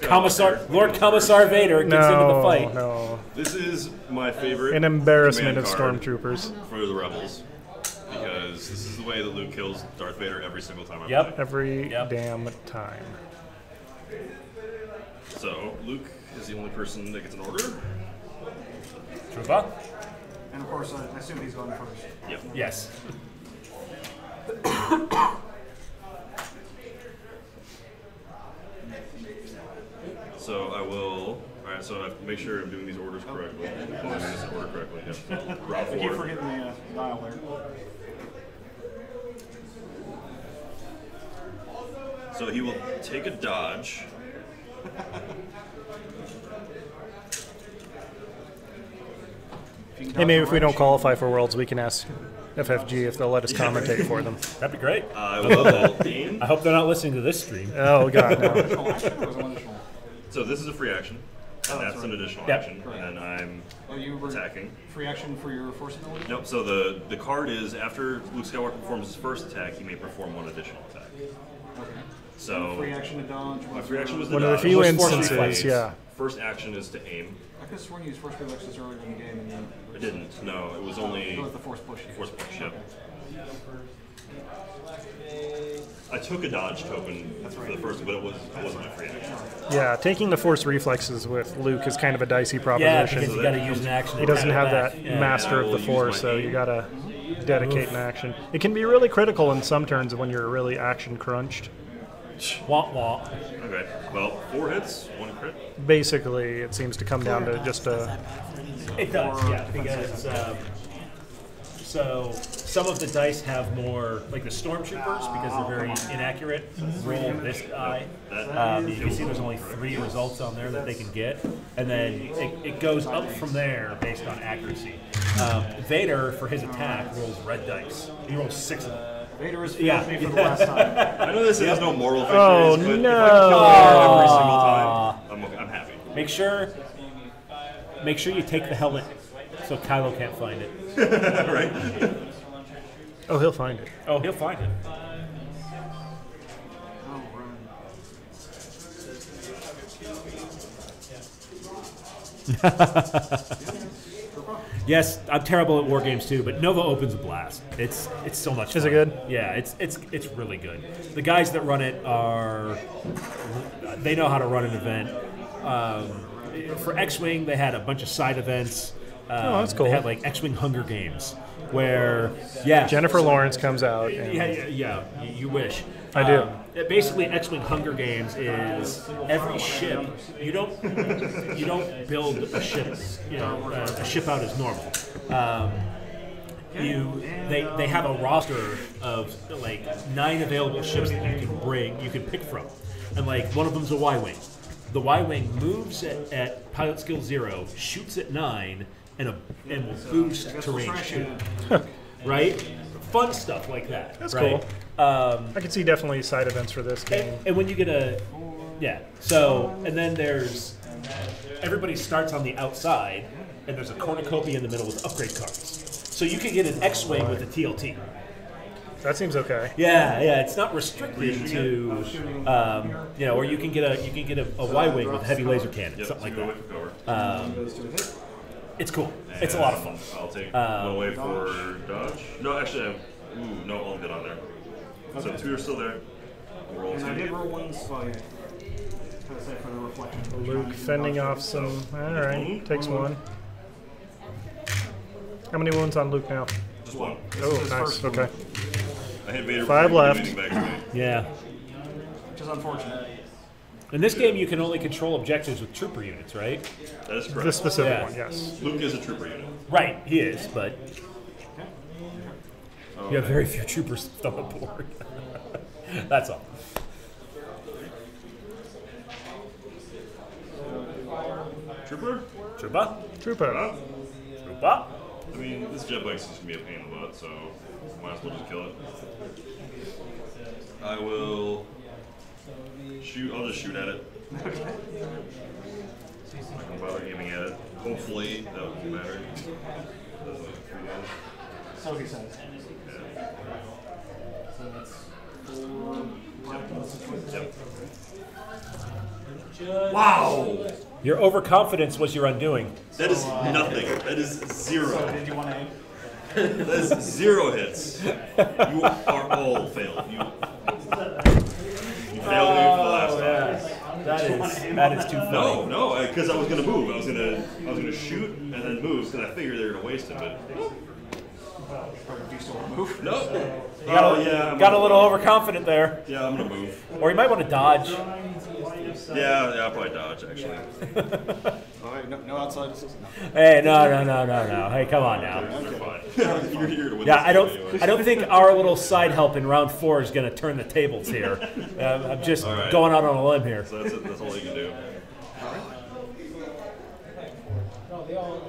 Commissar, Lord Commissar Vader gets into the fight. No. This is my favorite. An embarrassment of command card Stormtroopers. for the Rebels, because this is the way that Luke kills Darth Vader every single time I Yep. play. Every Yep. damn time. So Luke is the only person that gets an order. Truba? And of course, I assume he's going first. Yep. Yes. So I will. All right. So I have to make sure I'm doing these orders correctly. I'm doing this order correctly. Yep. So, route I keep 4. forgetting the dial there. So he will take a dodge. Hey, maybe if we don't qualify for Worlds, we can ask FFG if they'll let us commentate for them. That'd be great. I will aim. I hope they're not listening to this stream. Oh, God, no. Additional action or was it one additional? So this is a free action, and that's an additional action, and then I'm You were attacking. free action for your force ability? Nope. So the card is after Luke Skywalker performs his first attack, he may perform one additional attack. Okay. So Free action to dodge. my free action was the One of the dodge. few Force instances, reflex. yeah. First action is to aim. I could have sworn you used force reflexes earlier in the game and then I didn't. No, it was only it was the force push. force push. Yep. I took a dodge token for the first, but it wasn't my free action. Yeah, taking the force reflexes with Luke is kind of a dicey proposition. Yeah, because you got to use an action. He doesn't have that master of the force, so you got to dedicate an action. It can be really critical in some turns when you're really action crunched. Womp womp. Okay, well, 4 hits, 1 crit. Basically, it seems to come down to just a... It does, yeah, because so some of the dice have more, like the stormtroopers, because they're very inaccurate, roll this die. You can see there's only 3 results on there that they can get, and then it goes up from there based on accuracy. Vader, for his attack, rolls red dice. He rolls 6 of them. Vader is failed me for the last time. I know this has no moral victories, Oh, but no. if I can kill Vader every single time, I'm happy. Make sure you take the helmet so Kylo can't find it. Right? Oh, he'll find it. Oh, he'll find it. Yes, I'm terrible at war games too, but Nova Open's a blast. It's so much fun. Is it good? Yeah, it's really good. The guys that run it they know how to run an event. For X-Wing, they had a bunch of side events. Oh, that's cool. They had like X-Wing Hunger Games, where Jennifer Lawrence comes out. And you wish. I do. Basically, X-Wing Hunger Games is every ship. You don't build a ship, a ship out as normal. They have a roster of like 9 available ships that you can pick from, and like one of them's a Y-wing. The Y-wing moves at pilot skill 0, shoots at 9, and will boost to range 2. Right? Fun stuff like that. That's right? cool. I can see definitely side events for this game. And when you get and then there's everybody starts on the outside, and there's a cornucopia in the middle with upgrade cards. So you can get an X-wing with a TLT. That seems okay. Yeah, it's not restricted to, or you can get a Y-wing with a heavy laser cannon, something like that. It's cool. It's a lot of fun. I'll take one away for dodge. No, actually, no, all good on there. So 2 are still there. We'll roll 2. I did roll 1, so I for the reflection. Luke fending off some. All right, takes 1. How many wounds on Luke now? Just 1. Oh, nice. Okay. I hit Vader 5 left. Yeah. Which is unfortunate. In this game, you can only control objectives with trooper units, right? That is correct. This specific one, yes. Luke is a trooper unit. Right, he is, but you have very few troopers on the board. That's all. Trooper? Trooper? Trooper. Trooper? I mean, this jet bike's just going to be a pain in the butt, so might as well just kill it. I will shoot. I'll just shoot at it. I'm not going to bother aiming at it. Hopefully, that won't matter. So he says. Yeah. So that's 4 black. Yep. Wow! Your overconfidence was your undoing. That is nothing. That is 0. So did you want to aim? That is 0 hits. You are all failed. You failed me for the last time. That is too funny. No, because I was gonna move. I was gonna shoot and then move because I figured they were gonna waste it. But Do you still want to move? no. You got a little overconfident there. Yeah, I'm gonna move. Or you might want to dodge. Yeah, I'll probably dodge actually. All right, no outside. Hey, no. Hey, come on now. You're fine. You're here to win. Yeah, this game anyway. I don't think our little side help in round 4 is going to turn the tables here. I'm just going out on a limb here. So that's all you can do.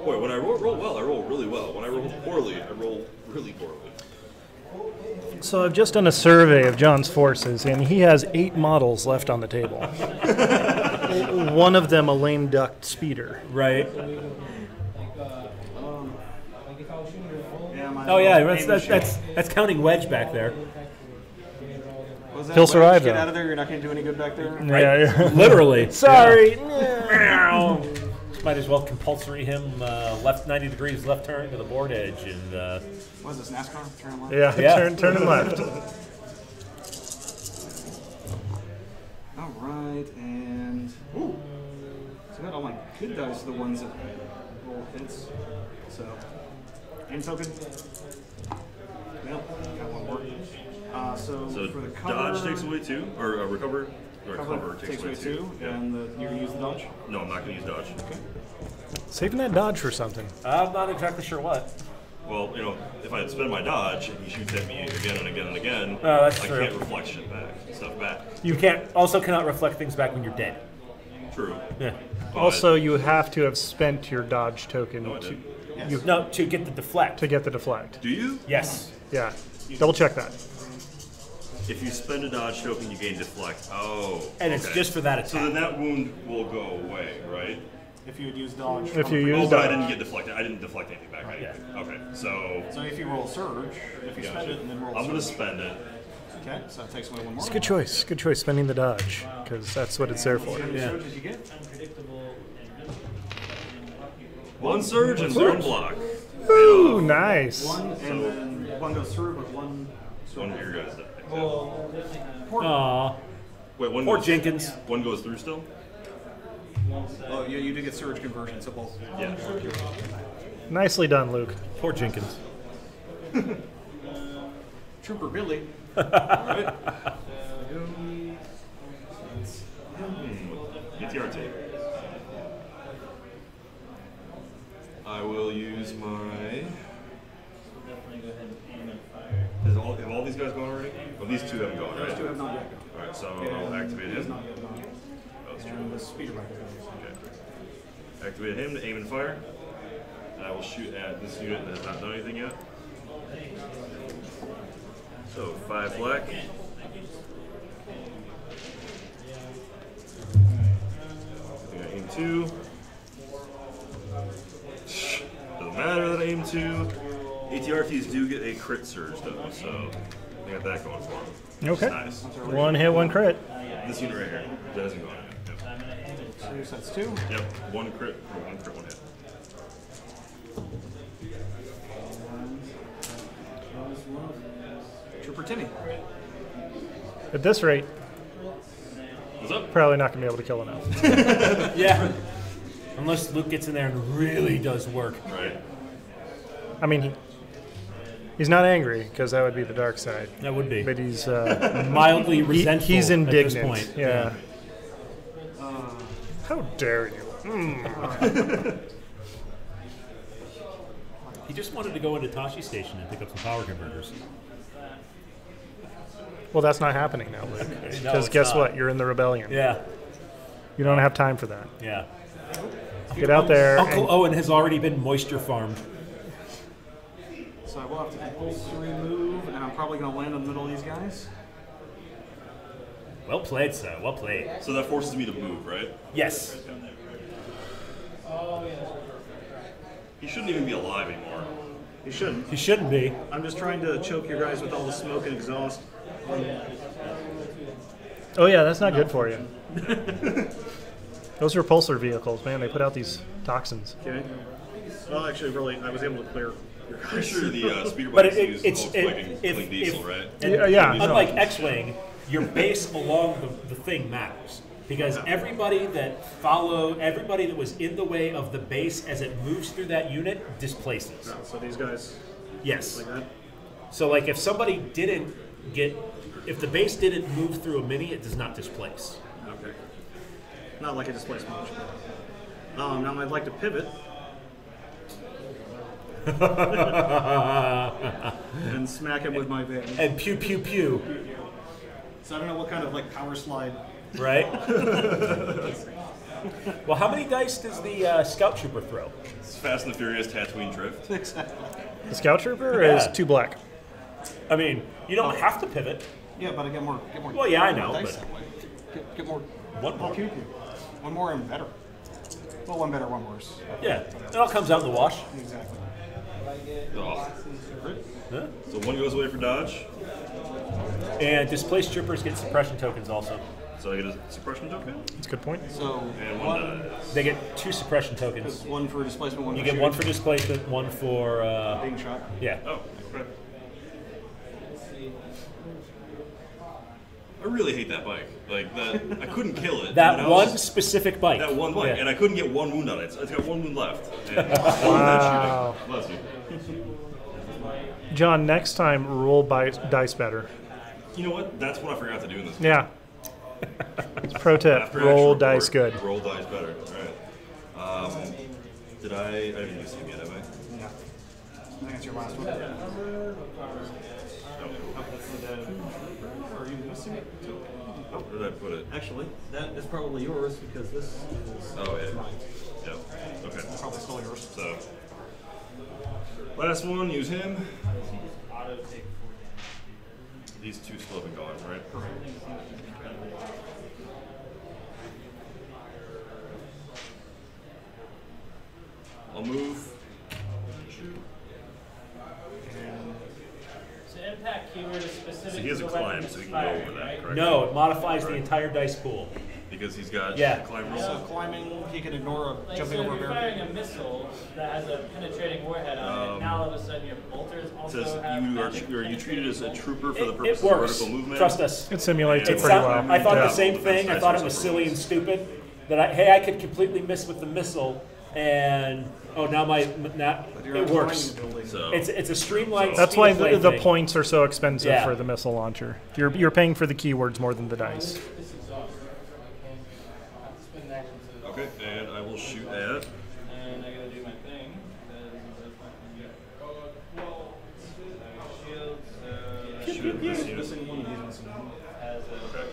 Boy, when I roll well, I roll really well. When I roll poorly, I roll really poorly. So I've just done a survey of John's forces, and he has 8 models left on the table. One of them a lame duck speeder. Right. Yeah, Oh yeah, that's counting Wedge back there. He'll survive Get though. out of there. You're not going to do any good back there. Right? Yeah. Literally. Sorry. Might as well compulsory him left 90 degrees left turn to the board edge and. What is this, NASCAR? Turn left? Yeah. Turn and left. All right, and so I got all my good dice, the ones that roll hits. So, end token. Well, got one more. So for the cover, dodge takes away 2, or recover. Or cover takes away 2, and you're gonna use the dodge. No, I'm not gonna use dodge. Okay. Saving that dodge for something. I'm not exactly sure what. Well, you know, if I spend my dodge and he shoots at me again and again and again, that's I true. can't reflect stuff back. You cannot reflect things back when you're dead. True. Yeah. But Also, you have to have spent your dodge token No, I didn't. to get the deflect. to get the deflect. Do you? Yes. Yeah. Double check that. If you spend a dodge token, you gain deflect. Oh. And it's just for that attack. So then that wound will go away, right? If you would use dodge. If you use But I dodge. didn't get deflected. I didn't deflect anything back. Right? Yeah. Okay. So if you roll surge, if you spend it and then roll I'm gonna surge. spend it. Okay, so that takes away one more. It's a good choice. Good choice spending the dodge, because that's what it's there for. How many surges you get? One surge and Surge. one block. Ooh, nice. One, and then one goes through, but one. One of your guys died. Aw. Wait, one Poor goes, Jenkins. One goes through still? Oh, yeah, you do get surge conversion, so both. Yeah. Nicely done, Luke. Poor Jenkins. Trooper Billy. Alright. ETRT. I will use my. Have all these guys gone already? Well, these two haven't gone, right? Those two have not yet gone. Alright, so I'll activate He has him. not yet gone. Oh, that's And true. the speeder bike. Okay. Activate him to aim and fire. And I will shoot at this unit that has not done anything yet. So 5 black. I aim 2. Doesn't matter that I aim 2. ATRTs do get a crit surge though, so I got that going for them. Okay. Nice. One hit, one crit. This unit right here, that hasn't gone yet. So that's 2. Yep, one crit, one hit. Trooper Timmy. At this rate, What's up? probably not going to be able to kill enough. Yeah. Unless Luke gets in there and really does work. Right. I mean, he's not angry, because that would be the dark side. That would be. But he's Mildly resentful he's indignant. at this point. Yeah. How dare you? He just wanted to go into Tashi Station and pick up some power converters. Well, that's not happening now, Luke. No, Because it's guess not. what? You're in the rebellion. Yeah. You don't have time for that. Yeah. Get out there. Uncle and- Owen has already been moisture farmed. So I will have to compulsory move, and I'm probably going to land in the middle of these guys. Well played, sir. Well played. So that forces me to move, right? Yes. He shouldn't even be alive anymore. You shouldn't. He shouldn't be. I'm just trying to choke your guys with all the smoke and exhaust. Oh, yeah, that's not good for you. Those repulsor vehicles, man, they put out these toxins. Okay. Well, actually, really, I was able to clear your Pretty guys. sure the speeder But bikes use it's Volkswagen clean diesel, right? and Yeah. Unlike X-wing, your base along the thing matters because everybody that was in the way of the base as it moves through that unit displaces. No, so these guys, Yes. like that. So like if somebody if the base didn't move through a mini, it does not displace. Okay. Not like a displacement. Now I'd like to pivot. And smack him with my van. And pew pew pew. So I don't know what kind of like power slide. Right? Well, how many dice does the Scout Trooper throw? It's Fast and the Furious Tatooine Drift. Exactly. The Scout Trooper Yeah. is 2 black. I mean, you don't have to pivot. Yeah, but I get more. Well, yeah, I know, dice but- that way. Get more. One more. Pew pew. One more and better. Well, one better, one worse. Yeah, it all comes out in the wash. Exactly. Oh. Huh? So one goes away for dodge. And displaced troopers get suppression tokens also. So I get a suppression token? That's a good point. So And one dies. They get 2 suppression tokens. One for displacement, one You for get shooting. 1 for displacement, 1 for being shot. Yeah. Oh, okay. I really hate that bike. Like that, I couldn't kill it. That one specific bike. That one bike, Yeah. and I couldn't get 1 wound on it. It's got 1 wound left. And Wow. Bless you. John, next time roll dice better. You know what? That's what I forgot to do in this. Yeah. Pro tip: After roll actual dice report, good. Roll dice better. All right. Did I didn't use him yet, have I? Yeah. I think that's your last one. No. Are you missing it? Oh, where did I put it? Actually, that is probably yours because this is Oh, yeah. mine. Yeah. Okay. Probably still yours. So, last one, use him. These 2 still haven't gone, right? I'll move. So impact keyword is specific. So he has a to the weapon climb, that's so he can go firing, over that, right? correct? No, it modifies the Right. entire dice pool. Because he's got Yeah. climb roll. So climbing, he can ignore Like, jumping so if over a you're barricade. firing a missile that has a penetrating warhead on it, now all of a sudden your bolters It also says have you magic are treated as a trooper for the It purpose of works. vertical movement. Trust us. It simulates it It's pretty not- well. I thought Yeah. the same thing. I thought it was silly and stupid. That I could completely miss with the missile, and now it works. So It's a streamlined. That's speed why of play the thing. points are so expensive Yeah. for the missile launcher. You're paying for the keywords more than the dice. okay, and I will shoot at. And I gotta do my thing. Shoot at this unit. Missing one, he's missing one. Okay.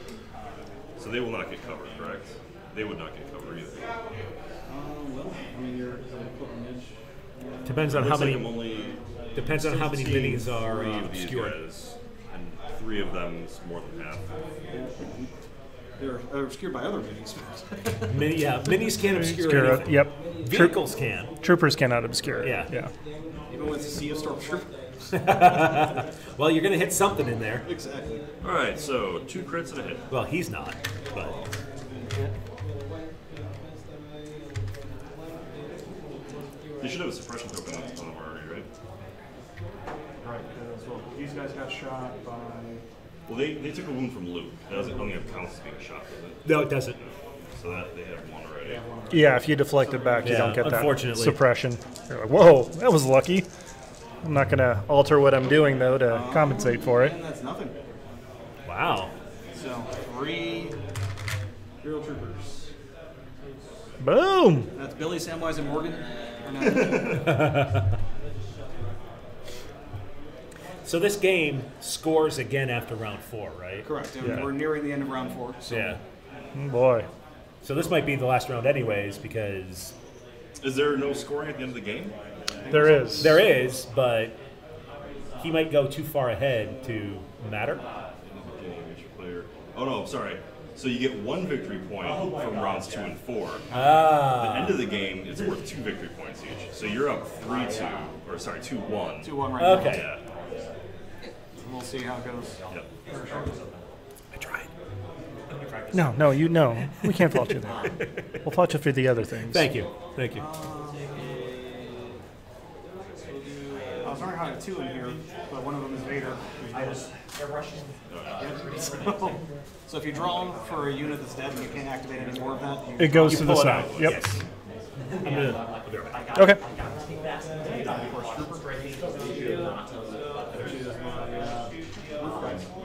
So they will not get covered, correct? They would not get covered either. Well, I mean, you're putting edge. Depends on Looks how like many. I'm only Depends on how many seeing minis are 3 of these obscured. guys, and 3 of them is more than half. They're obscured by other minis. Minis can't obscure Obscure it. anything. Yep. Vehicles can. Troopers cannot obscure it. Yeah. Yeah. Even with the sea of stormtroopers. Well, you're going to hit something in there. Exactly. All right, so 2 crits and a hit. Well, he's not, but They should have a suppression token on them already, right? Right, because these guys got shot by. Well, they took a wound from Luke. That doesn't only have counts as being a shot, does it? no, it doesn't. So that they have 1 already. Yeah, if you deflect it back, you Yeah, don't get that unfortunately. suppression. You're like, whoa, that was lucky. I'm not going to alter what I'm doing, though, to compensate for it. And that's nothing. Wow. So 3 Imperial troopers. Boom! That's Billy, Samwise, and Morgan. Or not? So this game scores again after round 4, right? Correct. And Yeah. we're nearing the end of round 4. So Yeah. Oh, boy. So this might be the last round anyways, because Is there no scoring at the end of the game? There is. there is, but he might go too far ahead to matter. Beginning of each player. Oh no, sorry. So you get 1 victory point from rounds 2 and 4. Ah. The end of the game, it's worth 2 victory points each. So you're up 3-2, or sorry, 2-1. 2-1 right Okay. Yeah. now. We'll see how it goes. Yep. I tried. No, we can't fault you there. We'll fault you for the other things. Thank you. Thank you. I was wondering how I have 2 in here, but one of them is Vader. So if you draw for a unit that's dead and you can't activate any more of that, It goes You to the pull it side. out. Yep. Yes. I'll be right back. Okay.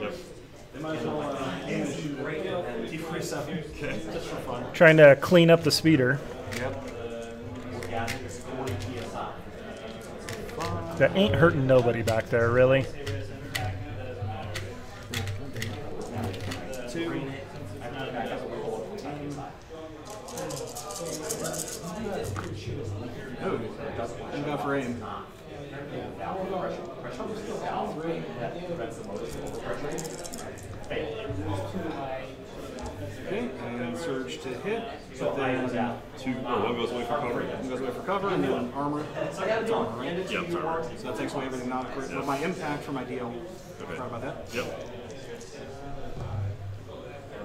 Yep. they might as well aim and shoot T-47 just for fun. Trying to clean up the speeder. Yep. That ain't hurting nobody back there, really. 2. Oh, and go for aim. Okay, and surge to hit. But then 1 goes away for cover. one goes away for cover, and then armor. It's armor, right? Yep, it's armor. So that takes away everything not crit. But my impact for my deal. Okay. Sorry about that. Yep.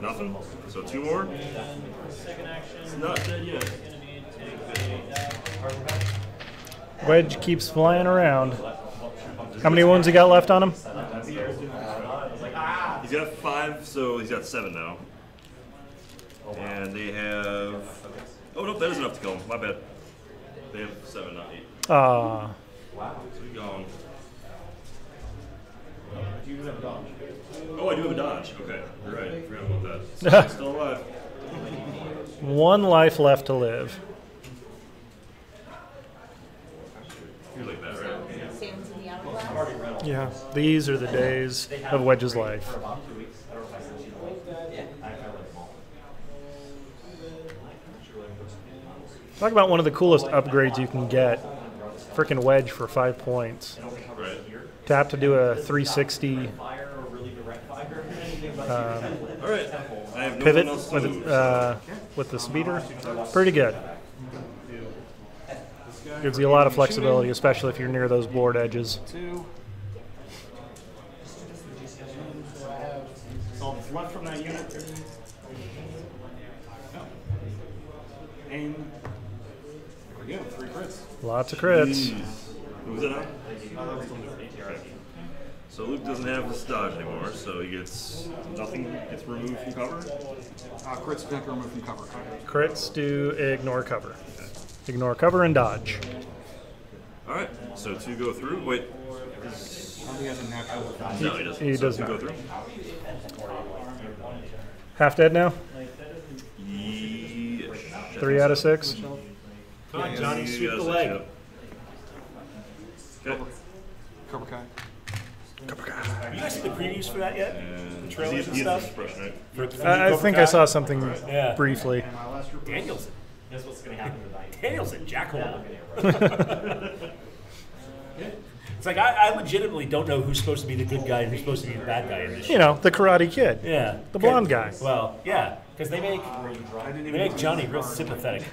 Nothing. So 2 more. Second action. It's not dead yet. Wedge keeps flying around. How many wounds he got left on him? He's got 5, so he's got 7 now. And they have... Oh, nope, that is enough to kill him. My bad. They have 7, not 8. Ah. So he's gone. Oh, I do have a dodge. Okay, you're right. I forgot about that. So he's still alive. 1 life left to live. You're like that, right? Sam's in the hourglass. Yeah, these are the days of Wedge's life. Talk about one of the coolest upgrades you can get. Frickin' Wedge for 5 points. Right. Tap to do a 360 All right. I have no pivot else to with, move, with the speeder. Pretty good. Gives you a lot of flexibility, especially if you're near those board edges. 2. So what's left from that unit. Aim. There we go. 3 crits. Lots of crits. Who's it on? So Luke doesn't have his dodge anymore, so he gets nothing gets removed from cover. Crits get removed from cover. Crits do ignore cover. Ignore cover and dodge. Alright, so 2 go through. Wait. I don't think he has a natural. No, he doesn't. He So does 2 not. go through. Half dead now? Yeah. 3 out of 6? Come on, Johnny, You sweep guys the like leg. it. Okay. Cobra Kai. Have you guys seen the previews for that yet? And The trailers and stuff? I think I saw something briefly. Danielson. Guess what's going to happen tonight? Danielson, Jackhole. It's like I legitimately don't know who's supposed to be the good guy and who's supposed to be the bad guy in this show. You know, the Karate Kid. Yeah. The blonde guy. Well, yeah, because they make Johnny real sympathetic.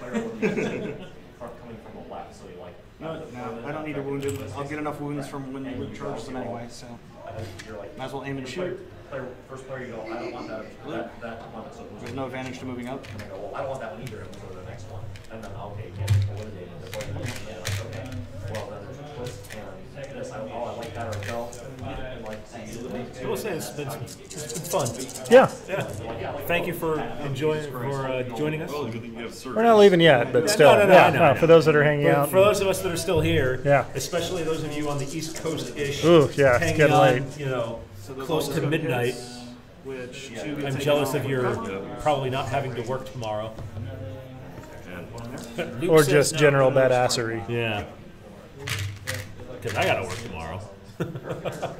No, I don't need to wound him. I'll get enough wounds from when Luke charges him anyway, so might as well aim and shoot. First player, you go, I don't want that one. So There's no advantage to moving up. I go, well, I don't want that one either. And go to the next one. And then, okay, you get eliminated. Okay. Well, then there's a twist. And this, I like that or no. And like, I will say it's been fun. Yeah. Thank you for joining us. Well, good thing you have We're not leaving yet, but still. No. For those that are hanging out. For those of us that are still here, Yeah. especially those of you on the East Coast-ish, Ooh, yeah, it's hanging getting on, late. you know, close to midnight. I'm jealous of your probably not having to work tomorrow. Luke Or says just no. general badassery. Yeah. Because I gotta work tomorrow.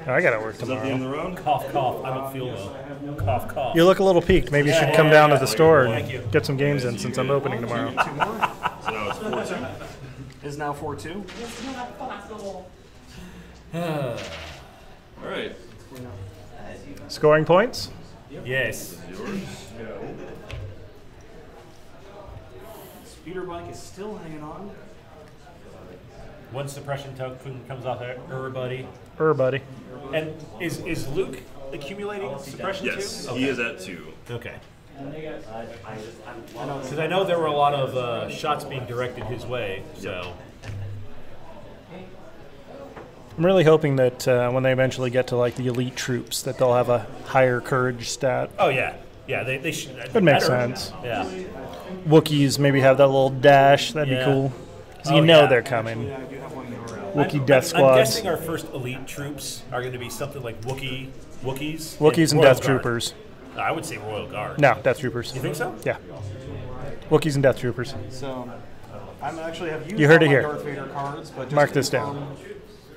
I gotta work Is that the end tomorrow. of the round? Cough, cough. I don't feel well. Cough, cough. You look a little peaked. Maybe you should come down to the store Thank you. and get some games in since I'm opening tomorrow. 2 more. So now it's 4-2. Is now 4-2. Alright. Scoring points? Yes. Yours. Speeder bike is still hanging on. One suppression token comes off everybody. Buddy. And is Luke accumulating suppression Yes, too? he is at 2. Okay. Because I know there were a lot of shots being directed his way, so. I'm really hoping that when they eventually get to like the elite troops, that they'll have a higher courage stat. Oh yeah, yeah. They should. Would make sense. Yeah. Wookiees maybe have that little dash. That'd be cool. Because you know they're coming. Wookiee death squads. I'm guessing our first elite troops are going to be something like Wookiees. Wookiees and Royal Death Guard. Troopers. I would say Royal Guard. No, Death Troopers. You think so? Yeah. Wookiees and Death Troopers. So I'm actually have used You heard all it my here. Darth Vader cards, but just Mark to this confirm, down.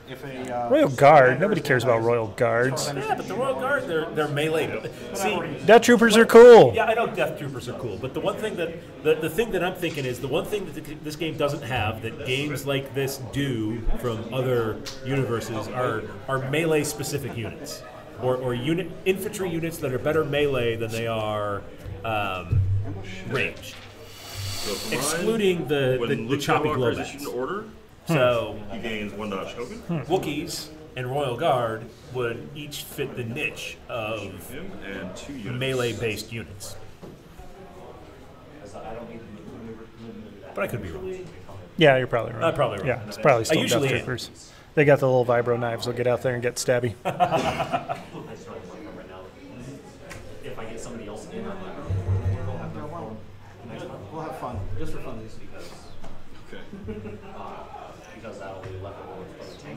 If a Royal Guard. Nobody cares about Royal Guards. Yeah, but the Royal Guard, they're melee. See, Death Troopers are cool. yeah, I know Death Troopers are cool, but the one thing that the thing that I'm thinking is the one thing that this game doesn't have that games like this do from other universes are melee specific units or infantry units that are better melee than they are ranged. So for mine, Excluding the when Luke choppy Skywalker is issued blowbacks. an order, So he gains 1 dodge token. Wookiees and Royal Guard would each fit the niche of him and 2 units. melee-based units. But I could be wrong. Yeah, you're probably right. Probably wrong. Yeah, it's probably still Death usually Troopers. They got the little vibro knives. They'll get out there and get stabby. I just don't like them right now. If I get somebody else in, I'm like, we'll have their fun. We'll have fun, just for funsies. Okay. Because that'll be left over.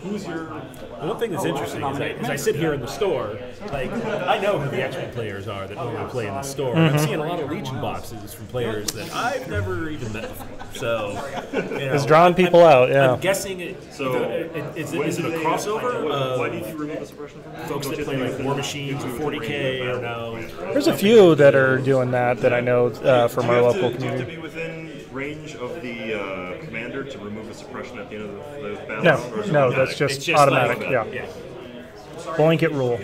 Who's your? One thing that's interesting is I sit here in the store, like I know who the X-Men players are that normally play in the store. And I'm seeing a lot of Legion boxes from players that I've never even met before. So, it's drawing people out. Yeah. I'm guessing it. So, is it a crossover? Why did you remove the suppression from Folks that play like War Machines or 40K or no? There's a few that are doing that I know from our local Do you have to community. be within range of the commander to remove a suppression at the end of the battle? No, that's just automatic. Yeah. Blanket rule.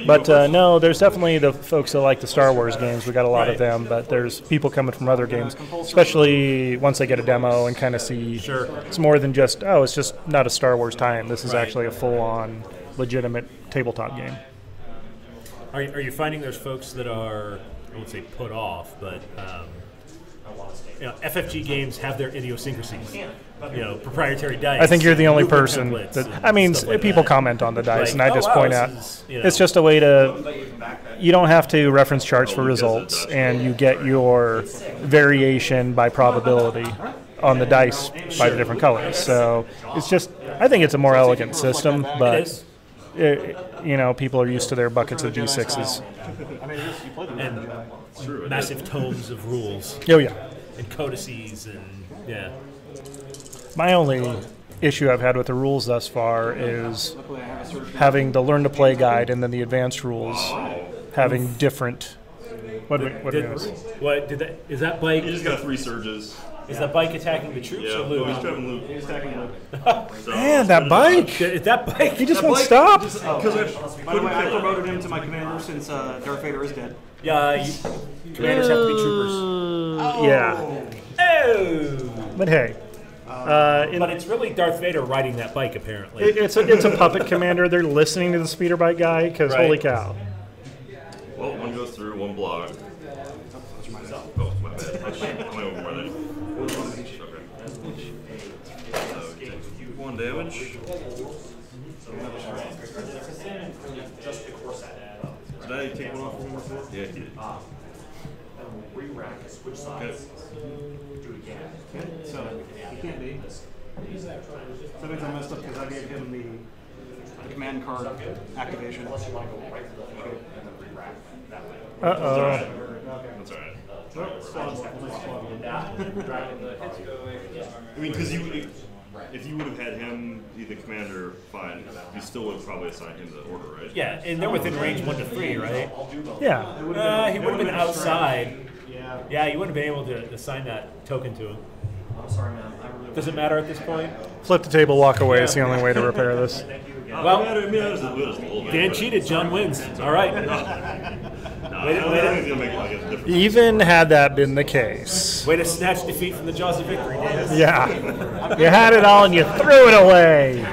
But no, there's definitely the folks that like the Star Wars games. We got a lot of them, but there's people coming from other games, especially once they get a demo and kind of see it's more than just, it's just not a Star Wars tie-in. This is actually a full-on, legitimate tabletop game. Are you finding there's folks that are, I won't say put off, but FFG games have their idiosyncrasies. Proprietary dice. I think you're the only person that. I mean, people comment on the dice, and I just point out it's just a way to. You don't have to reference charts for results, and you get your variation by probability on the dice by the different colors. So it's just. I think it's a more elegant system, but people are used to their buckets of D6s. And massive tomes of rules. Oh yeah. And codices and yeah. My only issue I've had with the rules thus far is having the learn to play guide and then the advanced rules having different. Is that bike? He just got 3 surges. Is that bike attacking the troops or Luke? He's driving Luke. He's attacking Luke. Man, that bike! That bike! He just won't stop. By the way, I promoted him to my commander since Darth Vader is dead. Yeah, commanders have to be troopers. Yeah. Oh! But hey. But it's really Darth Vader riding that bike, apparently. It's a puppet commander. They're listening to the speeder bike guy because holy cow. Well, one goes through, one block. Oh, my bad. I'm going over that. Okay. So you take 1 damage. Did I take 1 off from him before? Yeah, he did. Okay. So he can't be. So that means I messed up because I gave him the command card activation. That's alright. I mean, because if you would have had him be the commander, fine. You still would have probably assigned him the order, right? Yeah, and they're within range 1 to 3, right? Yeah. He would have been outside. Yeah, you wouldn't have been able to assign that token to him. I'm sorry, man. Does it matter at this point? Flip the table, walk away. It's the only way to repair this. Well, Dan cheated. John wins. All right. Even had that been the case. Way to snatch defeat from the jaws of victory, Dan. Yeah. You had it all and you threw it away.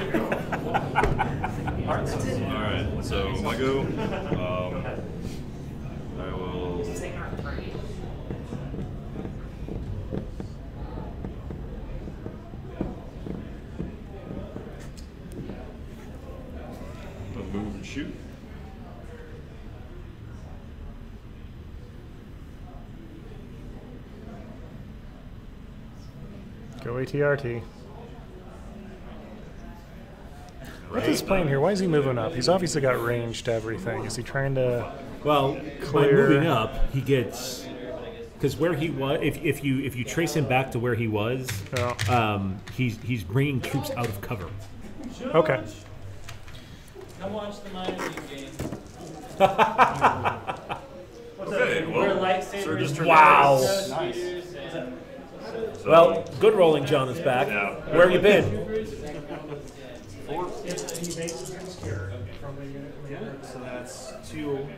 All right. So my go. I will. Move and shoot. Go ATRT. What is playing here? Why is he moving up? He's obviously got range to everything. Is he trying to by clear? Moving up, he gets because where he was. If you trace him back to where he was, he's bringing troops out of cover. Okay. Come watch the minor league game. Okay, well, sir, just wow. Nice. Well, good rolling, John is back. Yeah. Where have you been? So that's 2.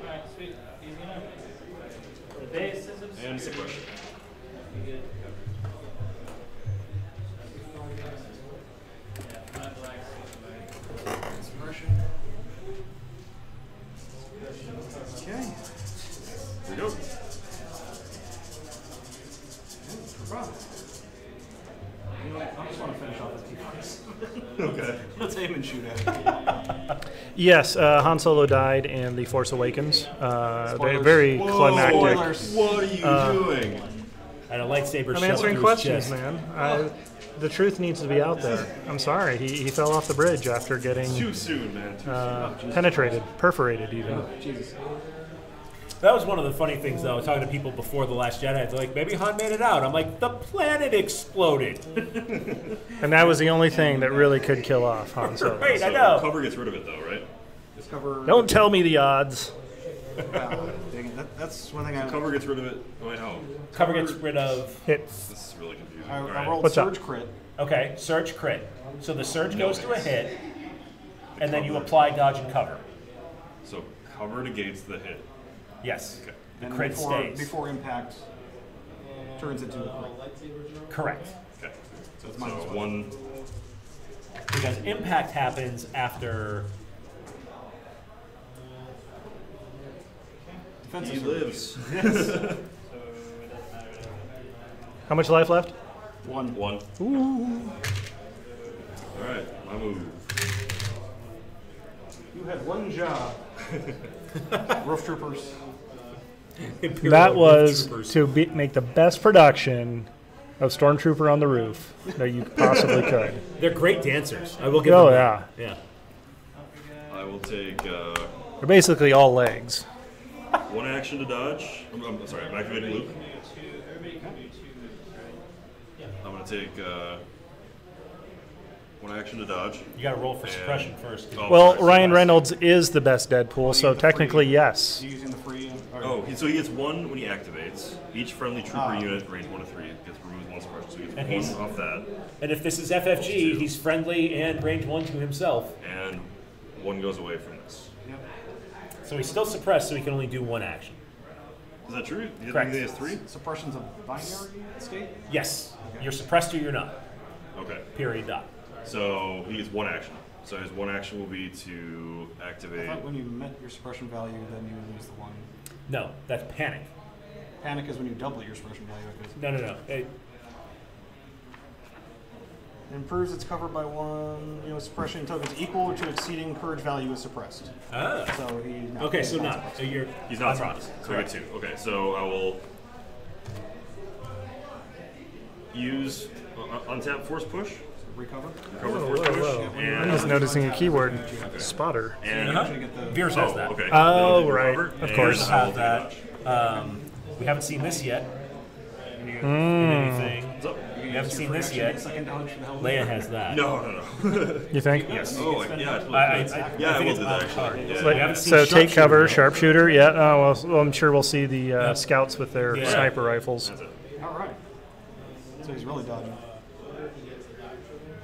Alright, sweet. Easy enough. The base is absurd. And suppression. Okay. Here we go. You know what? I just want to finish off with T-Fox. Okay. Let's aim and shoot at it. Yes, Han Solo died in The Force Awakens. Very climactic. Spoilers. What are you doing? And a lightsaber. I'm answering questions, man. The truth needs to be out there. I'm sorry. He fell off the bridge after getting Too soon, man. Too soon. penetrated, perforated even. Jesus. That was one of the funny things, though. Talking to people before The Last Jedi, they're like, maybe Han made it out. I'm like, the planet exploded. And that was the only thing that really could kill off Han Solo. Right, So I know. Cover gets rid of it, though, right? Cover. Don't tell me the odds. Dang it. That's one thing I. Cover gets rid of it. Wait, how? Cover gets rid of hits. This is really confusing. I All right. rolled What's surge up? crit. Okay, surge crit. So the surge goes to a hit, and then you apply dodge and cover. So cover negates the hit. Yes. Okay. The And crit stays. before impact turns into a crit. Correct. Okay. So it's So minus one. Because impact happens after. Defensive He surge. lives. How much life left? One. Ooh. All right, my move. You had one job. Roof troopers. Imperial That was troopers. to make the best production of Stormtrooper on the roof that you possibly could. They're great dancers. I will give Oh, them yeah. that. Yeah. I will take They're basically all legs. one action to dodge. I'm sorry, I'm activating Luke. I'm going to take one action to dodge. You got to roll for suppression first. Oh, Well, sorry, Ryan so- Reynolds is the best Deadpool, so technically, yes. You're using the free. Oh, so he gets one when he activates. Each friendly trooper unit, range 1 to 3, gets removed one suppression. So he And gets he's- one off that. And if this is FFG, he's friendly and range 1 to himself. And one goes away from this. So he's still suppressed, so he can only do one action. Is that true? He Correct. has 3? Suppression's a binary state? Yes. You're suppressed or you're not. Okay. Period. Dot. So he gets one action. So his one action will be to I activate. thought when you met your suppression value, then you would lose the one. No, that's panic. Panic is when you double your suppression value. No. It improves its cover by 1. Suppression tokens equal or to exceeding courage value is suppressed. Ah. So he's not. Okay, so not. So He's not suppressed. suppressed. So I get 2. Okay, so I will use untap force push. Recover. Recover force push. And I'm just noticing a keyword. Spotter. And Veers has that. Okay. Oh, Then right. recover, Of course. and I will Have do that. dodge. We haven't seen this yet. Hmm. Anything. What's up? We haven't seen this yet. Leia has that. No. You think? Yes. Oh, yeah. I I think will it's do on that actually. card. Yeah. We haven't seen So take cover, sharpshooter. sharpshooter. Yeah. Oh well, I'm sure we'll see the scouts with their Yeah. sniper rifles. That's it. All right. So he's really dodging.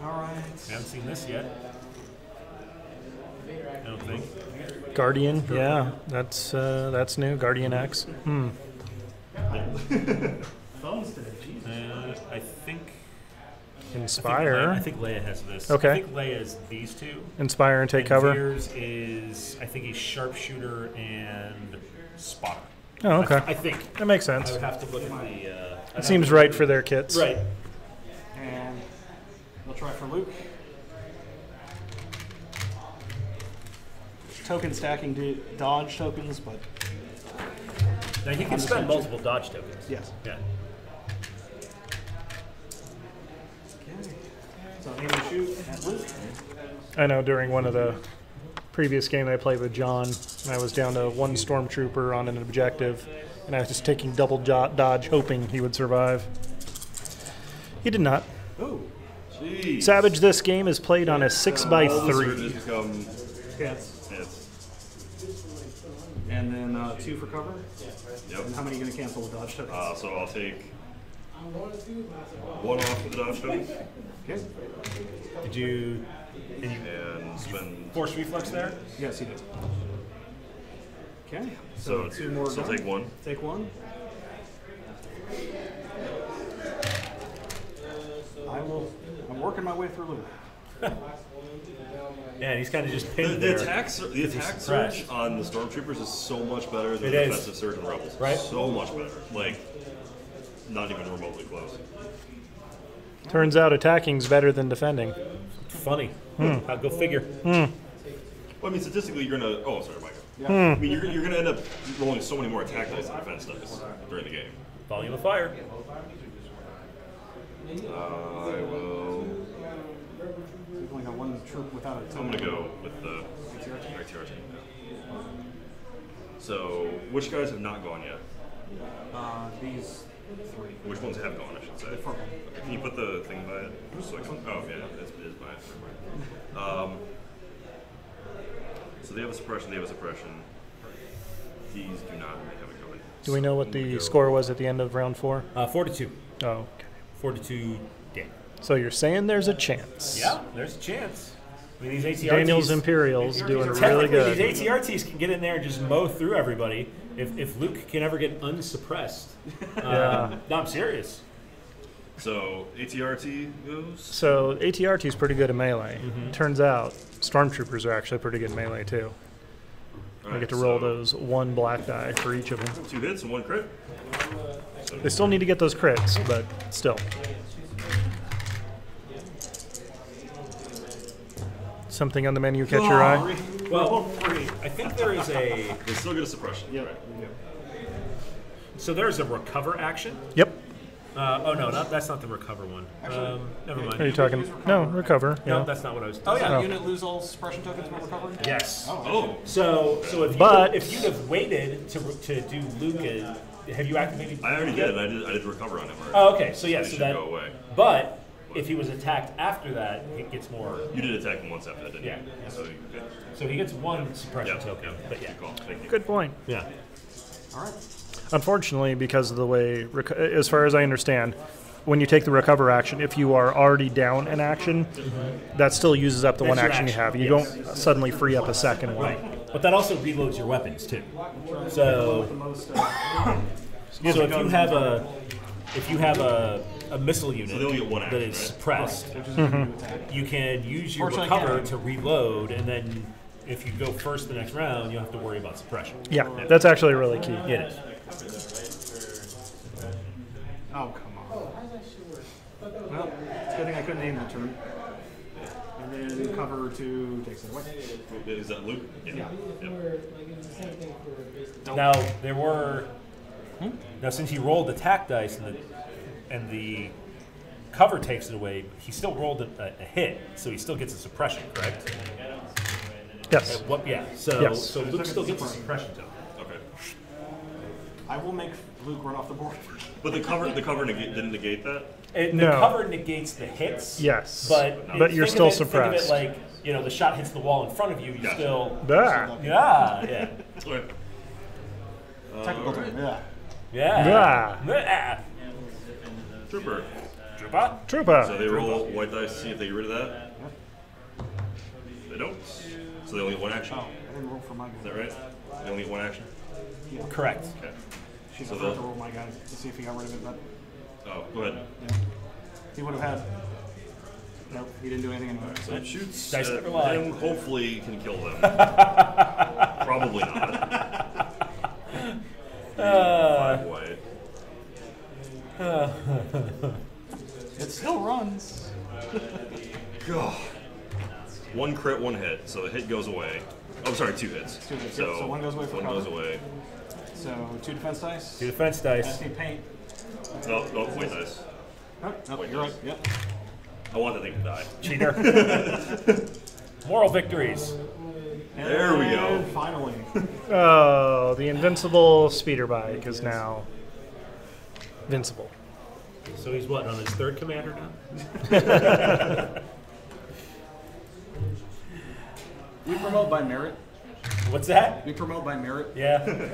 All right. We haven't seen this yet. I don't think. Guardian. Yeah, that's new. Guardian X. Thumbs today, Jesus. I think. Inspire. I think Leia has this. Okay. I think Leia is these two. Inspire and take And cover. Veers is, I think he's sharpshooter and spotter. Oh, okay. I think. That makes I sense. would have to look at the. It seems right for their kits. Right. And we'll try for Luke. Token stacking dodge tokens, but Now you can spend multiple dodge tokens. yes. Yeah. So aim and shoot at Luke. I know during one of the previous game I played with John, I was down to one stormtrooper on an objective, and I was just taking double dodge, hoping he would survive. He did not. Oh, Jeez. Savage, this game is played on a 6x3. Become hits. hits. And then 2 for cover. Yep. And how many are you going to cancel with dodge tokens? So I'll take 1 off with the dodge token Okay. Did you and spend. force reflex there? Yes, he did. Okay. So 2 more. So done. take 1. Take 1. I'm working my way through Luke. Yeah, and he's kind of just pinned The there. attack surge on the Stormtroopers is so much better than the defensive surge on Rebels. Right. So much better. Like, not even remotely close. Turns out attacking's better than defending. Funny. Go figure. Well, I mean, statistically, you're gonna. Oh, sorry, Micah. Yeah. I mean, you're gonna end up rolling so many more attack dice than defense dice during the game. Volume of fire. I will. We've only got one troop without a. I'm gonna go with the ATRT. So, which guys have not gone yet? These three. Which ones have gone, I should say? Okay, can you put the thing by it? So I can, oh, yeah, it is by it. Never mind. So they have a suppression, These do not have it going. Do we know what the score was at the end of round 4? 4-2. Oh, okay. 4-2 Dan. So you're saying there's a chance. Yeah, there's a chance. I mean, these ATRTs... Daniel's Imperials doing really good. These ATRTs can get in there and just mow through everybody if Luke can ever get unsuppressed. Yeah. No, I'm serious. So ATRT goes? So ATRT's pretty good at melee. Turns out Stormtroopers are actually pretty good at melee too. I get to roll those 1 black die for each of them. 2 hits and 1 crit. So They still need to get those crits, but still. Something on the menu catch your eye? Well, I think there is a... They still get a suppression. Yeah. Right. So there's a recover action. Yep. Oh no, that's not the recover one. Never mind. Are you talking? No, recover. No, Yeah. that's not what I was. Oh yeah, Oh. unit lose all suppression tokens when recovering? Yes. Oh. So if you'd have waited to do Luke, have you activated? I already did. I did recover on him already. Oh, okay. So yeah, They so should that. go away. But if he was attacked after that, it gets more. You did attack him once after that, didn't Yeah. you? So, okay. So he gets 1 suppression token. But yeah. Good call. Thank you. Good point. Yeah. All right. Unfortunately, because of the way, as far as I understand, when you take the recover action, if you are already down an action, that still uses up the That's one your action you action, have. You yes. don't suddenly free up a second one. Right. But that also reloads your weapons too. So if you have a missile unit So they only get 1 action, that is right? suppressed, you can use your Fortunately, I recover can't. to reload, and then if you go first the next round, you don't have to worry about suppression. Yeah, that's actually really key. It is. Oh, come on. Well, it's a good thing I couldn't aim that turn. And then cover 2 takes it away. Is that Luke? Yeah. Now there were now since he rolled attack dice and the cover takes it away, he still rolled a hit, so he still gets a suppression, correct? Yes. So Yes. so Luke still gets a suppression token. Okay. I will make Luke run off the board. But the cover didn't negate that? The No. cover negates the hits. Yes. But you're think still of it, suppressed. Think of it like, the shot hits the wall in front of you, you Gotcha. still. Ah. Yeah. Okay. Technical term, yeah. Yeah. Trooper. Trooper. Trooper. So they roll white dice to see if they get rid of that. They don't. So they only get 1 action. Oh, I didn't roll for my Is guy. that right? They only get 1 action? Correct. Okay. She's So about to they'll- roll my guy to see if he got rid of it, but Oh, go ahead. yeah. He would have had. Nope, he didn't do anything anyway. So it shoots Dice at never lie. him. Hopefully can kill them. Probably not. 5 white. It still runs. God. 1 crit, 1 hit. So the hit goes away. Oh, sorry, 2 hits. 2 hits, So, yep, so 1 goes away for 1 cover. goes away. So 2 defense dice. 2 defense dice. SP paint. No, white dice. Oh, no, White you're dice. right. Yep. I want the thing to die. Cheater. Moral victories. There we go. And finally. Oh, the invincible speeder bike is now invincible. So he's what, on his 3rd commander now? We promote by merit. What's that? We promote by merit. Yeah.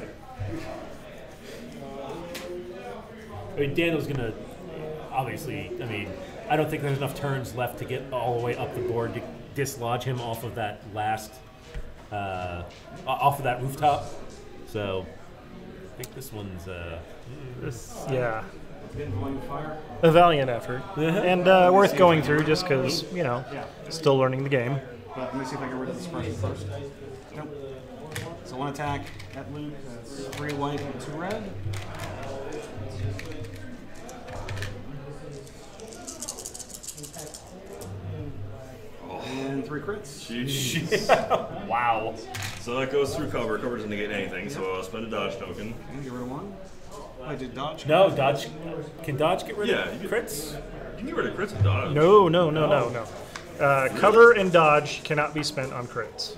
I mean, Daniel's gonna obviously. I mean, I don't think there's enough turns left to get all the way up the board to dislodge him off of that last, off of that rooftop. So I think this one's. Yeah. Getting volume of fire. A valiant effort. And worth going through just because, still learning the game. But let me see if I get rid of the suppression first. Nope. So one attack at Luke. That's 3 white and 2 red. And 3 crits. Jeez. Wow. So that goes through cover. Cover doesn't negate anything, so I'll spend a dodge token. And get rid of 1. I did dodge. No, dodge. Can dodge get rid Yeah, of you crits? You can get rid of crits with dodge. No. Cover and dodge cannot be spent on crits.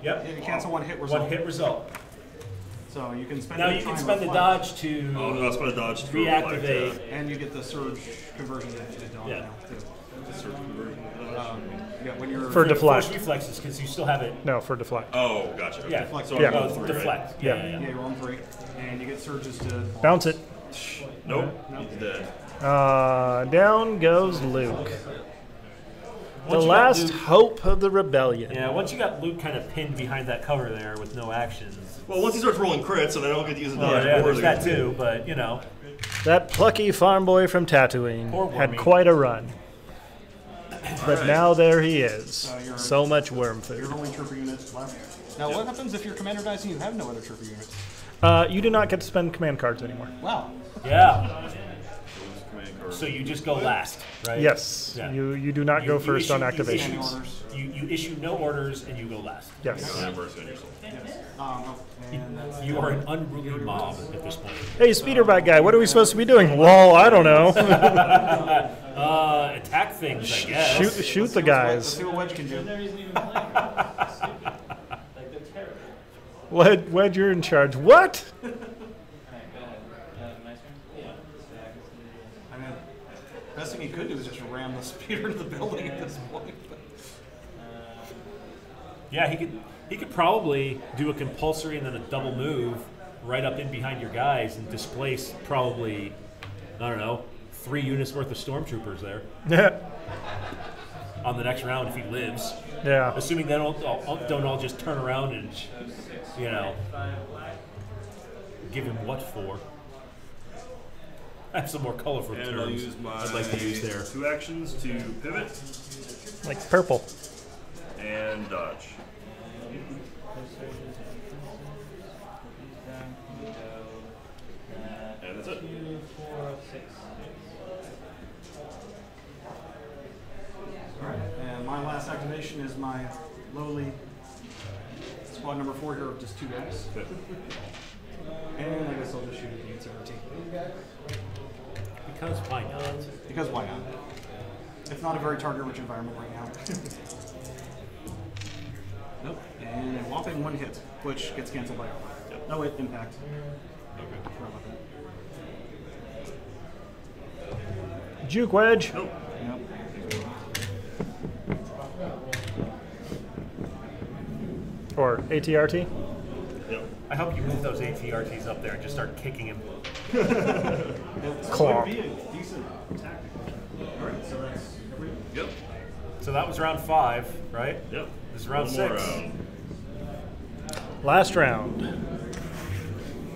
Yep. Yeah, you cancel 1 hit result. 1 hit result. So you can spend. Now you can spend the dodge to I'll spend a dodge to reactivate. reflect, and you get the surge conversion that you did on Yeah. now too. the surge conversion. Yeah, when you're For deflect. Force reflexes, because you still have it. No, for deflect. Oh, gotcha. Okay. Yeah. Deflect. So Yeah. I'm Oh, going 3, deflect. right? Yeah. Yeah, you're on 3, and you get surges to Bounce it. Nope. No. He's dead. Down goes Luke. The Once you got last Luke- hope of the rebellion. Yeah, once you got Luke kind of pinned behind that cover there with no actions. Well, once he starts rolling crits, and I don't get to use the Oh, dodge. yeah, or there's the- that too, but you know. That plucky farm boy from Tatooine Poor had Wormy. quite a run. But right. now there he is. you're- So much worm your food. only trooper unit left. Now, what happens if your commander dies and you have no other trooper units? You do not get to spend command cards anymore. Wow. Yeah. Command card. So you just go last, right? Yes. Yeah. You do not go first on activations. You issue no orders and you go last. Yes. You have mercy on yourself. And You are an unruly mob at this point. Hey, speederbike guy, what are we supposed to be doing? Lol, I don't know. Attack things, I guess. Shoot the let's guys. see what Wedge can do. Wedge, you're in charge. What? Alright, go ahead. My turn? Yeah. I mean, best thing he could do is just ram the speeder into the building at this point. Yeah, he could probably do a compulsory and then a double move right up in behind your guys and displace probably, I don't know, 3 units worth of stormtroopers there Yeah. on the next round if he lives. Yeah. Assuming they don't all just turn around and, you know, give him what for. I have some more colorful And terms I'll use my I'd like to use there. 2 actions to pivot Like purple. and dodge. And that's it. 2, 4, 6. Alright, and my last activation is my lowly squad number 4 here of just 2 guys. Okay. And I guess I'll just shoot at the ATRT. Because why not? Because why not? It's not a very target-rich environment right now. Nope. And a whopping 1 hit, which gets canceled by armor. Yep. Oh wait, impact. Okay. Forgot about that. Juke Wedge. Nope. Yep. Or ATRT. Yep. I hope you move those ATRTs up there and just start kicking him. It Claw. would be a decent tactic. Alright, so that's every. Yep. So that was round 5, right? Yep. This is round One more 6. round. Last round,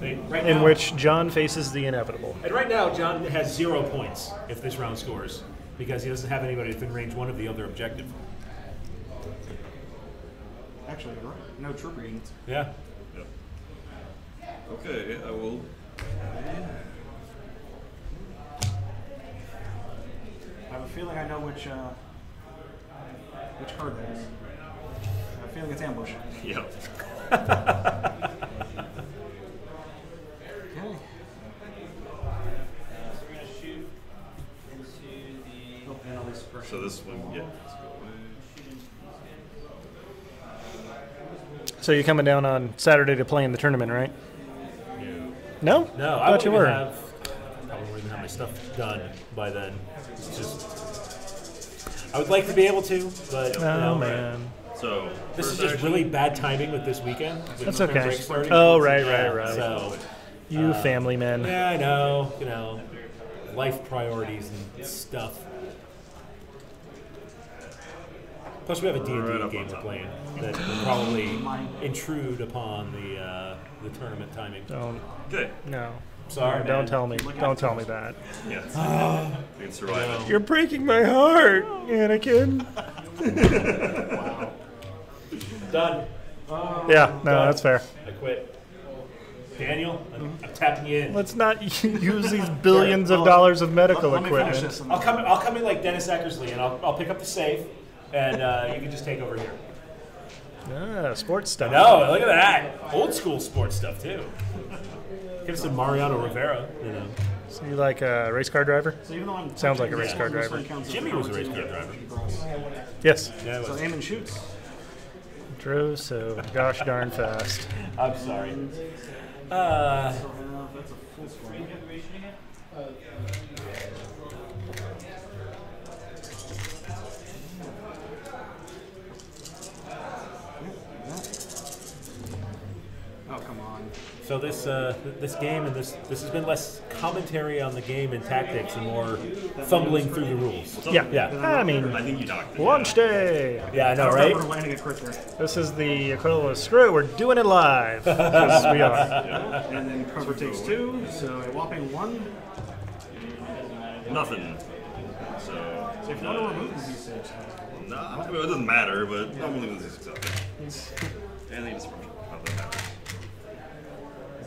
Right in now- which John faces the inevitable. And right now, John has 0 points if this round scores, because he doesn't have anybody within range 1 of the other objective. Actually, you're right. No trooper units. Yeah. Yep. Okay, I will. I have a feeling I know which card that is. I have a feeling it's ambush. Yep. Okay. So we're going to shoot into the... Oh, and all these suppression. So this one, yeah. Let's go away. So you're coming down on Saturday to play in the tournament, right? No. No? No, I Thought won't you even were. have. Probably won't even have my stuff done by then. It's just. I would like to be able to, but you Oh know, man. So this is first just action, really bad timing with this weekend. with That's spring okay. break starting. Oh right. So You family men. yeah, I know. You know, life priorities and stuff. Plus, we have a D&D Right up game on we're top. playing that will probably intrude upon the tournament timing. Don't. Okay. No. Sorry, Don't man. tell me. Don't tell me that. Yeah. We can survive it. You're breaking my heart, Anakin. Wow. Done. Yeah, no, that's fair. I quit. Daniel, I'm tapping you in. Let's not use these billions of dollars of medical let me finish equipment. this. I'll come in like Dennis Eckersley, and I'll pick up the safe, and you can just take over here. Ah, sports stuff. No, look at that. Old school sports stuff, too. Could have said Mariano Rivera, you know. So you like a race car driver? So even though I'm Sounds like a race car this driver. one counts as Jimmy was a race car driver. Yes. Yeah, it So was. aim and shoot. Drove so gosh darn fast. I'm sorry. That's a full score. Oh, come on. So this game and this has been less commentary on the game and tactics and more fumbling through the rules. Yeah. Yeah. I mean, I think you knocked me. launch day. Yeah, I know, right? We're landing a crit there. This is the equivalent of screw it, we're doing it live. Because we are. And then cover takes 2, so a whopping 1. Nothing. So So if you want to remove the D6, nah, it doesn't matter, but I'm leaving this accepted. Anything is not that matters.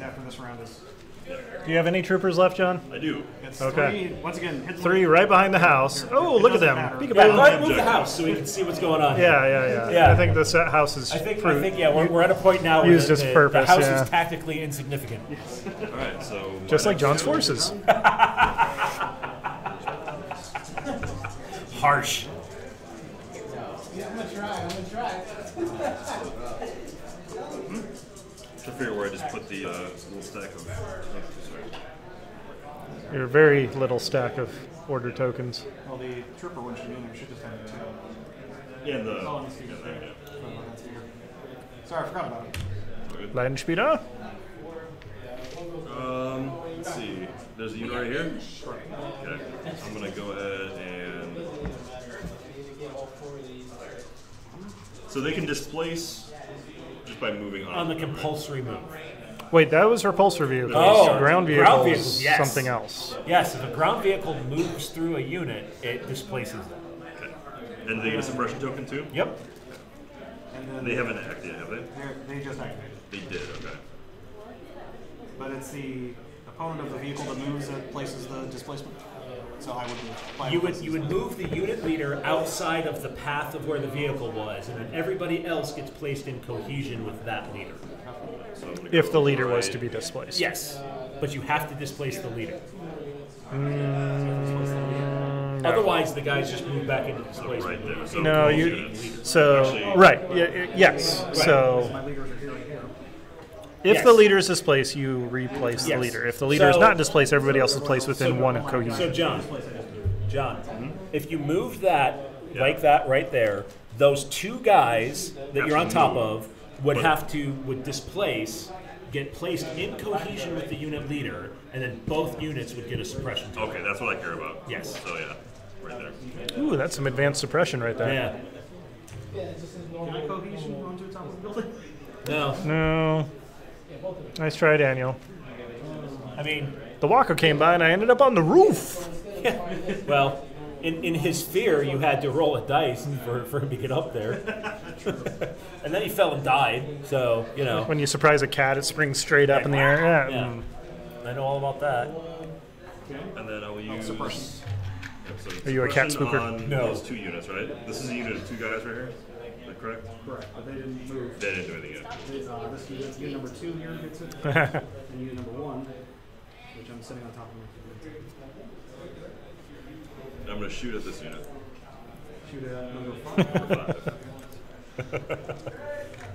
after this round is. Do you have any troopers left, John? I do. It's Okay. 3, once again, hit the 3 right behind the house. Here. Oh, It look at doesn't them. matter. Peekaboo. Yeah, go ahead and move the house so we can see what's going on. Yeah. Yeah. I think this house is I think we're at a point now where used its purpose, the house yeah. is tactically insignificant. All right, so just like John's forces. Harsh. I'm gonna try. to figure where I just put the little stack of. Your very little stack of order tokens. Well, the trooper one should be in there. Should just have it too. Yeah, the. Oh, and the speaker's there. Sorry, I forgot about it. Leidenspieler? Let's see. There's a unit right here. Okay. I'm gonna go ahead and. So they can displace just by moving On the compulsory move. Wait, that was repulsor vehicles. Oh, ground vehicles, yes. something else. Yes, if a ground vehicle moves through a unit, it displaces them. Okay. And they get a suppression token too? Yep. And then They haven't activated, have they? they just activated. They did, okay. But it's the opponent of the vehicle that moves that places the displacement. So I would move. You would move the unit leader outside of the path of where the vehicle was, and then everybody else gets placed in cohesion with that leader. So I'm gonna If go the leader was right. to be displaced. Yes, but you have to displace the leader. No. Otherwise, the guys just move back into So displacement. right there. So No, both you. units. So Actually- right, yes. So My leaders are here and here. if Yes. the leader is displaced, you replace the Yes. leader. If the leader is So- not displaced, everybody else is placed within one cohesion. So John, if you moved that like that right there, those two guys that you're on top of would displace, get placed in cohesion with the unit leader, and then both units would get a suppression token. Okay, that's what I care about. Yes. So yeah, right there. Ooh, that's some advanced suppression right there. Yeah. Can I cohesion onto the top of the building? No. No. Nice try, Daniel. I mean, The walker came by and I ended up on the roof. well, in his fear, you had to roll a dice for him to get up there. And then he fell and died, so, you know. When you surprise a cat, it springs straight up in the air. Yeah. Yeah. I know all about that. And then I will use. suppression. Yeah, so Are you a cat suppression spooker? On No. those two units, right? This is a unit of two guys right here. Is that correct? Correct, but they didn't move. They didn't do anything yet. This unit number 2 here gets it, and unit number 1, which I'm sitting on top of. I'm gonna shoot at this unit. Shoot at number 5. Number 5.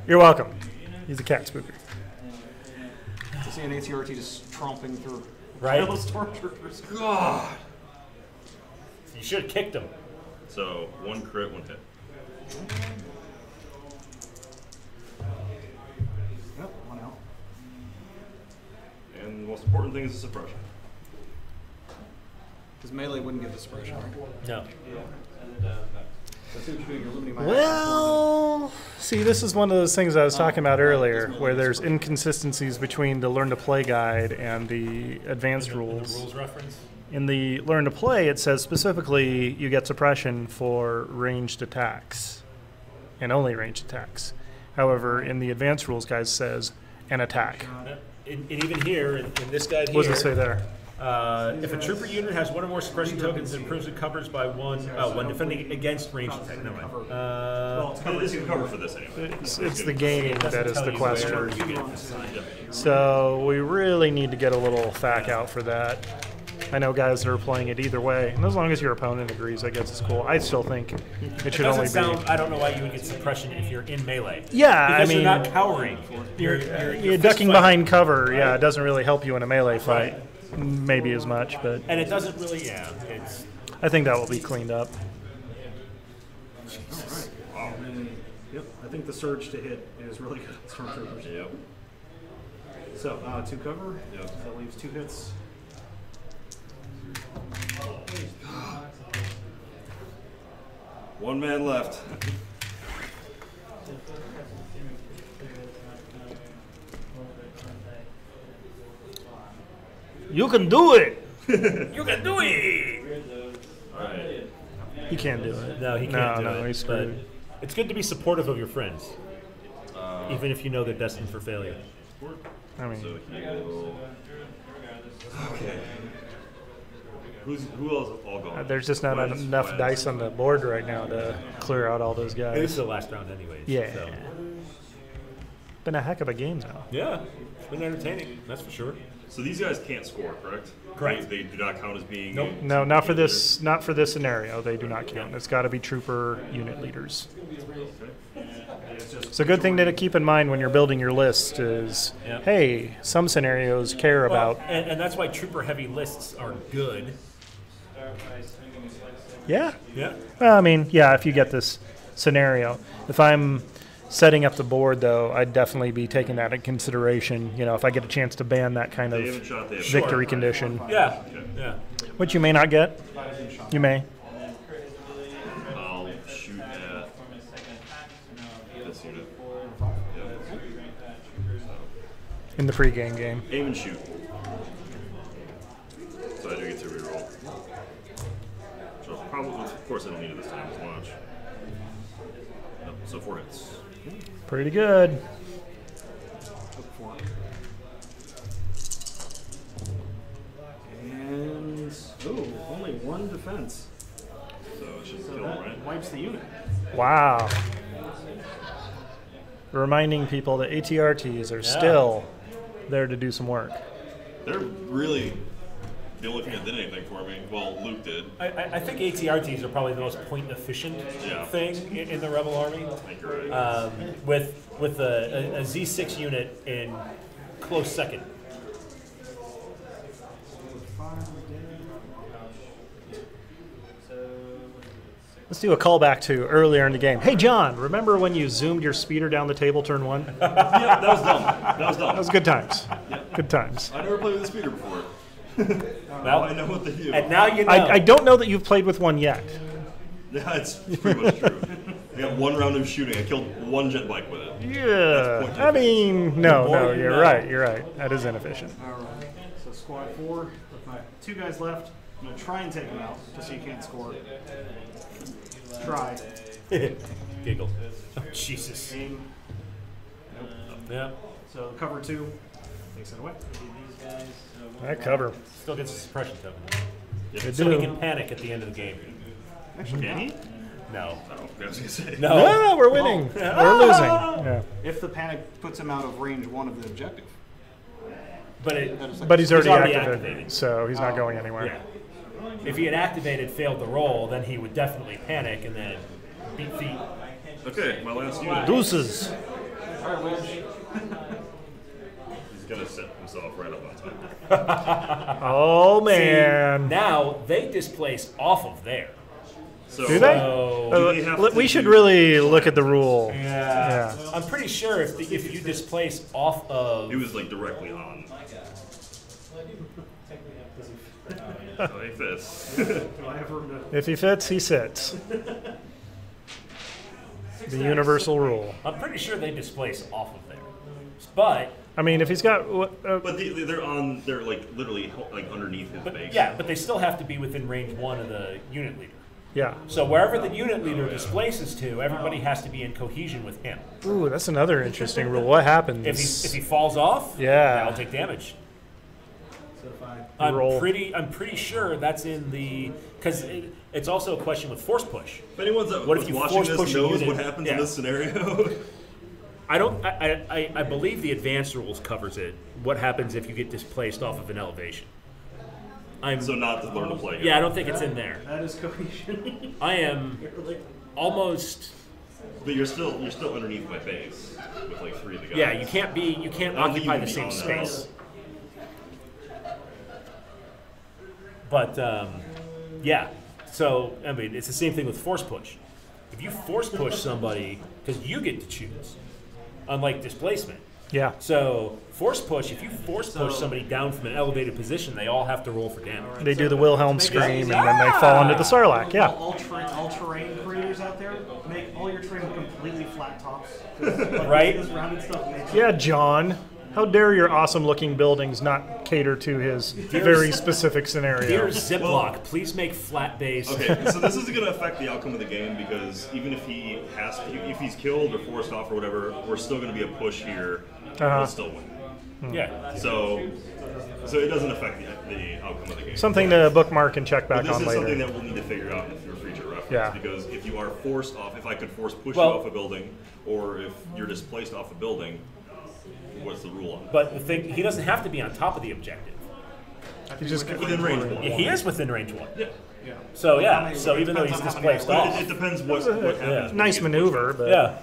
You're welcome. He's a cat spooker. To see an ATRT just tromping through Right. those stormtroopers. God. You should have kicked him. So 1 crit, 1 hit. Yep, 1 out. And the most important thing is the suppression. Because melee wouldn't give the suppression, right? No. So I see what you're doing, you're limiting my Well, see, this is one of those things I was talking about earlier, where there's inconsistencies between the Learn to Play guide and the advanced The rules. rules reference? In the Learn to Play, it says specifically you get suppression for ranged attacks, and only ranged attacks. However, in the Advanced Rules guide, it says an attack. And even here, in this guide here, What does it say there? If a trooper unit has one or more suppression tokens, it improves it covers by one when defending against ranged attack. No mind. It's cover for this anyway. It's the game that is the question. So we really need to get a little FAQ out for that. I know guys that are playing it either way, and as long as your opponent agrees, I guess it's cool. I still think it should only be. I don't know why you would get suppression if you're in melee. Yeah, because I mean, you're not cowering. You're ducking behind cover. Right? Yeah, it doesn't really help you in a melee fight, maybe as much, but. And it doesn't really. Yeah, it's. I think that will be cleaned up. Wow. Yep, I think the surge to hit is really good. Stormtroopers. Yep. So 2 cover. Yep. That leaves 2 hits. One man left. You can do it! You can do it! All right. He can't do it. No, he can't do it. No, he's screwed. It's good to be supportive of your friends, even if you know they're destined for failure. I mean, so he will. Okay. Who else all gone? There's just not enough dice on the board right now to clear out all those guys. This is the last round anyways. Yeah. So. Been a heck of a game though. Yeah, it's been entertaining, that's for sure. So these guys can't score, correct? Correct. They do not count as being. Nope. No, not for this. Not for this scenario. They do not count. It's got to be trooper unit leaders. It's a good thing to keep in mind when you're building your list. Is hey, some scenarios care about. And that's why trooper heavy lists are good. Yeah. Yeah. Well, I mean, yeah. If you get this scenario, if I'm setting up the board, though, I'd definitely be taking that into consideration. You know, if I get a chance to ban that kind of victory condition. Yeah. Yeah. Which you may not get. You may. I'll shoot at this unit. In the pregame game. Aim and shoot. So I do get to reroll. So probably, of course, I don't need it this time as much. Yep, so 4 hits. Pretty good. And only 1 defense. So it should kill him, right? Wipes the unit. Wow. Reminding people that ATRTs are still there to do some work. They're really the only thing that did anything for me. Well, Luke did. I think ATRTs are probably the most point efficient thing in the Rebel Army. I think you're right. With a Z6 unit in close second. Let's do a callback to earlier in the game. Hey, John, remember when you zoomed your speeder down the table turn 1? Yeah, that was dumb. That was dumb. That was good times. Yep. Good times. I never played with a speeder before. Well, I know what they do. And now you know. I don't know that you've played with one yet. Yeah, it's pretty much true. I got 1 round of shooting. I killed 1 jet bike with it. Yeah. I mean, no, you're right. You're right. That is inefficient. All right. So squad 4 with my 2 guys left. I'm going to try and take them out just so you can't score. Try. Giggle. Oh, Jesus. Aim. Nope. Yeah. So cover 2 takes it away. That cover. Still gets a suppression token. Yep. So he can panic at the end of the game. Actually, can he? No. I was going to say. No, we're winning. We're losing. Yeah. If the panic puts him out of range 1 of the objective. But he's already activated, so he's not going anywhere. Yeah. If he had activated, failed the roll, then he would definitely panic and then beat feet. Okay, my last unit. Deuces. He's going to set himself right up on time. Oh, man. See, now they displace off of there. So, do they? We should really look at the rule. Yeah. I'm pretty sure if you displace off of... It was like directly on. So he fits. If he fits, he sits. The universal rule. I'm pretty sure they displace off of there. But I mean, if he's got, but they're like literally like underneath his base. Yeah, but they still have to be within range 1 of the unit leader. Yeah. So wherever the unit leader displaces to, everybody has to be in cohesion with him. Ooh, that's another interesting rule. What happens if he falls off? Yeah, I'll take damage. So if I I'm pretty sure that's in the because it's also a question with force push. If anyone's watching this knows what happens in this scenario. I believe the advanced rules covers it. What happens if you get displaced off of an elevation? So not to learn to play. Yeah, I don't think it's in there. That is cohesion. I am almost. But you're still underneath my base with like 3 of the guys. Yeah, you can't occupy the same space. But yeah, so I mean, it's the same thing with force push. If you force push somebody, because you get to choose, unlike displacement. Yeah. So force push, if you force push somebody down from an elevated position, they all have to roll for damage. They do the Wilhelm scream, and then they fall into the Sarlacc. Yeah. All terrain creators out there, make all your terrain completely flat tops. Right? This rounded stuff makes Yeah, John. How dare your awesome-looking buildings not cater to his very specific scenario? Here's Ziploc. Please make flat base. Okay, so this is going to affect the outcome of the game because even if if he's killed or forced off or whatever, we're still going to be a push here. We'll still win. Yeah. So it doesn't affect the outcome of the game. Something to bookmark and check back but on this is later. something that we'll need to figure out for future reference. Yeah. Because if you are forced off, if I could force push you off a building, or if you're displaced off a building, what's the rule on that? But the thing, he doesn't have to be on top of the objective. He's just within range 1. He is within range 1. Yeah. So yeah, so even though he's displaced off, it depends what happens. Nice maneuver, but yeah.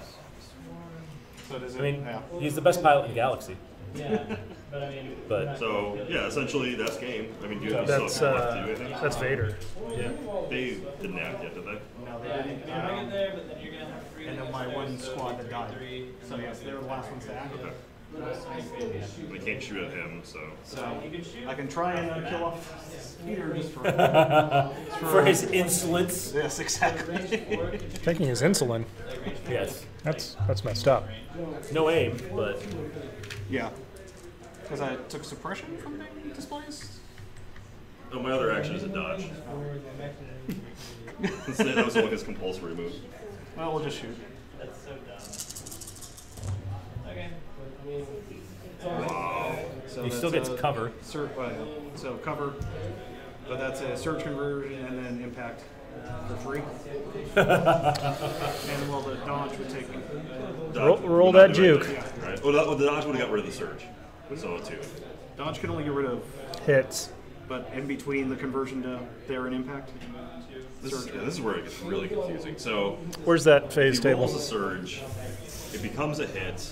So does it, I mean, he's the best pilot in the galaxy. Yeah, but I mean. But so yeah, essentially that's game. I mean, you still that's have left to do anything. that's Vader. Yeah, they didn't act yet, did they? No, they didn't. You're gonna get there, but then you're gonna have 3. And then my one squad that died. So yes, they were the last ones to act. Okay. We can't shoot at him, so. So I can try and kill off Peter just for for his insolence. Yes, exactly. Taking his insulin. Yes. That's messed up. No aim, but yeah. Because I took suppression from being displaced. Oh, my other action is a dodge. Instead, that was like his compulsory move. Well, we'll just shoot. That's so dumb. Okay. Wow. So he still gets cover. So cover, but that's a surge conversion and then impact for free. And well, the dodge would take. Roll that juke. Yeah. Right. Well, the dodge would have got rid of the surge. So too. Dodge can only get rid of hits. But in between the conversion to there and impact. This is where it gets really confusing. So where's that phase if he table? rolls a surge, it becomes a hit.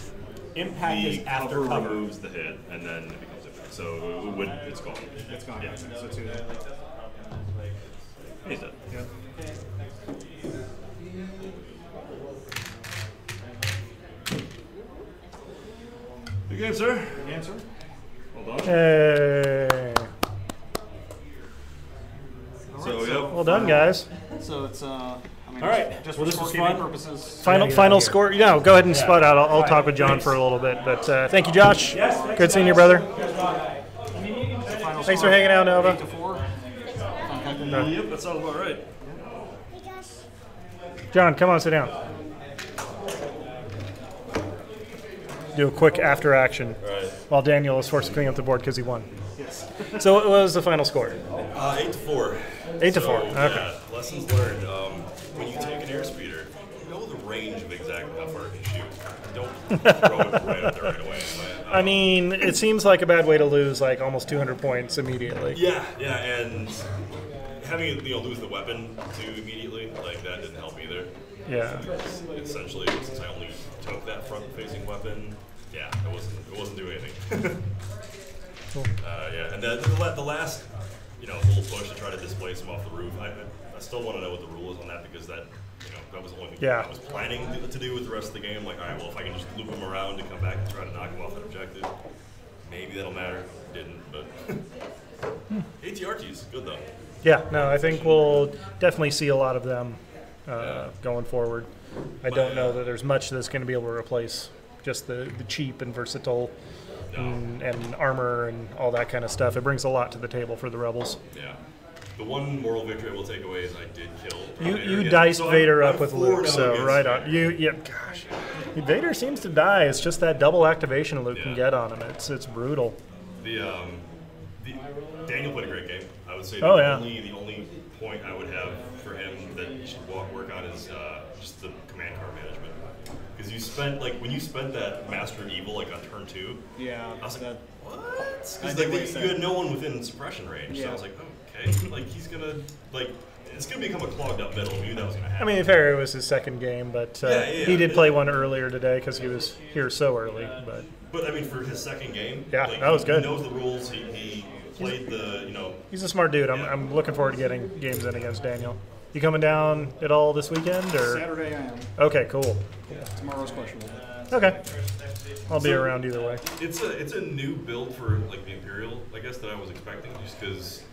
Impact the is after cover removes the hit, and then it becomes a hit. So it's gone. It's gone. Yeah. So two. He's dead. Yeah. Good game, sir. Good game, sir. Well done. Hey. Well done, guys. So it's I mean, all right. Just well, for this was scorekeeping fun. Purposes. Final score. No, go ahead and spot out. I'll talk with John for a little bit. But thank you, Josh. Yes, good seeing you, brother. Final Thanks score, for hanging out, Nova. 8-4. Yep, that sounds about right. John, come on, sit down. Do a quick after action while Daniel is forced to clean up the board because he won. Yes. So what was the final score? 8-4. 8-4. So, Okay. Yeah, lessons learned. When you take an airspeeder, know the range of exactly how far it can shoot. Don't throw it right up there right away. I mean, it seems like a bad way to lose like almost 200 points immediately. Yeah, and having lose the weapon too immediately, like that didn't help either. Yeah. Essentially, since I only took that front-facing weapon, yeah, it wasn't doing anything. Cool. Yeah, and the last little push to try to displace him off the roof. I still want to know what the rule is on that because that was the only thing I was planning to do with the rest of the game. Like, all right, well, if I can just loop him around to come back and try to knock him off that objective, maybe that'll matter. Didn't, but ATRT's good though. Yeah, no, I think we'll definitely see a lot of them going forward. I don't know that there's much that's going to be able to replace just the cheap and versatile and armor and all that kind of stuff. It brings a lot to the table for the Rebels. Yeah. The one moral victory I will take away is I did kill You Vader diced so Vader I'm up with Luke, so right on. Gosh. Vader seems to die. It's just that double activation Luke can get on him. It's brutal. Daniel played a great game. I would say the only point I would have for him that he should work on is just the command card management. Because when you spent that Master of Evil on turn 2. Yeah. I was like, what? Because you had no one within suppression range. So I was like, okay, he's gonna it's gonna become a clogged up middle. We knew that was gonna happen. I mean, fair, it was his second game, but he did play one earlier today because he was here so early. But I mean, for his second game, that was good. He knows the rules. He played He's a smart dude. I'm looking forward to getting games in against Daniel. You coming down at all this weekend or Saturday? I am. Okay, cool. Tomorrow's questionable. Okay. I'll be around either way. It's a new build for the Imperial, I guess, that I was expecting, just because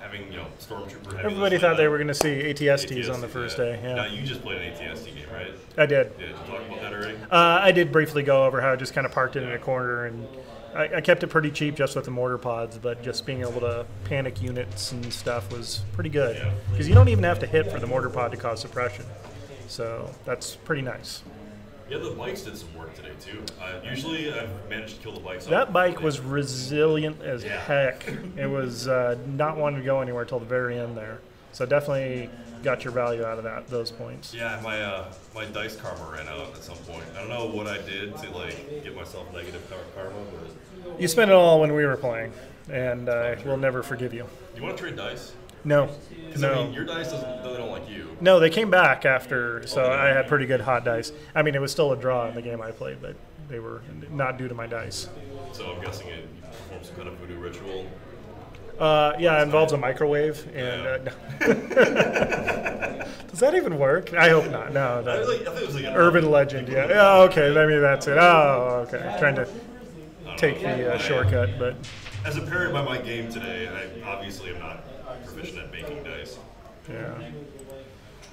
having Stormtrooper. Everybody thought they were going to see ATSTs on the first day. Yeah. Now you just played an ATST game, right? I did. Yeah, did you talk about that already? I did briefly go over how I just kind of parked it in a corner, and I kept it pretty cheap just with the mortar pods, but just being able to panic units and stuff was pretty good. Because you don't even have to hit for the mortar pod to cause suppression. So that's pretty nice. Yeah, the bikes did some work today too. Usually I've managed to kill the bikes. That bike was resilient as heck. It was not wanting to go anywhere until the very end there. So definitely got your value out of those points. Yeah, my dice karma ran out at some point. I don't know what I did to get myself negative karma, but you spent it all when we were playing, and we'll never forgive you. You want to trade dice? No. Because I mean, your dice they don't like you. No, they came back after, so I had pretty good hot dice. I mean, it was still a draw in the game I played, but they were not due to my dice. So I'm guessing it performs some kind of voodoo ritual. Yeah, it involves a microwave. And does that even work? I hope not. No, I think it was an urban legend. Yeah. Oh, okay. Maybe that's it. Oh, okay. Trying to take the shortcut, but as a parent by my game today, I obviously am not proficient at making dice. Yeah.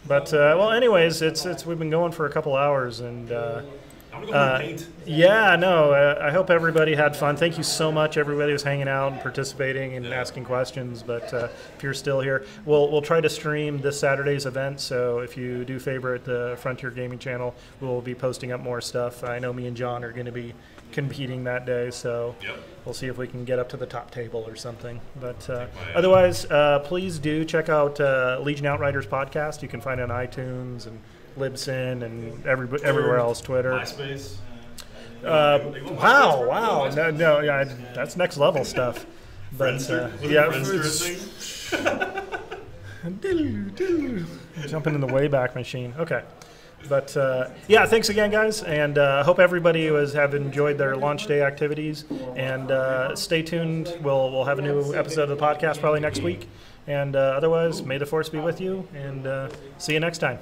But well, anyways, we've been going for a couple hours, and I'm gonna go paint. Yeah, no. I hope everybody had fun. Thank you so much, everybody who's hanging out and participating and asking questions. But if you're still here, we'll try to stream this Saturday's event. So if you do favorite the Frontier Gaming channel, we'll be posting up more stuff. I know me and John are going to be competing that day, so we'll see if we can get up to the top table or something. But otherwise, please do check out Legion Outriders podcast. You can find it on iTunes and Libsyn and everywhere else, Twitter. MySpace. Wow. No, yeah, that's next level stuff. But jumping in the Wayback Machine. Okay. But yeah, thanks again, guys, and I hope everybody have enjoyed their launch day activities. And stay tuned. We'll have a new episode of the podcast probably next week. And otherwise, may the Force be with you, and see you next time.